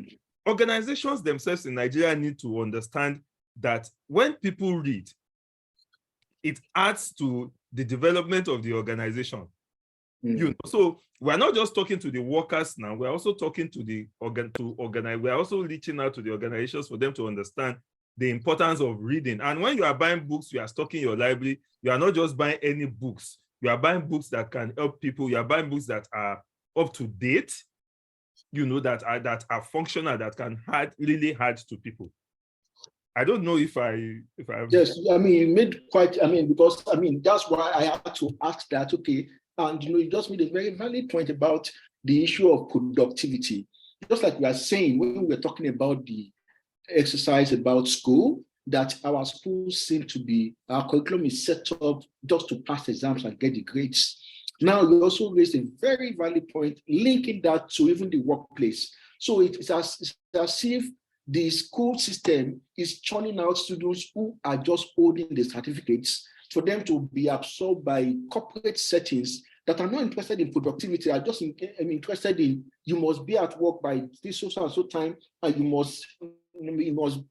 organizations themselves in Nigeria need to understand that when people read, it adds to the development of the organization. You know, so we're not just talking to the workers now, we're also talking to we're also reaching out to the organizations for them to understand the importance of reading. And when you are buying books, you are stocking your library, you are not just buying any books, you are buying books that can help people, you are buying books that are up to date, you know, that are functional, that can really add to people. I don't know if Yes, I mean, you made quite, I mean, because I mean, that's why I had to ask that, okay. And you know, you just made a very valid point about the issue of productivity. Just like we are saying, when we're talking about the exercise about school, that our schools seem to be, our curriculum is set up just to pass exams and get the grades. Now, you also raised a very valid point, linking that to even the workplace. So it's as if the school system is churning out students who are just holding the certificates for them to be absorbed by corporate settings that are not interested in productivity, are just interested in, you must be at work by this so and so time, and you must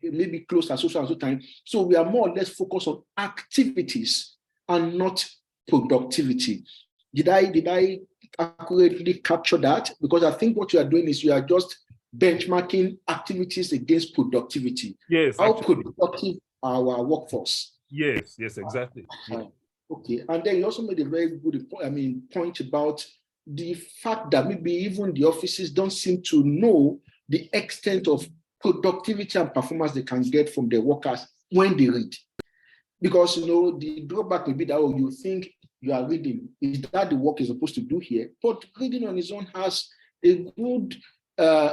maybe close at so and so time. So we are more or less focused on activities and not productivity. Did I accurately capture that? Because I think what you are doing is you are just benchmarking activities against productivity. Yes. How productive our workforce? Yes, exactly. Okay, and then you also made a very good point about the fact that maybe even the offices don't seem to know the extent of productivity and performance they can get from their workers when they read. Because, you know, the drawback may be that, oh, you think you are reading, is that the work is supposed to do here? But reading on its own has a good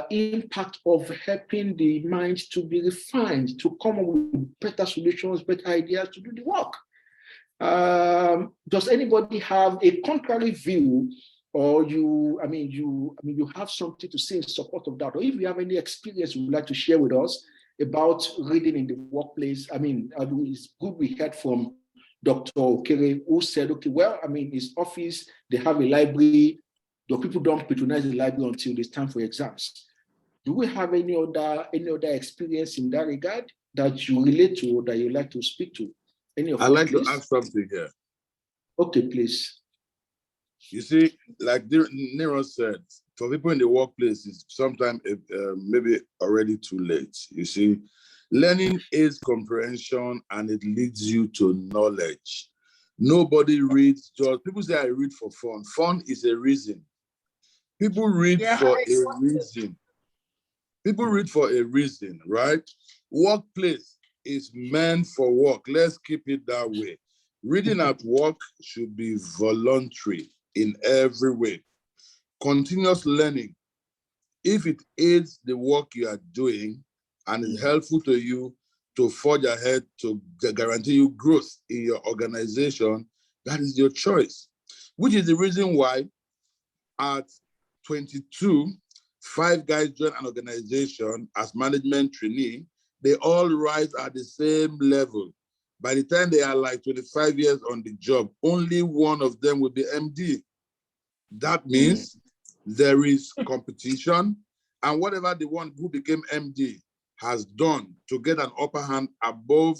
impact of helping the mind to be refined, to come up with better solutions, better ideas to do the work. Does anybody have a contrary view, or you have something to say in support of that, or if you have any experience you would like to share with us about reading in the workplace? I mean, it's good we heard from Dr. Okere, who said, okay, well, I mean, his office, they have a library, the people don't patronize the library until it's time for exams. Do we have any other experience in that regard that you relate to or that you like to speak to? I'd like to add something here. Okay, please. You see, like Nero said, for people in the workplace, it's sometimes maybe already too late. You see, learning is comprehension and it leads you to knowledge. Nobody reads just, people say I read for fun. Fun is a reason. People read for a reason. People read for a reason, right? Workplace is meant for work. Let's keep it that way. Reading at work should be voluntary in every way. Continuous learning, if it aids the work you are doing and is helpful to you to forge ahead, to guarantee you growth in your organization, that is your choice. Which is the reason why at 22, 5 guys join an organization as management trainee. They all rise at the same level. By the time they are like 25 years on the job, only one of them will be MD. That means there is competition, and whatever the one who became MD has done to get an upper hand above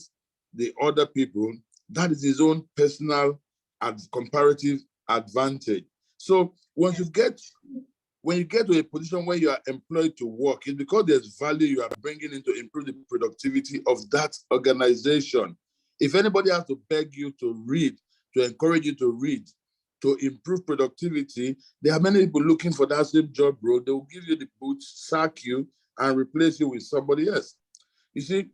the other people, that is his own personal and comparative advantage. So when you get to a position where you are employed to work, it's because there's value you are bringing in to improve the productivity of that organization. If anybody has to beg you to read, to encourage you to read, to improve productivity, there are many people looking for that same job role. They will give you the boots, sack you, and replace you with somebody else. You see,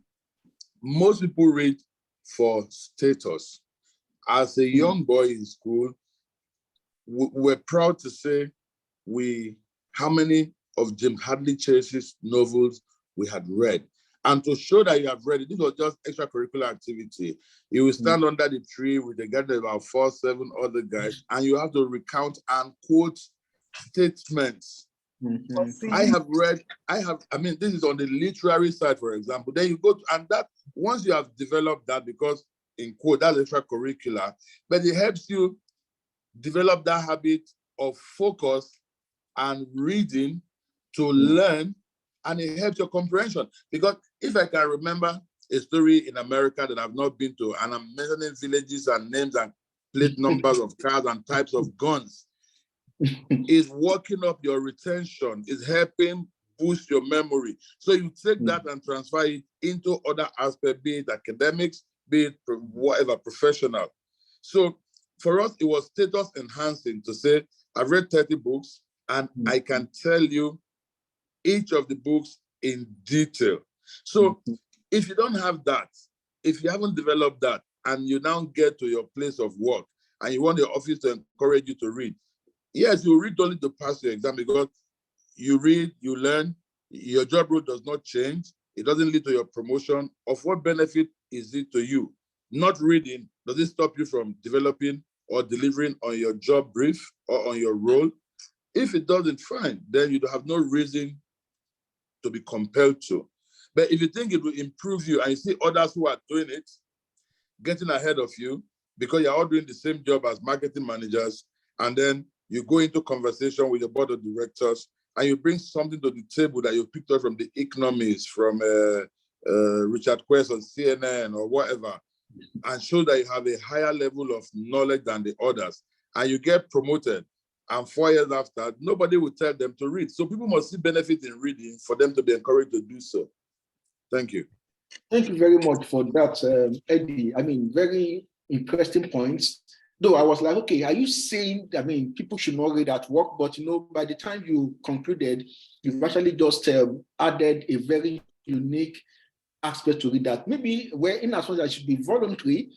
most people read for status. As a young boy in school, we're proud to say how many of James Hadley Chase's novels we had read. And to show that you have read it, this was just extracurricular activity. You will stand under the tree with a gathering of about 4, 7 other guys, and you have to recount and quote statements. I mean, this is on the literary side, for example. Then you go to, and that, once you have developed that, because in quote, that's extracurricular, but it helps you develop that habit of focus and reading to learn, and it helps your comprehension. Because if I can remember a story in America that I've not been to, and I'm mentioning villages and names and plate numbers of cars and types of guns, is working up your retention, is helping boost your memory. So you take that and transfer it into other aspects, be it academics, be it whatever, professional. So for us, it was status enhancing to say, I've read 30 books and I can tell you each of the books in detail. So if you don't have that, if you haven't developed that, and you now get to your place of work and you want your office to encourage you to read, yes, you read only to pass your exam, because you read, you learn, your job role does not change. It doesn't lead to your promotion. Of what benefit is it to you? Not reading, does it stop you from developing or delivering on your job brief or on your role? If it doesn't, fine, then you have no reason to be compelled to. But if you think it will improve you and you see others who are doing it, getting ahead of you, because you're all doing the same job as marketing managers, and then you go into conversation with your board of directors and you bring something to the table that you picked up from the economists, from Richard Quest on CNN or whatever, and show that you have a higher level of knowledge than the others, and you get promoted, and 4 years after, nobody will tell them to read. So people must see benefit in reading for them to be encouraged to do so. Thank you. Thank you very much for that, Eddie. I mean, very interesting points. Though I was like, okay, are you saying, I mean, people should not read at work? But, you know, by the time you concluded, you've actually just added a very unique aspect to read, that maybe where in as much as it should be voluntary,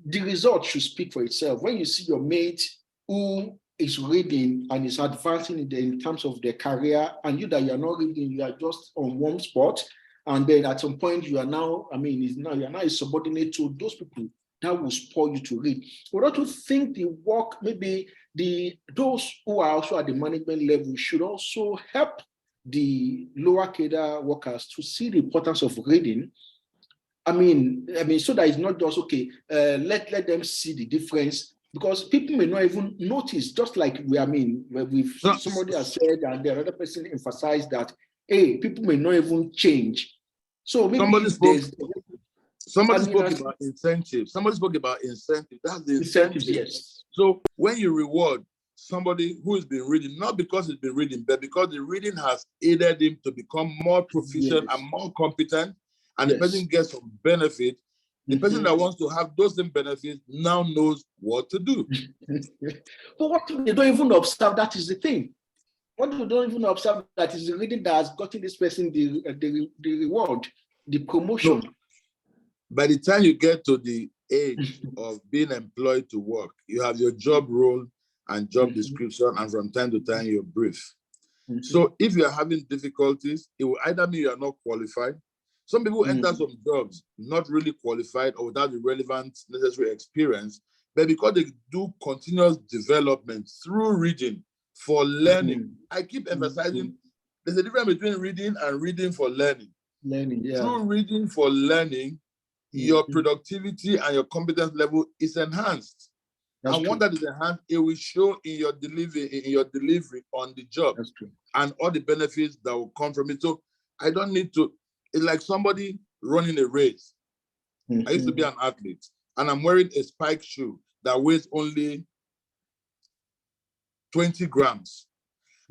the result should speak for itself. When you see your mate who is reading and is advancing in terms of their career, and you that you are not reading, you are just on one spot, and then at some point you are now, I mean, you are now a subordinate to those people, that will spur you to read. But don't you think the work, maybe those who are also at the management level should also help the lower cadre workers to see the importance of reading? I mean, so that it's not just, okay, let them see the difference, because people may not even notice, just like somebody has said, and the other person emphasized that, hey, people may not even change. So maybe somebody spoke about incentives. Somebody spoke about incentives. That's the incentives. Yes. So when you reward somebody who has been reading, not because he's been reading, but because the reading has aided him to become more proficient and more competent, and the person gets some benefit. The person that wants to have those same benefits now knows what to do. But what if they don't even observe? That is the thing. What if they don't even observe that is the reading that has gotten this person the reward, the promotion? No. By the time you get to the age of being employed to work, you have your job role and job description, and from time to time you're brief. So if you're having difficulties, it will either mean you are not qualified. Some people enter some jobs not really qualified or without the relevant necessary experience, but because they do continuous development through reading for learning. I keep emphasizing there's a difference between reading and reading for learning. Through reading for learning, your productivity and your competence level is enhanced. And once that is enhanced, it will show in your delivery on the job and all the benefits that will come from it. So I don't need to, it's like somebody running a race. I used to be an athlete, and I'm wearing a spike shoe that weighs only 20 grams.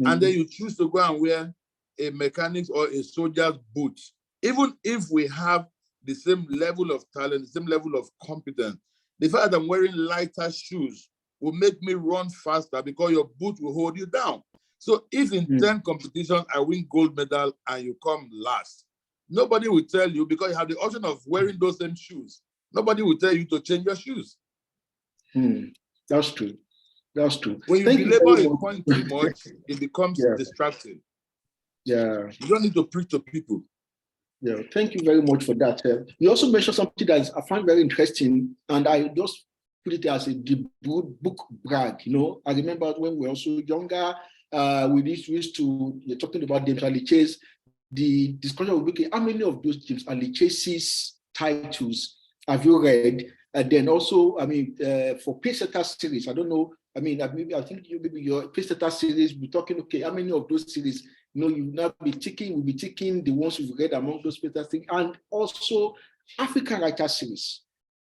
And then you choose to go and wear a mechanic's or a soldier's boot. Even if we have the same level of talent, the same level of competence, the fact that I'm wearing lighter shoes will make me run faster because your boot will hold you down. So if in 10 competitions I win gold medal and you come last, nobody will tell you, because you have the option of wearing those same shoes. Nobody will tell you to change your shoes. That's true. That's true. When you belabor a point too much, it becomes distracting. Yeah. You don't need to preach to people. Yeah, thank you very much for that. You also mentioned something that I find very interesting, and I just put it as a book brag. You know, I remember when we were also younger, we used to talking about James Aliche's, the discussion of how many of those James Aliche's titles have you read? And then also, I mean, for Pacesetter series, I don't know. I mean, I think maybe your Pacesetter series, we're talking, okay, how many of those series, you know, you now be ticking, we'll be ticking the ones we've read among those Pacesetter things, and also African writer series.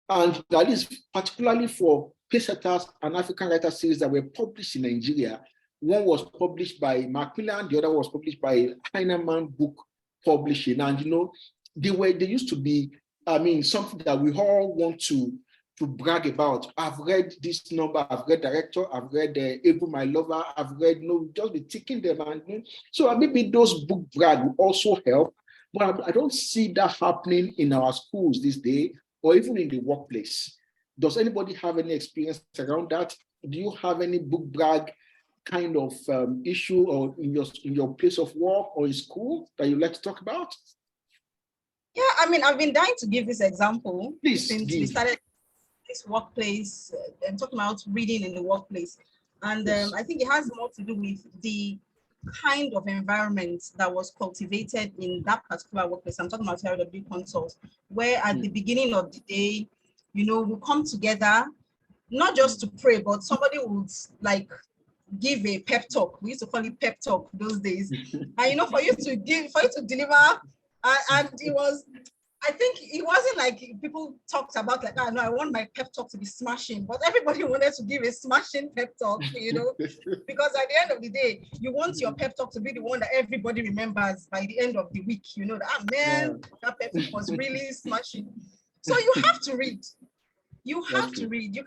And that is particularly for Pacesetters and African writer series that were published in Nigeria. One was published by Macmillan, the other was published by Heinemann Book Publishing. And, you know, they used to be, I mean, something that we all want to brag about. I've read this number, I've read Director, I've read Able My Lover, I've read, you know, just be ticking them. And so maybe those book brag will also help, but I don't see that happening in our schools these days, or even in the workplace. Does anybody have any experience around that? Do you have any book brag kind of issue, or in your place of work or in school that you'd like to talk about? Yeah, I mean, I've been dying to give this example since we started this workplace and talking about reading in the workplace. And I think it has more to do with the kind of environment that was cultivated in that particular workplace. I'm talking about RW Consult, where at the beginning of the day, you know, we come together, not just to pray, but somebody would like give a pep talk. We used to call it pep talk those days. And you know, for you to deliver, and it was, I think it wasn't like people talked about like, oh no, I want my pep talk to be smashing, but everybody wanted to give a smashing pep talk, you know, because at the end of the day, you want your pep talk to be the one that everybody remembers by the end of the week, you know, that that pep talk was really smashing. So you have to read. You have to read. You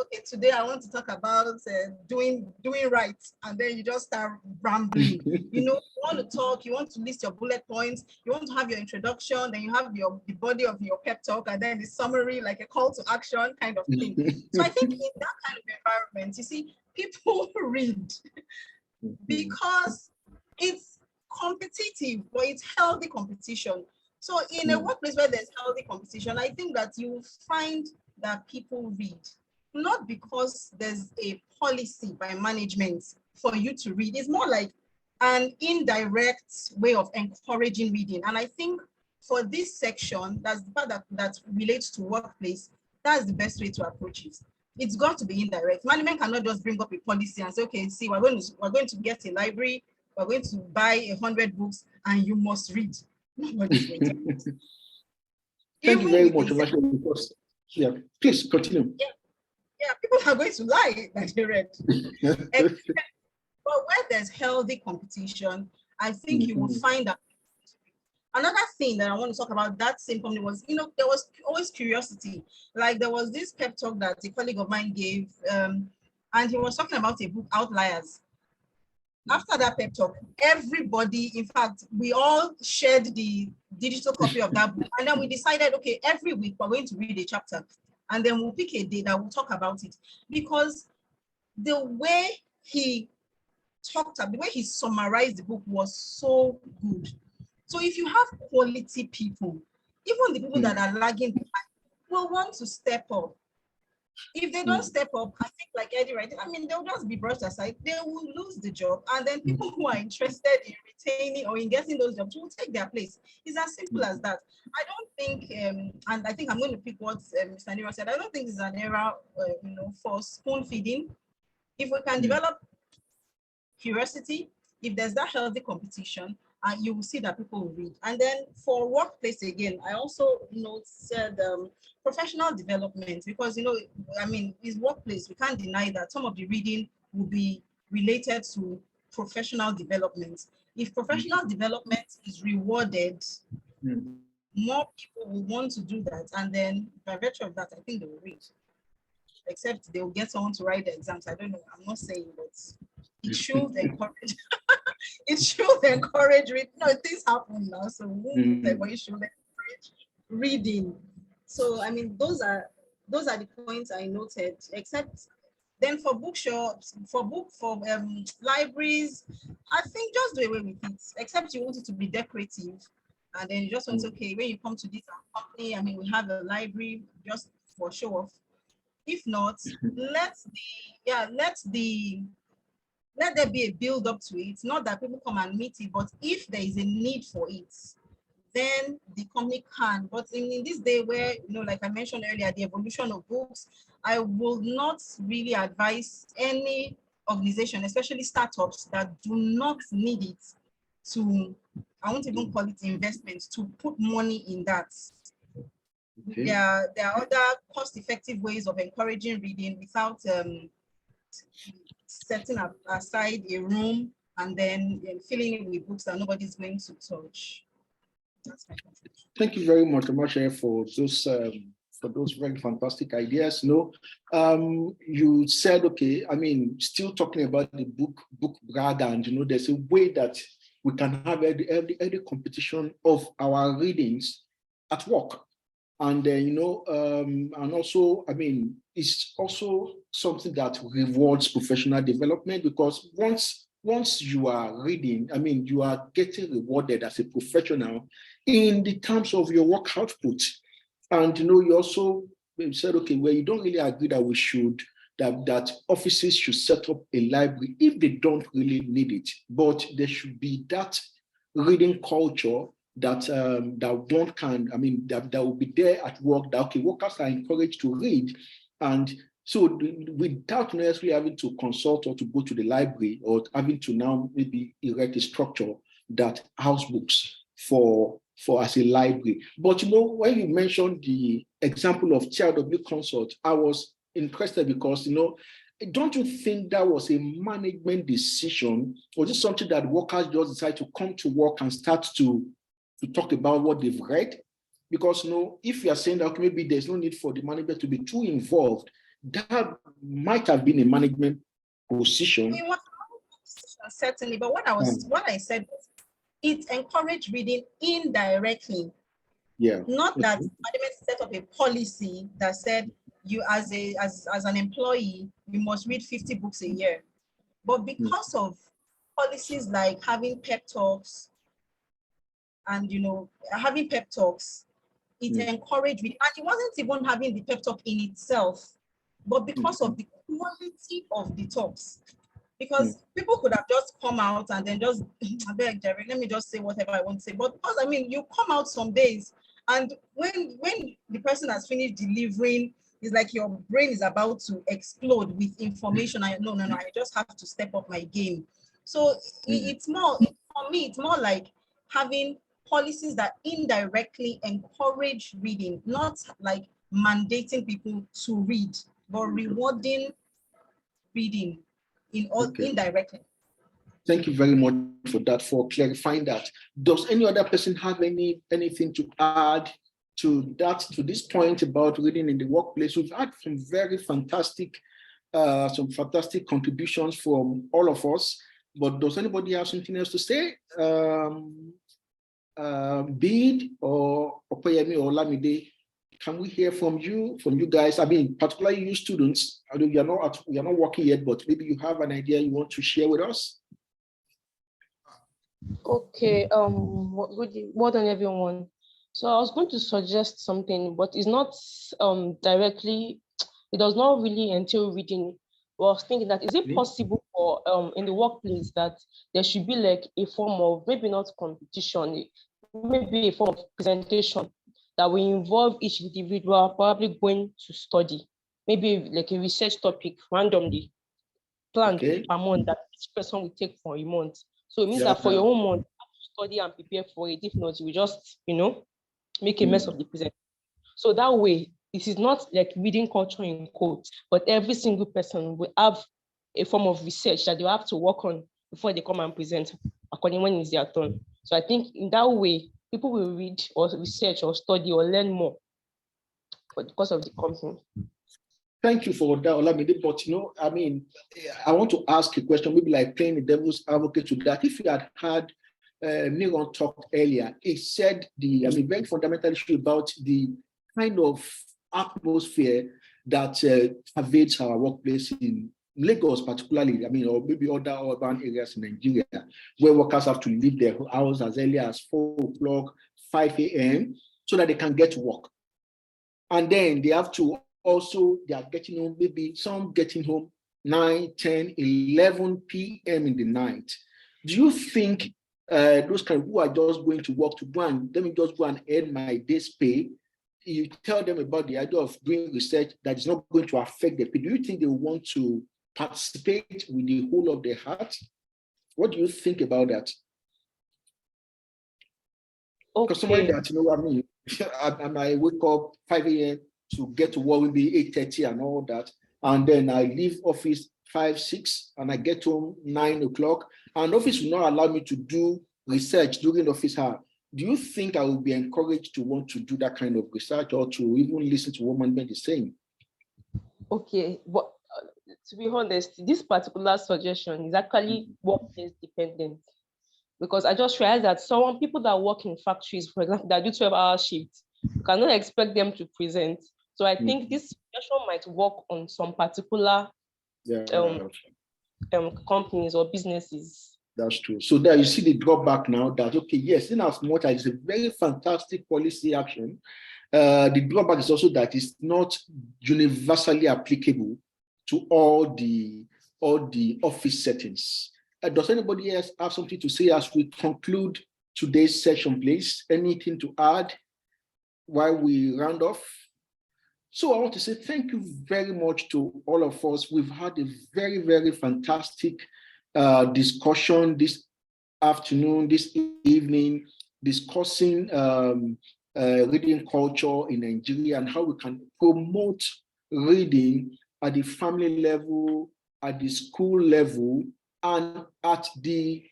okay, today I want to talk about doing right, and then you just start rambling. You know, you want to talk, you want to list your bullet points, you want to have your introduction, then you have the body of your pep talk, and then the summary, like a call to action kind of thing. So I think in that kind of environment, you see, people read because it's competitive, but it's healthy competition. So in a workplace where there's healthy competition, I think that you find that people read, not because there's a policy by management for you to read. It's more like an indirect way of encouraging reading. And I think for this section, that's the part that relates to workplace, that's the best way to approach it. It's got to be indirect. Management cannot just bring up a policy and say, okay, see, we're going to get a library, we're going to buy 100 books, and you must read. Nobody's going to read. Thank you very much, because, yeah, please continue. Yeah, people are going to lie that they read. But where there's healthy competition, I think you will find that. Another thing that I want to talk about that same company was, there was always curiosity. Like there was this pep talk that a colleague of mine gave, and he was talking about a book, Outliers. After that pep talk, everybody, in fact, we all shared the digital copy of that book. And then we decided, okay, every week we're going to read a chapter. And then we'll pick a day that we'll talk about it. Because the way he the way he summarized the book was so good. So if you have quality people, even the people that are lagging behind will want to step up. If they don't step up, I think like Eddie, right? I mean, they'll just be brushed aside. They will lose the job. And then people who are interested in retaining or in getting those jobs will take their place. It's as simple as that. I don't think, and I think I'm going to pick what Mr. Nira said, I don't think this is an era, for spoon feeding. If we can develop curiosity, if there's that healthy competition, you will see that people will read. And then for workplace, again, I also said professional development, because, I mean, it's workplace. We can't deny that some of the reading will be related to professional development. If professional development is rewarded, more people will want to do that. And then by virtue of that, I think they will read. Except they will get someone to write the exams. I don't know. I'm not saying, but it should encourage. It should encourage reading. Things happen now, so but it should encourage reading. So I mean, those are the points I noted. Except then for bookshops, for libraries, I think just do away with it. Except you want it to be decorative, and then you just want okay, when you come to this company, I mean, we have a library just for show off. If not, let there be a build up to it. Not that people come and meet it, but if there is a need for it, then the company can. But in this day where, like I mentioned earlier, the evolution of books, I will not really advise any organization, especially startups, that do not need it to, I won't even call it investments, to put money in that. Okay. There are other cost-effective ways of encouraging reading without setting aside a room and then filling it with books that nobody's going to touch. That's my contribution. Thank you very much, Amashe, for those very fantastic ideas. You said, okay, I mean, still talking about the book brag, and there's a way that we can have every competition of our readings at work. And and also, I mean, it's also something that rewards professional development, because once you are reading, I mean, you are getting rewarded as a professional in the terms of your work output. And you also said, okay, well, you don't really agree that we should, that offices should set up a library if they don't really need it, but there should be that reading culture that one can, I mean, that will be there at work, that, okay, workers are encouraged to read. And so without necessarily having to consult or to go to the library, or having to now maybe erect a structure that house books for as a library. But when you mentioned the example of TRW Consult, I was interested because, don't you think that was a management decision, or just something that workers just decide to come to work and start to talk about what they've read? Because if you are saying that maybe there's no need for the management to be too involved, that might have been a management position. It was certainly, but what I said was it encouraged reading indirectly. Yeah. Not that management set up a policy that said you as an employee, you must read 50 books a year. But because of policies like having pep talks, and having pep talks, it encouraged reading. And it wasn't even having the pep talk in itself, but because of the quality of the talks. Because people could have just come out and then just, I beg, Jerry, let me just say whatever I want to say. But because, I mean, you come out some days, and when the person has finished delivering, it's like your brain is about to explode with information. No, I just have to step up my game. So it's more, for me, it's more like having policies that indirectly encourage reading, not like mandating people to read. but rewarding reading indirectly. Thank you very much for that, for clarifying that. Does any other person have anything to add to that, to this point about reading in the workplace? We've had some very fantastic contributions from all of us, but does anybody have something else to say? Bid or Opeyemi or Lamide, can we hear from you guys? I mean, particularly you students. I know you're not working yet, but maybe you have an idea you want to share with us. Okay, well done everyone. So I was going to suggest something, but it's not directly, it does not really entail reading. I was thinking that, is it possible for in the workplace that there should be like a form of, maybe not competition, maybe a form of presentation that will involve each individual probably going to study, maybe like a research topic randomly planned per month that each person will take for a month. So it means that for your own month, you have to study and prepare for it. If not, you will just, make a mess of the presentation. So that way, it is not like reading culture in quotes, but every single person will have a form of research that they have to work on before they come and present, according when it's their turn. So I think in that way, people will read or research or study or learn more because of the company. Thank you for that, Olamide. But I mean, I want to ask a question, maybe like playing the devil's advocate to that. If you had Miron talk earlier, he said very fundamental issue about the kind of atmosphere that pervades our workplace in Lagos, particularly, or maybe other urban areas in Nigeria, where workers have to leave their house as early as 4 o'clock, 5 a.m., so that they can get to work. And then they have to they are getting home, maybe some getting home 9, 10, 11 p.m. in the night. Do you think those kind who are just going to work to go and let me just go and earn my day's pay, you tell them about the idea of doing research that is not going to affect the pay? Do you think they want to participate with the whole of their heart? What do you think about that? Because somebody that, I wake up 5 a.m. to get to work, will be 8:30 and all that. And then I leave office 5, 6, and I get home 9 o'clock. And office will not allow me to do research during office hour. Do you think I will be encouraged to want to do that kind of research or to even listen to what management is saying? Okay, but to be honest, this particular suggestion is actually workplace dependent. Because I just realized that people that work in factories, for example, that do 12-hour shifts, you cannot expect them to present. So I think this suggestion might work on some particular companies or businesses. That's true. So there you see the drawback now that, okay, yes, in as much as it's a very fantastic policy action, the drawback is also that it's not universally applicable to all the office settings. Does anybody else have something to say as we conclude today's session, please? Anything to add while we round off? So I want to say thank you very much to all of us. We've had a very, very fantastic discussion this afternoon, this evening, discussing reading culture in Nigeria and how we can promote reading at the family level, at the school level, and at the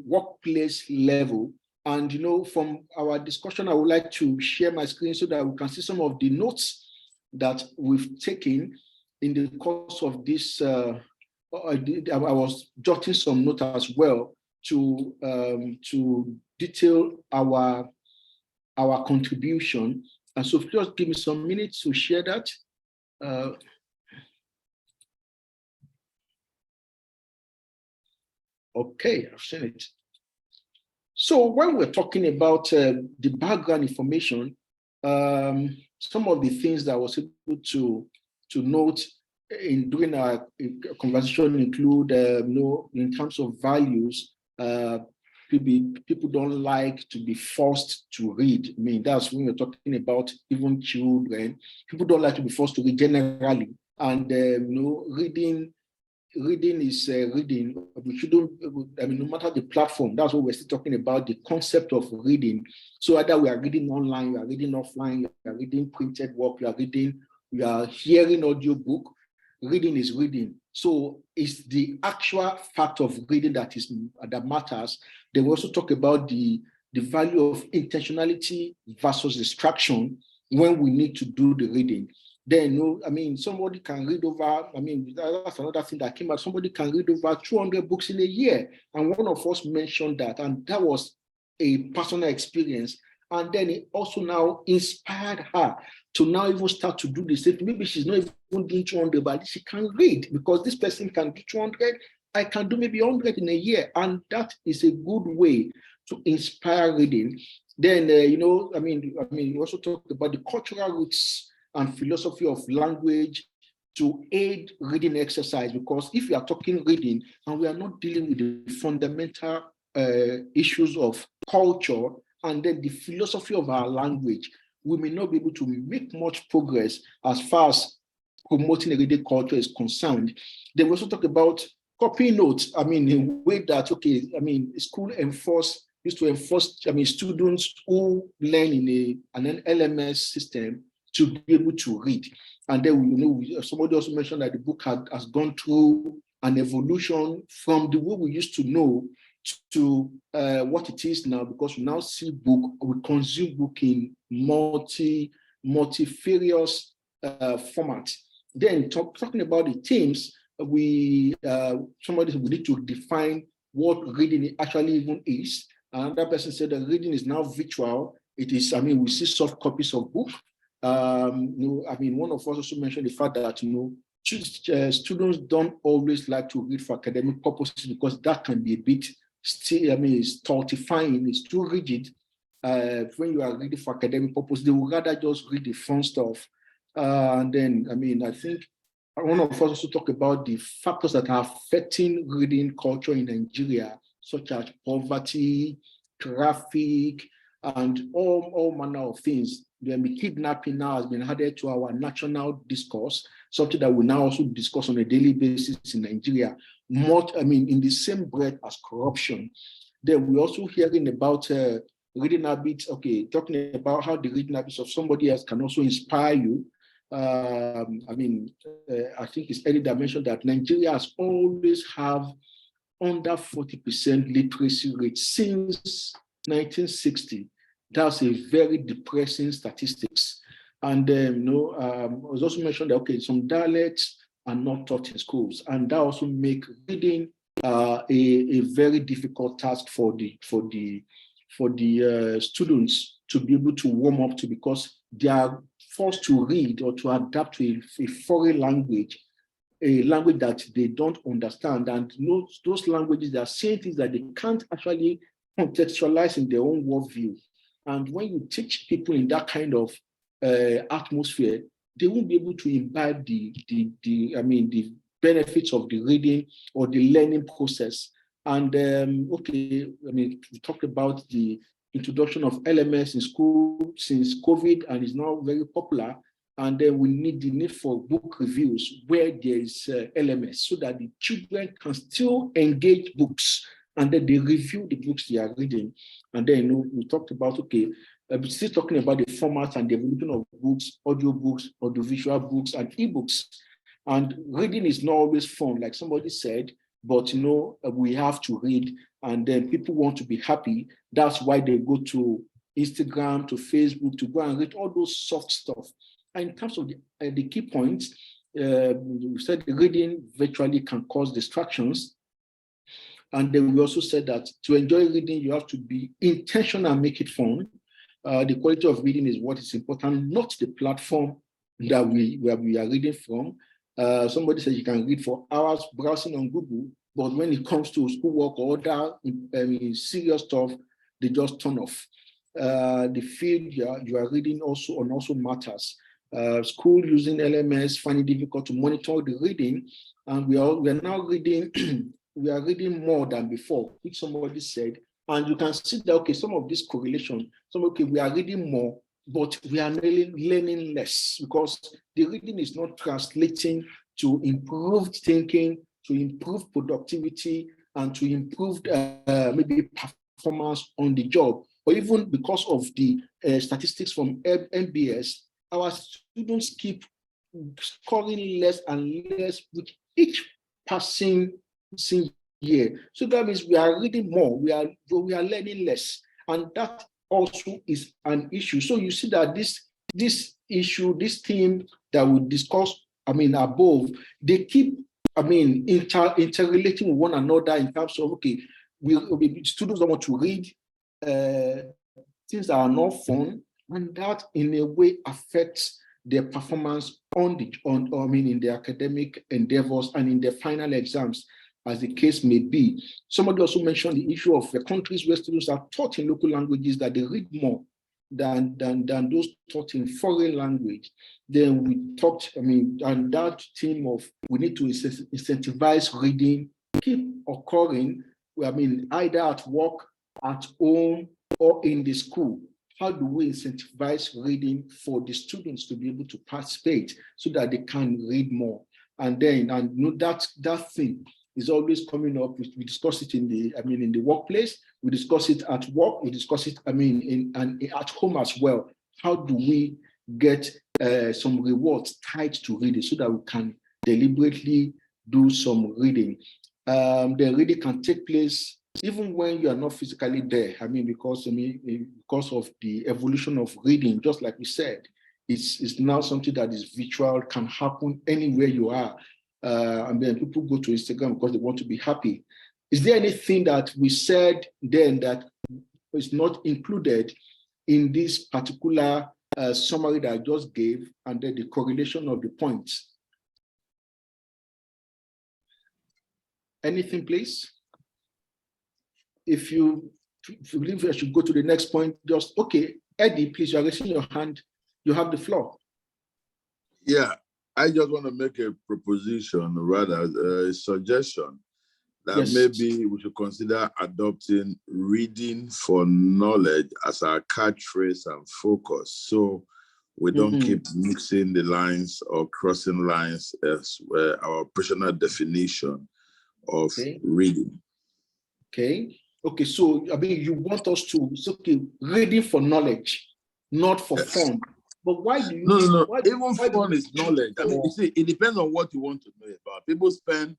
workplace level. And from our discussion, I would like to share my screen so that we can see some of the notes that we've taken in the course of this. I was jotting some notes as well to detail our contribution. And so just give me some minutes to share that. Okay, I've seen it. So when we're talking about the background information, some of the things that I was able to note during our conversation include, in terms of values, people don't like to be forced to read. I mean, that's when we're talking about even children. People don't like to be forced to read generally, and reading is reading. We shouldn't, no matter the platform, that's what we're still talking about, the concept of reading. So either we are reading online, we are reading offline, we are reading printed work, we are reading we are hearing audiobook, reading is reading. So it's the actual fact of reading that matters. They will also talk about the value of intentionality versus distraction when we need to do the reading. Then, I mean, somebody can read over, I mean, that's another thing that came out. Somebody can read over 200 books in a year. And one of us mentioned that, and that was a personal experience. And then it also now inspired her to now even start to do the same. Maybe she's not even doing 200, but she can read, because this person can do 200. I can do maybe 100 in a year. And that is a good way to inspire reading. Then, I mean, we also talked about the cultural roots and philosophy of language to aid reading exercise, because if we are talking reading and we are not dealing with the fundamental issues of culture and then the philosophy of our language, we may not be able to make much progress as far as promoting a reading culture is concerned. Then we also talk about copy notes. I mean, in a way that, okay, I mean, school used to enforce, I mean, students who learn in an LMS system to be able to read. And then, somebody also mentioned that the book has gone through an evolution from the way we used to know to what it is now, because we now see book, we consume book in multifarious formats. Then talking about the themes, we need to define what reading actually even is. Another person said that reading is now virtual. It is, I mean, we see soft copies of books. I mean, one of us also mentioned the fact that, students don't always like to read for academic purposes, because that can be a bit still, I mean, it's stultifying, it's too rigid. When you are reading for academic purposes, they would rather just read the fun stuff. And then, I mean, I think one of us also talk about the factors that are affecting reading culture in Nigeria, such as poverty, traffic, and all manner of things. Then the kidnapping now has been added to our national discourse, something that we now also discuss on a daily basis in Nigeria, much, I mean, in the same breath as corruption. Then we're also hearing about reading habits, okay, talking about how the reading habits of somebody else can also inspire you. I mean, I think it's Eddie that mentioned that Nigeria has always have under 40% literacy rate since 1960. That's a very depressing statistics. And it was also mentioned that, okay, some dialects are not taught in schools, and that also make reading a very difficult task for the students to be able to warm up to, because they are forced to read or to adapt to a foreign language, a language that they don't understand, and those languages that are saying things that they can't actually contextualize in their own worldview. And when you teach people in that kind of atmosphere, they won't be able to imbibe the benefits of the reading or the learning process. And okay, I mean, we talked about the introduction of LMS in school since COVID, and is now very popular. And then we need the need for book reviews where there is LMS, so that the children can still engage books, and then they review the books they are reading. And then we talked about, okay, still talking about the format and the evolution of books, audio books, audiovisual books, and ebooks. And reading is not always fun, like somebody said, but we have to read, and then people want to be happy. That's why they go to Instagram, to Facebook, to go and read all those soft stuff. And in terms of the key points, we said reading virtually can cause distractions. And then we also said that to enjoy reading, you have to be intentional and make it fun. The quality of reading is what is important, not the platform that we are reading from. Somebody said you can read for hours browsing on Google, but when it comes to schoolwork or other serious stuff, they just turn off. The field you are reading also matters. School using LMS find it difficult to monitor the reading, and we are now reading. We are reading more than before, which somebody said, and you can see that, okay, some of this correlation, we are reading more, but we are learning less, because the reading is not translating to improved thinking, to improve productivity, and to improve maybe performance on the job. Or even because of the statistics from MBS, our students keep scoring less and less with each passing year. So that means we are reading more, we are learning less, and that also is an issue. So you see that this issue, this theme that we discussed, above, they keep, interrelating with one another in terms of, okay, students don't want to read things that are not fun, and that in a way affects their performance in the academic endeavors and in their final exams, as the case may be. Somebody also mentioned the issue of the countries where students are taught in local languages, that they read more than those taught in foreign language. Then we talked, and that theme of we need to incentivize reading keep occurring, either at work, at home, or in the school. How do we incentivize reading for the students to be able to participate so that they can read more? And that thing is always coming up. We discuss it in the workplace. We discuss it at work. We discuss it, at home as well. How do we get some rewards tied to reading so that we can deliberately do some reading? The reading can take place even when you are not physically there. Because of the evolution of reading, just like we said, it's now something that is virtual, can happen anywhere you are. And then people go to Instagram because they want to be happy. Is there anything that we said then that is not included in this particular summary that I just gave, and then the correlation of the points? Anything, please? If you believe I should go to the next point, just, okay, Eddie, please, you're raising your hand. You have the floor. Yeah, I just want to make a proposition, rather a suggestion, that Yes. maybe we should consider adopting reading for knowledge as our catchphrase and focus, so we don't keep mixing the lines or crossing lines as our personal definition of reading. Okay, so you want us to, it's okay, reading for knowledge, not for fun. But why do you? No. Even fun is knowledge. You see, it depends on what you want to know about. People spend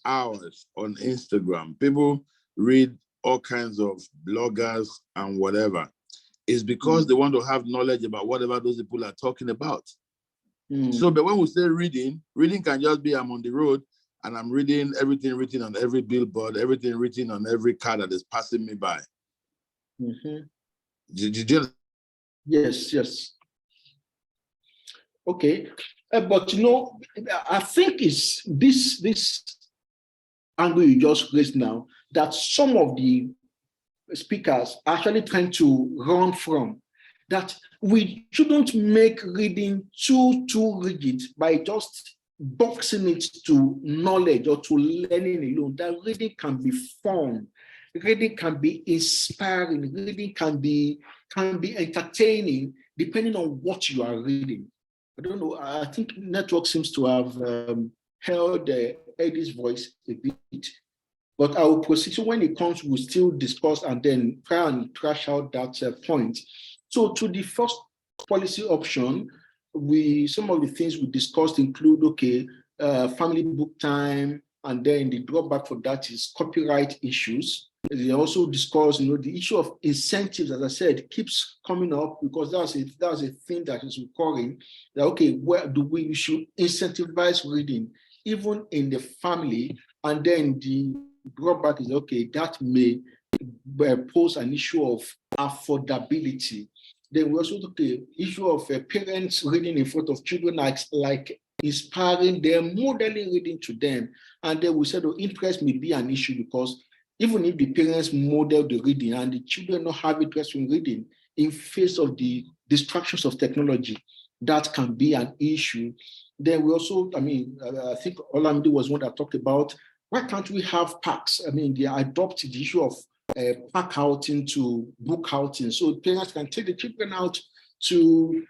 hours on Instagram. People read all kinds of bloggers and whatever. It's because they want to have knowledge about whatever those people are talking about. So, but when we say reading can just be, I'm on the road and I'm reading everything written on every billboard, everything written on every car that is passing me by. Did you? Yes. Okay, but I think it's this angle you just raised now that some of the speakers are actually trying to run from, that we shouldn't make reading too rigid by just boxing it to knowledge or to learning alone. That reading can be fun, reading can be inspiring, reading can be entertaining, depending on what you are reading. I don't know. I think network seems to have held Eddie's voice a bit, but I will proceed. So when it comes, we'll still discuss and then try and trash out that point. So to the first policy option, some of the things we discussed include, family book time, and then the drawback for that is copyright issues. They also discuss, the issue of incentives, as I said, keeps coming up because that's a thing that is recurring. That, where do we should incentivize reading, even in the family? And then the drawback is, that may pose an issue of affordability. Then we also look at the issue of parents reading in front of children, like inspiring them, modeling reading to them. And then we said, interest may be an issue because even if the parents model the reading and the children don't have interest in reading, in face of the distractions of technology, that can be an issue. Then we also, I think Olamide was one that talked about, why can't we have parks? They adopt the issue of park outing to book outing, so parents can take the children out to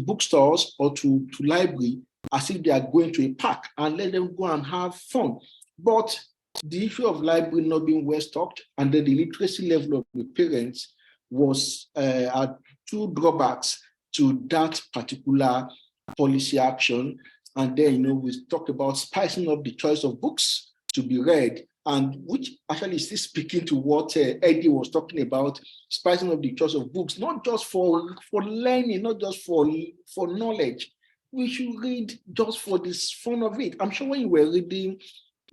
bookstores or to library as if they are going to a park, and let them go and have fun. But the issue of library not being well stocked and then the literacy level of the parents was two drawbacks to that particular policy action. And then, you know, we talked about spicing up the choice of books to be read, and which actually is still speaking to what Eddie was talking about, spicing up the choice of books, not just for learning, not just for knowledge. We should read just for this fun of it. I'm sure when you were reading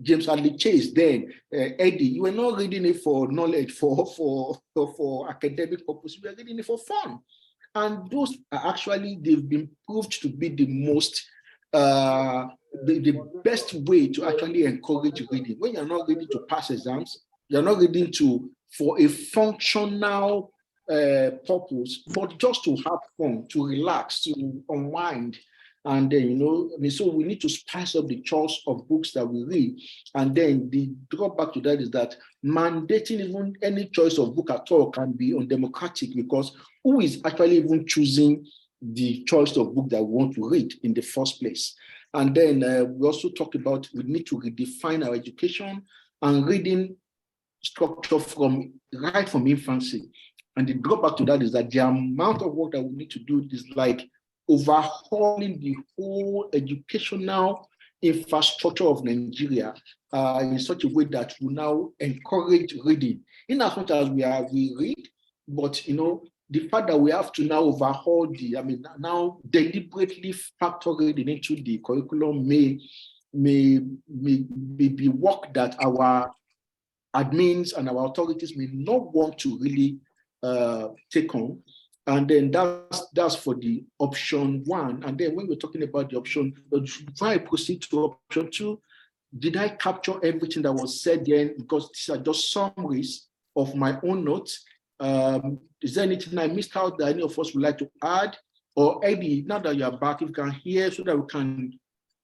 James Hadley Chase, then Eddie, you were not reading it for knowledge, for academic purpose. You were reading it for fun, and those are actually, they've been proved to be the most the best way to actually encourage reading. When you're not reading to pass exams, you're not reading for a functional purpose, but just to have fun, to relax, to unwind. And then, you know, I mean, so we need to spice up the choice of books that we read. And then the drawback to that is that mandating even any choice of book at all can be undemocratic, because who is actually even choosing the choice of book that we want to read in the first place? And then we also talked about we need to redefine our education and reading structure right from infancy. And the drawback to that is that the amount of work that we need to do is like overhauling the whole educational infrastructure of Nigeria in such a way that will now encourage reading. In as much as we read, but you know, the fact that we have to now overhaul now deliberately factor reading into the curriculum may be work that our admins and our authorities may not want to really take on. And then that's for the option one. And then when we're talking about the option, before I proceed to option two, did I capture everything that was said then? Because these are just summaries of my own notes. Is there anything I missed out that any of us would like to add? Or Eddie, now that you're back, if you can hear, so that we can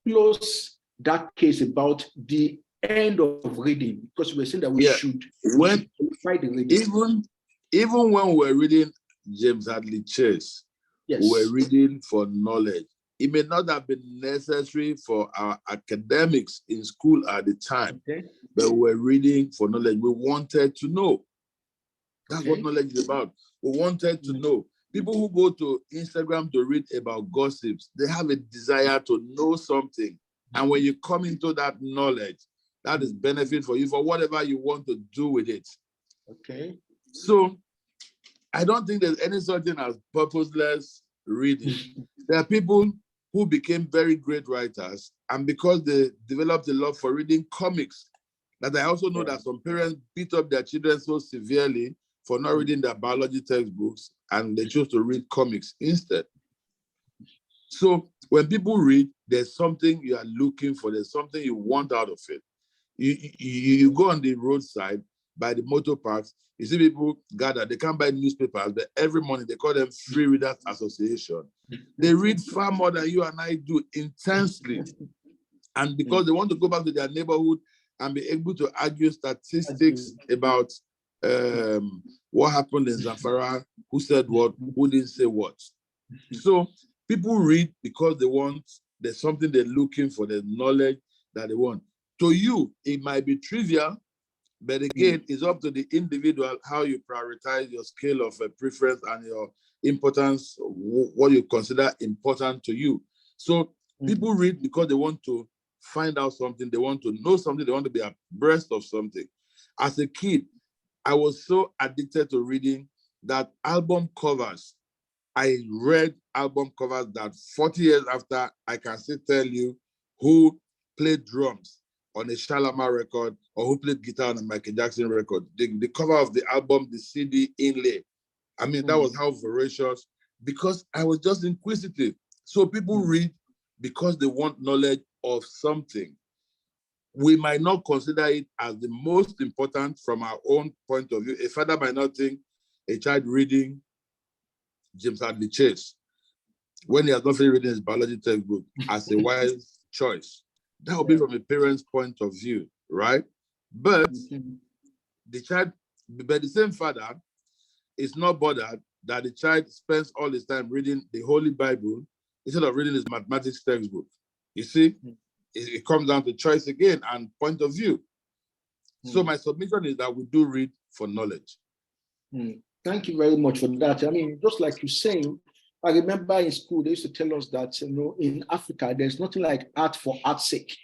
close that case about the end of reading, because we're saying that we should qualify the reading. Even when we're reading James Hadley Chase, we're reading for knowledge. It may not have been necessary for our academics in school at the time, but we're reading for knowledge. We wanted to know. That's what knowledge is about. We wanted to know. People who go to Instagram to read about gossips, they have a desire to know something. And when you come into that knowledge, that is benefit for you for whatever you want to do with it. Okay. So I don't think there's any such thing as purposeless reading. There are people who became very great writers, and because they developed a love for reading comics, that I also know that some parents beat up their children so severely for not reading their biology textbooks, and they chose to read comics instead. So when people read, there's something you are looking for, there's something you want out of it. You go on the roadside, by the motor parks, you see people gather, they can't buy newspapers, but every morning they call them Free Readers Association. They read far more than you and I do intensely. And because they want to go back to their neighborhood and be able to argue statistics about what happened in Zamfara, who said what, who didn't say what. So people read because there's something they're looking for, the knowledge that they want. To you, it might be trivial, but again, it's up to the individual how you prioritize your scale of preference and your importance, what you consider important to you. So people read because they want to find out something, they want to know something, they want to be abreast of something. As a kid, I was so addicted to reading that album covers, I read album covers that 40 years after, I can still tell you who played drums on a Shalama record or who played guitar on a Michael Jackson record. The cover of the album, the CD inlay. I mean, that was how voracious, because I was just inquisitive. So people read because they want knowledge of something. We might not consider it as the most important from our own point of view. A father might not think a child reading James Hadley Chase when he has not finished reading his biology textbook as a wise choice. That will be from a parent's point of view, right? But the same father is not bothered that the child spends all his time reading the Holy Bible instead of reading his mathematics textbook. You see, it comes down to choice again and point of view. So my submission is that we do read for knowledge. Thank you very much for that. I mean, just like you're saying, I remember in school, they used to tell us that, in Africa, there's nothing like art for art's sake,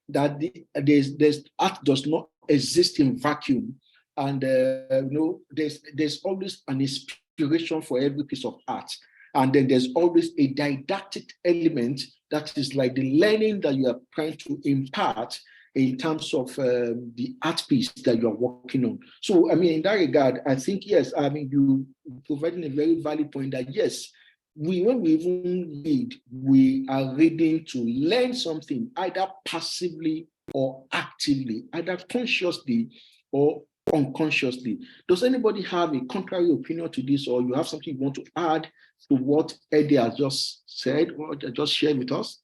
that there's art does not exist in vacuum. And, there's always an inspiration for every piece of art. And then there's always a didactic element that is like the learning that you are trying to impart in terms of the art piece that you're working on. So, in that regard, I think, yes, you providing a very valid point that, yes, when we even read, we are reading to learn something, either passively or actively, either consciously or unconsciously. Does anybody have a contrary opinion to this, or you have something you want to add to what Eddie has just said or just shared with us?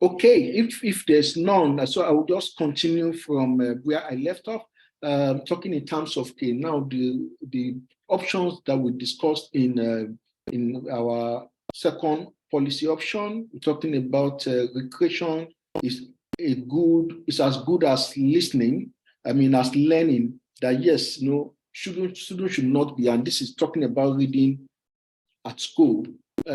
Okay, if there's none, so I will just continue from where I left off, talking in terms of now the options that we discussed in our second policy option. We're talking about recreation is as good as listening. As learning. That yes, students should not be, and this is talking about reading at school.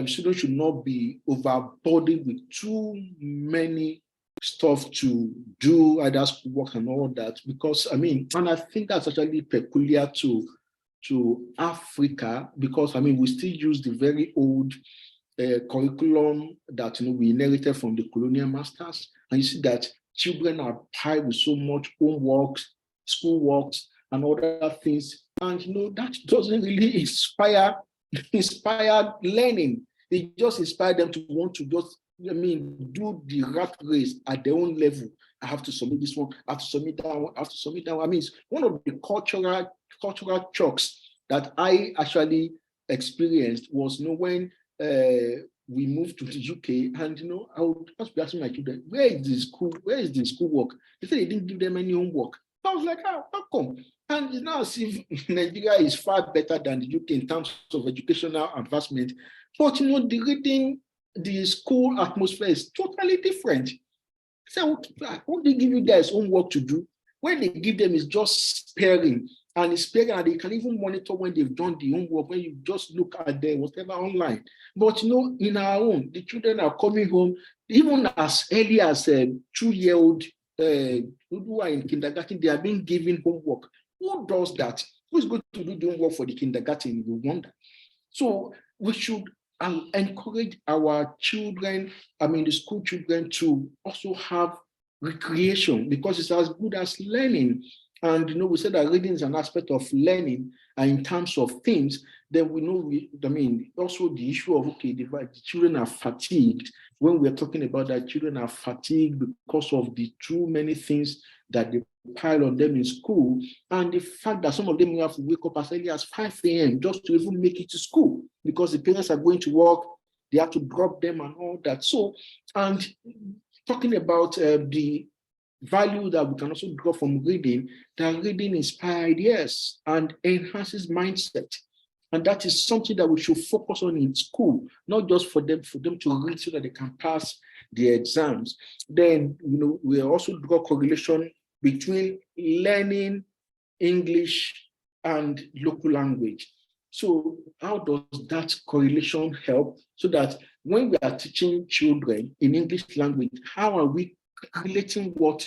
Students should not be overburdened with too many stuff to do, either schoolwork and all that, because and I think that's actually peculiar to Africa, because we still use the very old curriculum that we inherited from the colonial masters, and you see that children are piled with so much homework, schoolworks, and other things, and that doesn't really inspire learning. It just inspired them to want to just do the rat race at their own level. I have to submit this one, I have to submit that one, I have to submit that one. It's one of the cultural shocks that I actually experienced was when we moved to the UK, and I would just be asking my children, where is the schoolwork? They said they didn't give them any homework. I was like, how come? And it's now as if Nigeria is far better than the UK in terms of educational advancement. But the reading, the school atmosphere is totally different. So what they give you guys homework to do? When they give them is just sparing, and it's sparing, and they can even monitor when they've done the homework, when you just look at their whatever online. But in our own, the children are coming home, even as early as 2-year-old who are in kindergarten, they are being given homework. Who does that? Who is going to do the homework for the kindergarten? You wonder. So we should encourage our children, the school children, to also have recreation, because it's as good as learning. And we said that reading is an aspect of learning, and in terms of things, then we know also the issue of the children are fatigued. When we're talking about that, children are fatigued because of the too many things that they pile on them in school, and the fact that some of them will have to wake up as early as 5 a.m. just to even make it to school, because the parents are going to work, they have to drop them and all that. So, and talking about the value that we can also draw from reading, that reading inspires ideas and enhances mindset. And that is something that we should focus on in school, not just for them to read so that they can pass the exams. Then, we also draw correlation between learning English and local language. So how does that correlation help? So that when we are teaching children in English language, how are we relating what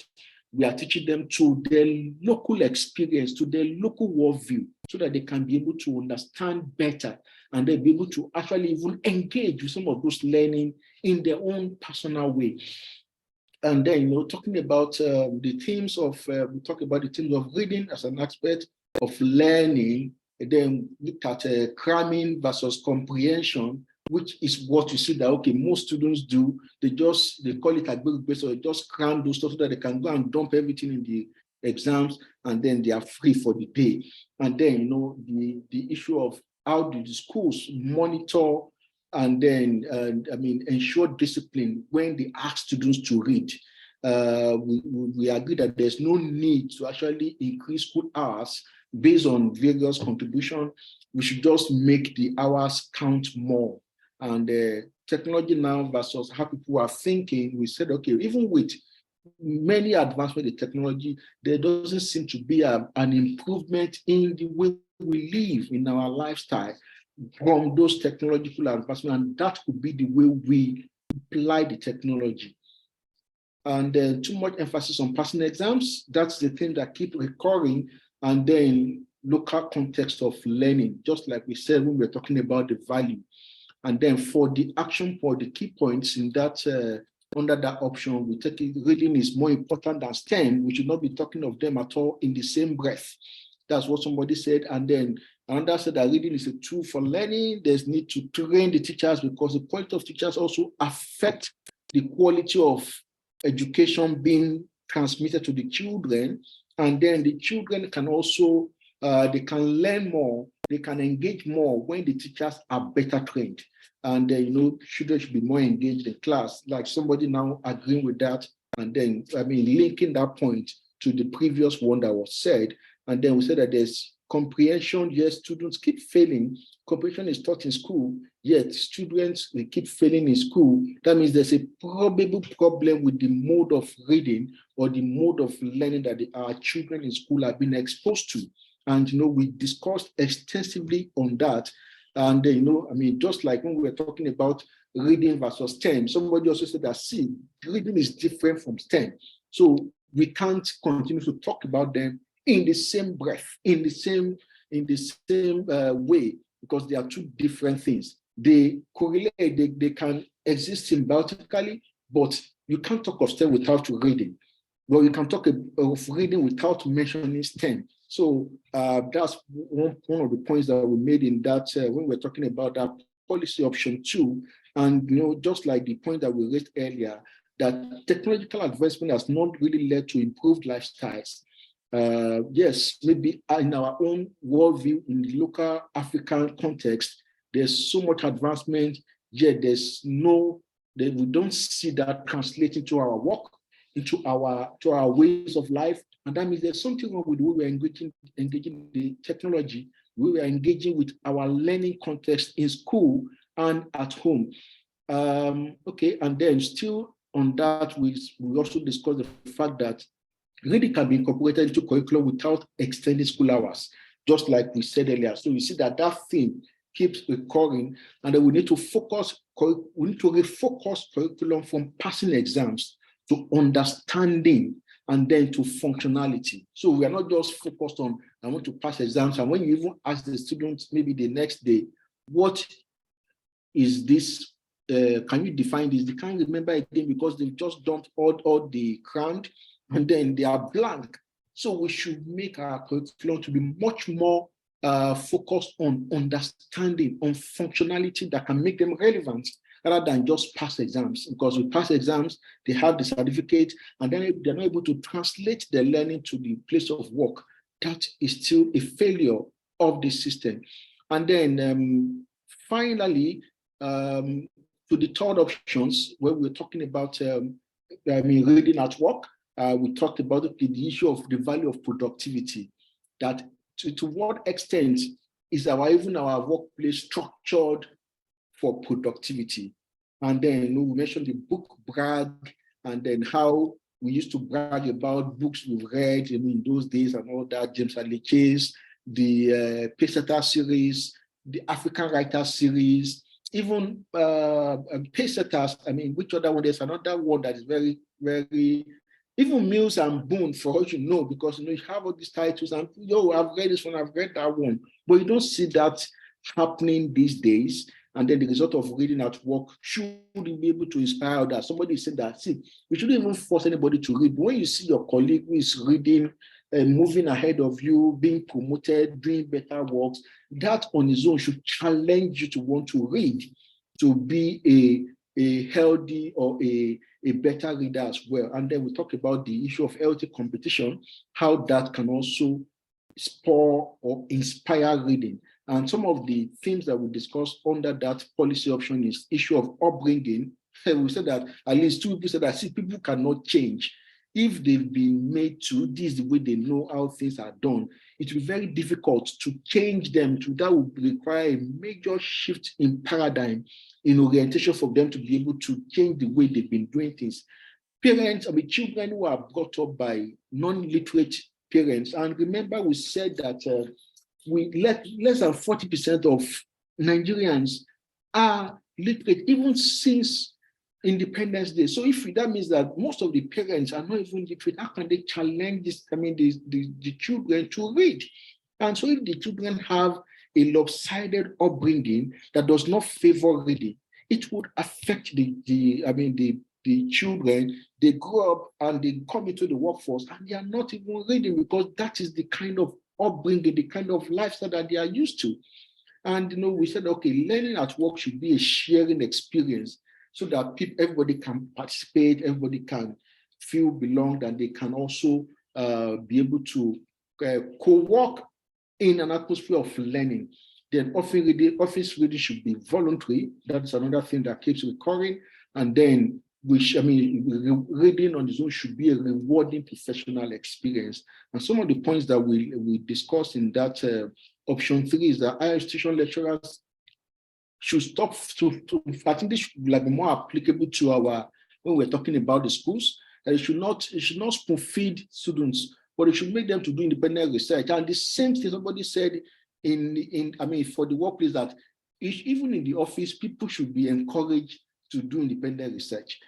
we are teaching them to their local experience, to their local worldview, so that they can be able to understand better, and they'll be able to actually even engage with some of those learning in their own personal way. And then, talking about the themes of, we talk about the themes of reading as an aspect of learning, and then look at cramming versus comprehension, which is what you see that, most students do. They call it a so they just cram those stuff so that they can go and dump everything in the exams, and then they are free for the day. And then, the issue of how do the schools monitor and then, ensure discipline when they ask students to read. We agree that there's no need to actually increase school hours based on various contributions. We should just make the hours count more. And technology now versus how people are thinking, we said, even with many advancements in technology, there doesn't seem to be an improvement in the way we live in our lifestyle from those technological advancements, and that could be the way we apply the technology. And then too much emphasis on passing exams, that's the thing that keep recurring, and then local context of learning, just like we said when we were talking about the value. And then for the action, for the key points in that, under that option, we take it, reading is more important than STEM. We should not be talking of them at all in the same breath. That's what somebody said. And then another said that reading is a tool for learning. There's need to train the teachers, because the quality of teachers also affect the quality of education being transmitted to the children. And then the children can also, they can learn more, they can engage more when the teachers are better trained. And you know, children should be more engaged in class, like somebody now agreeing with that. And then, I mean, linking that point to the previous one that was said. And then we said that there's comprehension. Yes, students keep failing. Comprehension is taught in school, yet students, they keep failing in school. That means there's a probable problem with the mode of reading or the mode of learning that our children in school have been exposed to. And, you know, we discussed extensively on that. And, you know, I mean, just like when we were talking about reading versus STEM, somebody also said that, see, reading is different from STEM. So we can't continue to talk about them in the same breath, in the same way, because they are two different things. They correlate, they can exist symbiotically, but you can't talk of STEM without reading. Well, you can talk of reading without mentioning STEM. So that's one of the points that we made in that when we're talking about that policy option 2. And you know, just like the point that we raised earlier, that technological advancement has not really led to improved lifestyles. Yes, maybe in our own worldview, in the local African context, there's so much advancement, yet we don't see that translating to our work, to our ways of life. And that means there's something wrong with the way we're engaging the technology, we were engaging with our learning context in school and at home. Okay, and then still on that, we also discussed the fact that reading can be incorporated into curriculum without extending school hours, just like we said earlier. So you see that theme keeps recurring, and then we need to refocus curriculum from passing exams to understanding and then to functionality. So we are not just focused on, I want to pass exams. And when you even ask the students, maybe the next day, what is this? Can you define this? They can't remember again because they've just dumped all the ground and then they are blank. So we should make our curriculum to be much more focused on understanding, on functionality that can make them relevant, rather than just pass exams. Because with pass exams, they have the certificate and then they're not able to translate their learning to the place of work. That is still a failure of the system. And then finally, to the third options, where we're talking about reading at work, we talked about the issue of the value of productivity, that to what extent is even our workplace structured for productivity. And then we mentioned the book brag, and then how we used to brag about books we've read in those days and all that, James Hadley Chase, the Pacesetter series, the African Writer series, even Pacesetters. I mean, which other one? There's another one that is very, very, even Mills and Boone, for all you know, because you have all these titles and I've read this one, I've read that one, but you don't see that happening these days. And then the result of reading at work should be able to inspire others. Somebody said that, see, we shouldn't even force anybody to read. But when you see your colleague who is reading, moving ahead of you, being promoted, doing better works, that on its own should challenge you to want to read, to be a healthy or a better reader as well. And then we talk about the issue of healthy competition, how that can also spur or inspire reading. And some of the themes that we discussed under that policy option is issue of upbringing. We said that at least 2 people said that, see, people cannot change. If they've been made to, this is the way they know how things are done, it will be very difficult to change them. That would require a major shift in paradigm, in orientation for them to be able to change the way they've been doing things. parents, children who are brought up by non-literate parents. And remember, we said that less than 40% of Nigerians are literate, even since Independence Day. So if that means that most of the parents are not even literate, how can they challenge this? The children to read? And so if the children have a lopsided upbringing that does not favor reading, it would affect the children. They grow up and they come into the workforce and they are not even reading, because that is the kind of upbringing, the kind of lifestyle that they are used to. And we said, okay, learning at work should be a sharing experience so that everybody can participate, everybody can feel belonged, and they can also be able to co-work in an atmosphere of learning. Then office reading should be voluntary. That's another thing that keeps recurring. And then reading on its own should be a rewarding professional experience. And some of the points that we discussed in that option 3 is that higher institution lecturers should stop I think this should be more applicable to when we're talking about the schools. It should not spoon feed students, but it should make them to do independent research. And the same thing somebody said for the workplace, that even in the office, people should be encouraged to do independent research.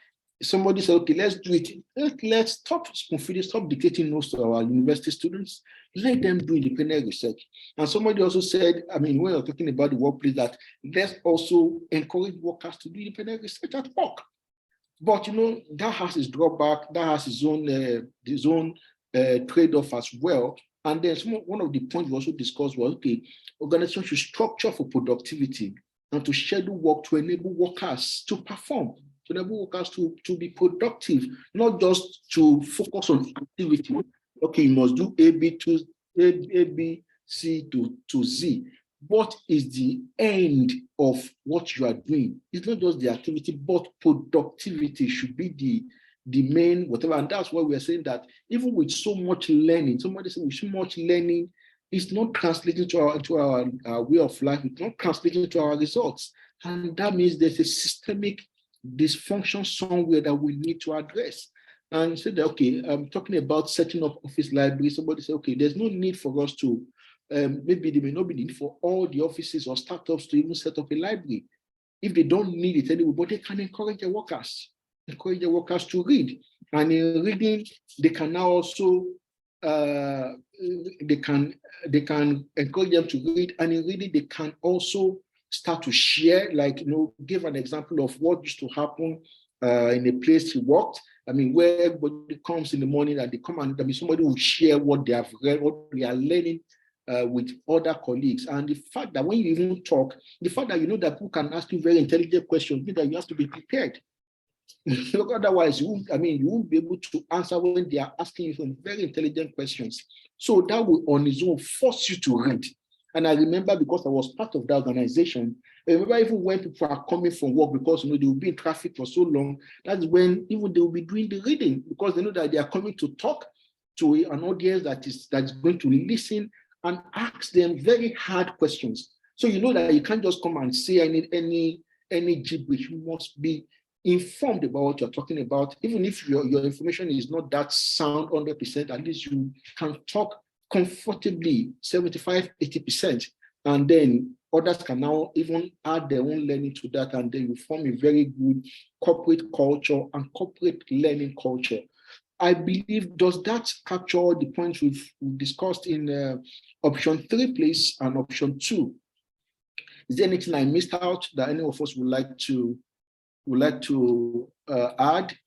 Somebody said, okay, let's do it. Let's stop spoon feeding, stop dictating notes to our university students. Let them do independent research. And somebody also said, when we're talking about the workplace, that let's also encourage workers to do independent research at work. But that has its drawback, that has its own trade-off as well. And then one of the points we also discussed was, okay, organizations should structure for productivity and to schedule work to enable workers to perform, to enable workers to be productive, not just to focus on activity. Okay, you must do A, B, C to Z. What is the end of what you are doing? It's not just the activity, but productivity should be the main whatever. And that's why we are saying that even with so much learning, somebody said with so much learning, it's not translating to our way of life, it's not translating to our results. And that means there's a systemic dysfunction somewhere that we need to address. And said, okay, I'm talking about setting up office libraries. Somebody said, okay, there's no need for us to, maybe there may not be need for all the offices or startups to even set up a library if they don't need it anyway, but they can encourage their workers to read. And in reading, they can now also they can encourage them to read, and in reading they can also start to share, give an example of what used to happen in a place he worked. Where everybody comes in the morning and they come and somebody will share what they have read, what they are learning with other colleagues. And the fact that when you even talk, the fact that that people can ask you very intelligent questions means that you have to be prepared. Otherwise, you won't be able to answer when they are asking you some very intelligent questions. So that will on its own force you to read. And I remember, because I was part of that organization, I remember even when people are coming from work, because they will be in traffic for so long, that's when even they will be doing the reading, because they know that they are coming to talk to an audience that's going to listen and ask them very hard questions. So you know that you can't just come and say any gibberish. You must be informed about what you're talking about. Even if your information is not that sound 100%, at least you can talk comfortably 75, 80%. And then others can now even add their own learning to that, and then you form a very good corporate culture and corporate learning culture. I believe, does that capture the points we've discussed in option 3, please, and option 2? Is there anything I missed out that any of us would like to add?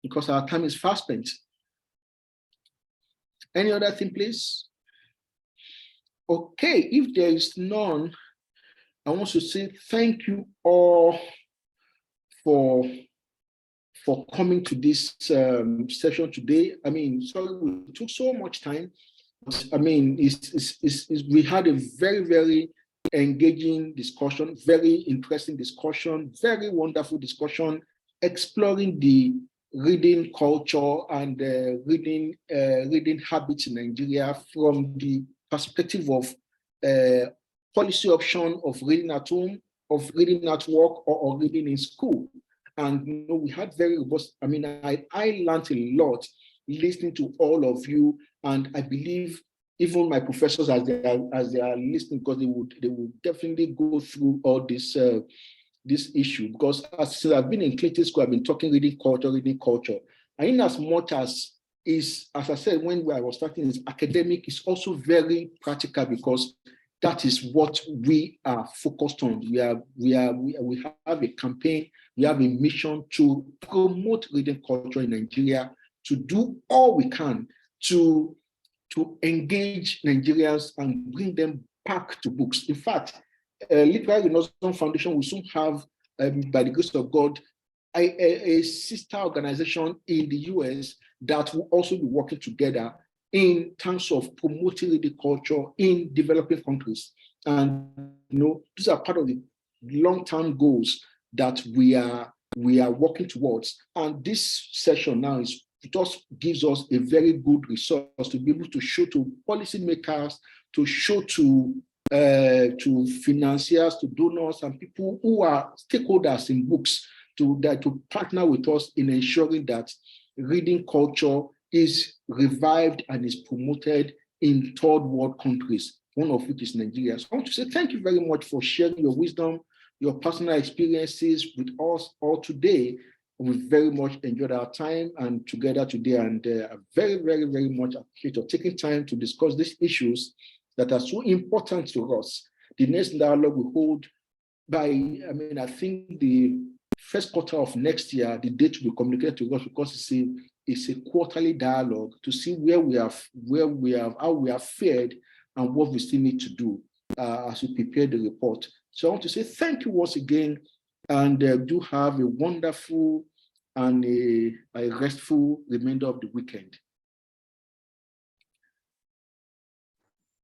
Because our time is fast spent. Any other thing, please? Okay, if there is none, I want to say thank you all for coming to this session today. Sorry we took so much time. We had a very, very engaging discussion, very interesting discussion, very wonderful discussion, exploring the reading culture and reading habits in Nigeria from the perspective of policy option of reading at home, of reading at work, or reading in school. And we had very robust, I mean, I learned a lot listening to all of you, and I believe even my professors, as they are listening, because they would definitely go through all this issue, because since I've been in clinical school, I've been talking reading culture. And in as much as as I said when I was starting, is academic, is also very practical, because that is what we are focused on. We have a campaign, we have a mission to promote reading culture in Nigeria, to do all we can to engage Nigerians and bring them back to books. In fact, Literary Renaissance Foundation will soon have, by the grace of God, a sister organization in the US that will also be working together in terms of promoting reading culture in developing countries. And these are part of the long-term goals that we are working towards. And this session now just gives us a very good resource to be able to show to policymakers, to show to financiers, to donors, and people who are stakeholders in books to partner with us in ensuring that reading culture is revived and is promoted in third world countries, one of which is Nigeria. So I want to say thank you very much for sharing your wisdom, your personal experiences with us all today. We very much enjoyed our time and together today, and very, very, very much appreciate you taking time to discuss these issues that are so important to us. The next dialogue we hold I think the first quarter of next year, the date will be communicated to us, because it's a quarterly dialogue to see how we have fared and what we still need to do as we prepare the report. So I want to say thank you once again, and do have a wonderful and a restful remainder of the weekend.